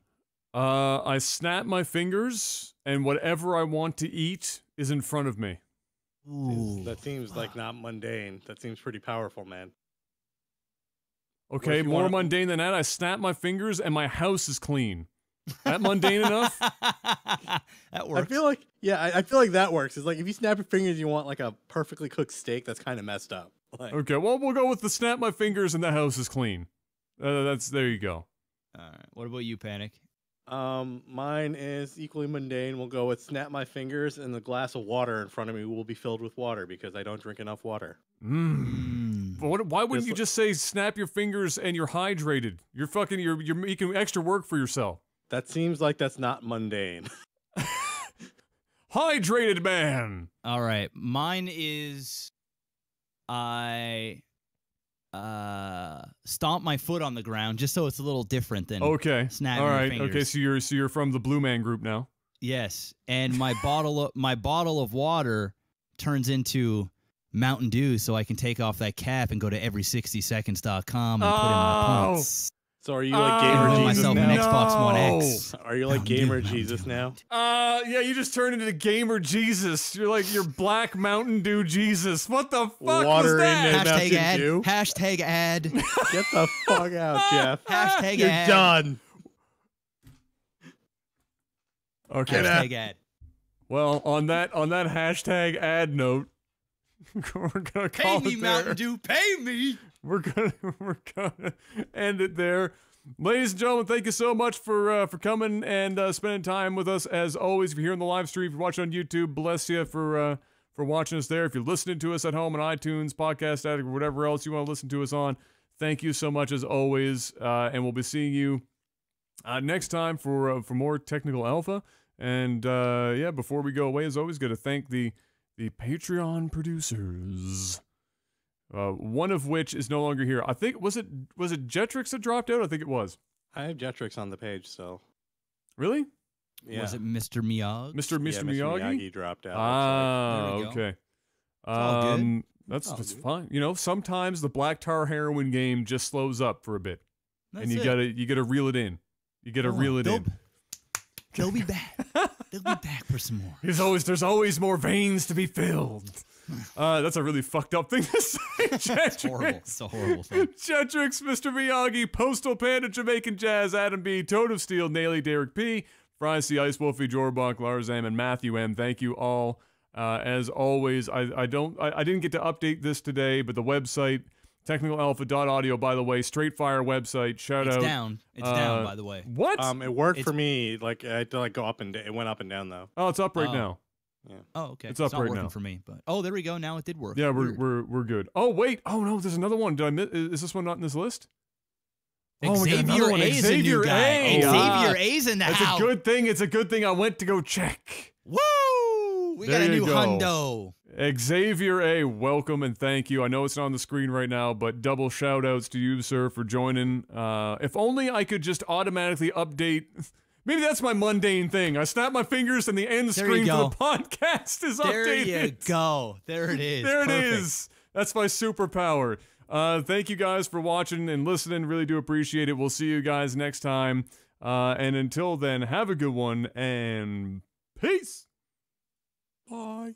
[SPEAKER 1] I snap my fingers, and whatever I want to eat is in front of me.
[SPEAKER 4] Ooh.
[SPEAKER 2] That seems like not mundane. That seems pretty powerful, man.
[SPEAKER 1] Okay, more mundane than that. I snap my fingers, and my house is clean. That mundane enough?
[SPEAKER 4] That works.
[SPEAKER 2] I feel like that works. It's like if you snap your fingers, you want like a perfectly cooked steak. That's kind of messed up. Like,
[SPEAKER 1] Okay, well, we'll go with the snap my fingers, and the house is clean. There you go.
[SPEAKER 4] All right. What about you, Panic?
[SPEAKER 2] Mine is equally mundane. We'll go with snap my fingers, and the glass of water in front of me will be filled with water because I don't drink enough water.
[SPEAKER 1] But why wouldn't you just say snap your fingers and you're hydrated? You're making extra work for yourself.
[SPEAKER 2] That seems like that's not mundane.
[SPEAKER 1] Hydrated man.
[SPEAKER 4] All right. Mine is I stomp my foot on the ground just so it's a little different than snapping your fingers.
[SPEAKER 1] Okay, so you're from the Blue Man Group now.
[SPEAKER 4] Yes, and my bottle of water turns into Mountain Dew, so I can take off that cap and go to every60seconds.com and put in my points.
[SPEAKER 2] So are you like Gamer
[SPEAKER 4] and win
[SPEAKER 2] Jesus
[SPEAKER 4] myself
[SPEAKER 2] now?
[SPEAKER 4] an Xbox One X.
[SPEAKER 2] Are you like Gamer Jesus now?
[SPEAKER 1] Yeah, you just turned into the Gamer Jesus. You're like your Black Mountain Dew Jesus. What the fuck
[SPEAKER 2] Water
[SPEAKER 1] was that?
[SPEAKER 4] Hashtag ad.
[SPEAKER 2] Dew?
[SPEAKER 4] Hashtag ad.
[SPEAKER 2] Get the fuck out, Jeff.
[SPEAKER 4] Hashtag
[SPEAKER 2] You're
[SPEAKER 4] ad.
[SPEAKER 2] done.
[SPEAKER 1] Okay.
[SPEAKER 4] Hashtag ad.
[SPEAKER 1] Well, on that hashtag ad note, we're gonna call
[SPEAKER 4] Pay me,
[SPEAKER 1] it
[SPEAKER 4] Mountain
[SPEAKER 1] there.
[SPEAKER 4] Dew. Pay me.
[SPEAKER 1] We're gonna end it there. Ladies and gentlemen, thank you so much for coming and spending time with us. As always, if you're here on the live stream, if you're watching on YouTube, bless you for watching us there. If you're listening to us at home on iTunes, Podcast Addict, or whatever else you want to listen to us on, thank you so much as always. And we'll be seeing you next time for more Technical Alpha. And before we go away, as always, got to thank the Patreon producers. One of which is no longer here. I think was it Jetrix that dropped out? I think it was.
[SPEAKER 2] I have Jetrix on the page, so.
[SPEAKER 1] Really?
[SPEAKER 2] Yeah.
[SPEAKER 4] Was it Mr. Miyagi?
[SPEAKER 1] Mr.
[SPEAKER 2] Mr.
[SPEAKER 1] Miyagi?
[SPEAKER 2] Miyagi dropped out.
[SPEAKER 4] There we go.
[SPEAKER 1] Okay.
[SPEAKER 4] all good.
[SPEAKER 1] That's fine. You know, sometimes the black tar heroin game just slows up for a bit,
[SPEAKER 4] That's
[SPEAKER 1] and you
[SPEAKER 4] it.
[SPEAKER 1] gotta reel it in. You gotta reel it in.
[SPEAKER 4] They'll be back. They'll be back for some more.
[SPEAKER 1] There's always more veins to be filled. That's a really fucked up thing to say.
[SPEAKER 4] It's horrible. It's a horrible thing.
[SPEAKER 1] Jetrix, Mr. Miyagi, Postal Panda, Jamaican Jazz, Adam B, Toad of Steel, Naily, Derek P, Fry C, Ice Wolfie, Jorbach, Larzam, and Matthew M. Thank you all. As always, I didn't get to update this today, but the website, technicalalpha.audio, by the way, straight fire website. Shout out.
[SPEAKER 4] It's down. It's down, by the way.
[SPEAKER 1] What?
[SPEAKER 2] It worked for me. Like I had to go up and it went up and down though.
[SPEAKER 1] Oh, it's up right now.
[SPEAKER 2] Yeah.
[SPEAKER 4] Oh, okay.
[SPEAKER 1] It's up
[SPEAKER 4] not
[SPEAKER 1] right
[SPEAKER 4] working
[SPEAKER 1] now.
[SPEAKER 4] for me, but there we go. Now it did work.
[SPEAKER 1] Yeah,
[SPEAKER 4] Weird.
[SPEAKER 1] we're good. Oh wait. Oh no, there's another one. Did I miss? Is this one not in this list?
[SPEAKER 4] Xavier
[SPEAKER 1] we got another one.
[SPEAKER 4] A is a new guy.
[SPEAKER 1] A.
[SPEAKER 4] Xavier A's in the
[SPEAKER 1] It's
[SPEAKER 4] house.
[SPEAKER 1] a good thing. It's a good thing I went to go check.
[SPEAKER 4] Woo! We got
[SPEAKER 1] There
[SPEAKER 4] a
[SPEAKER 1] you
[SPEAKER 4] new
[SPEAKER 1] go.
[SPEAKER 4] hundo.
[SPEAKER 1] Xavier A, welcome and thank you. I know it's not on the screen right now, but double shout outs to you, sir, for joining. If only I could just automatically update. Maybe that's my mundane thing. I snap my fingers and the end
[SPEAKER 4] There
[SPEAKER 1] screen
[SPEAKER 4] you
[SPEAKER 1] for
[SPEAKER 4] go.
[SPEAKER 1] the podcast is
[SPEAKER 4] There
[SPEAKER 1] updated.
[SPEAKER 4] you go. There it is.
[SPEAKER 1] There
[SPEAKER 4] Perfect.
[SPEAKER 1] it is. That's my superpower. Thank you guys for watching and listening. Really do appreciate it. We'll see you guys next time. And until then, have a good one and peace.
[SPEAKER 2] Bye.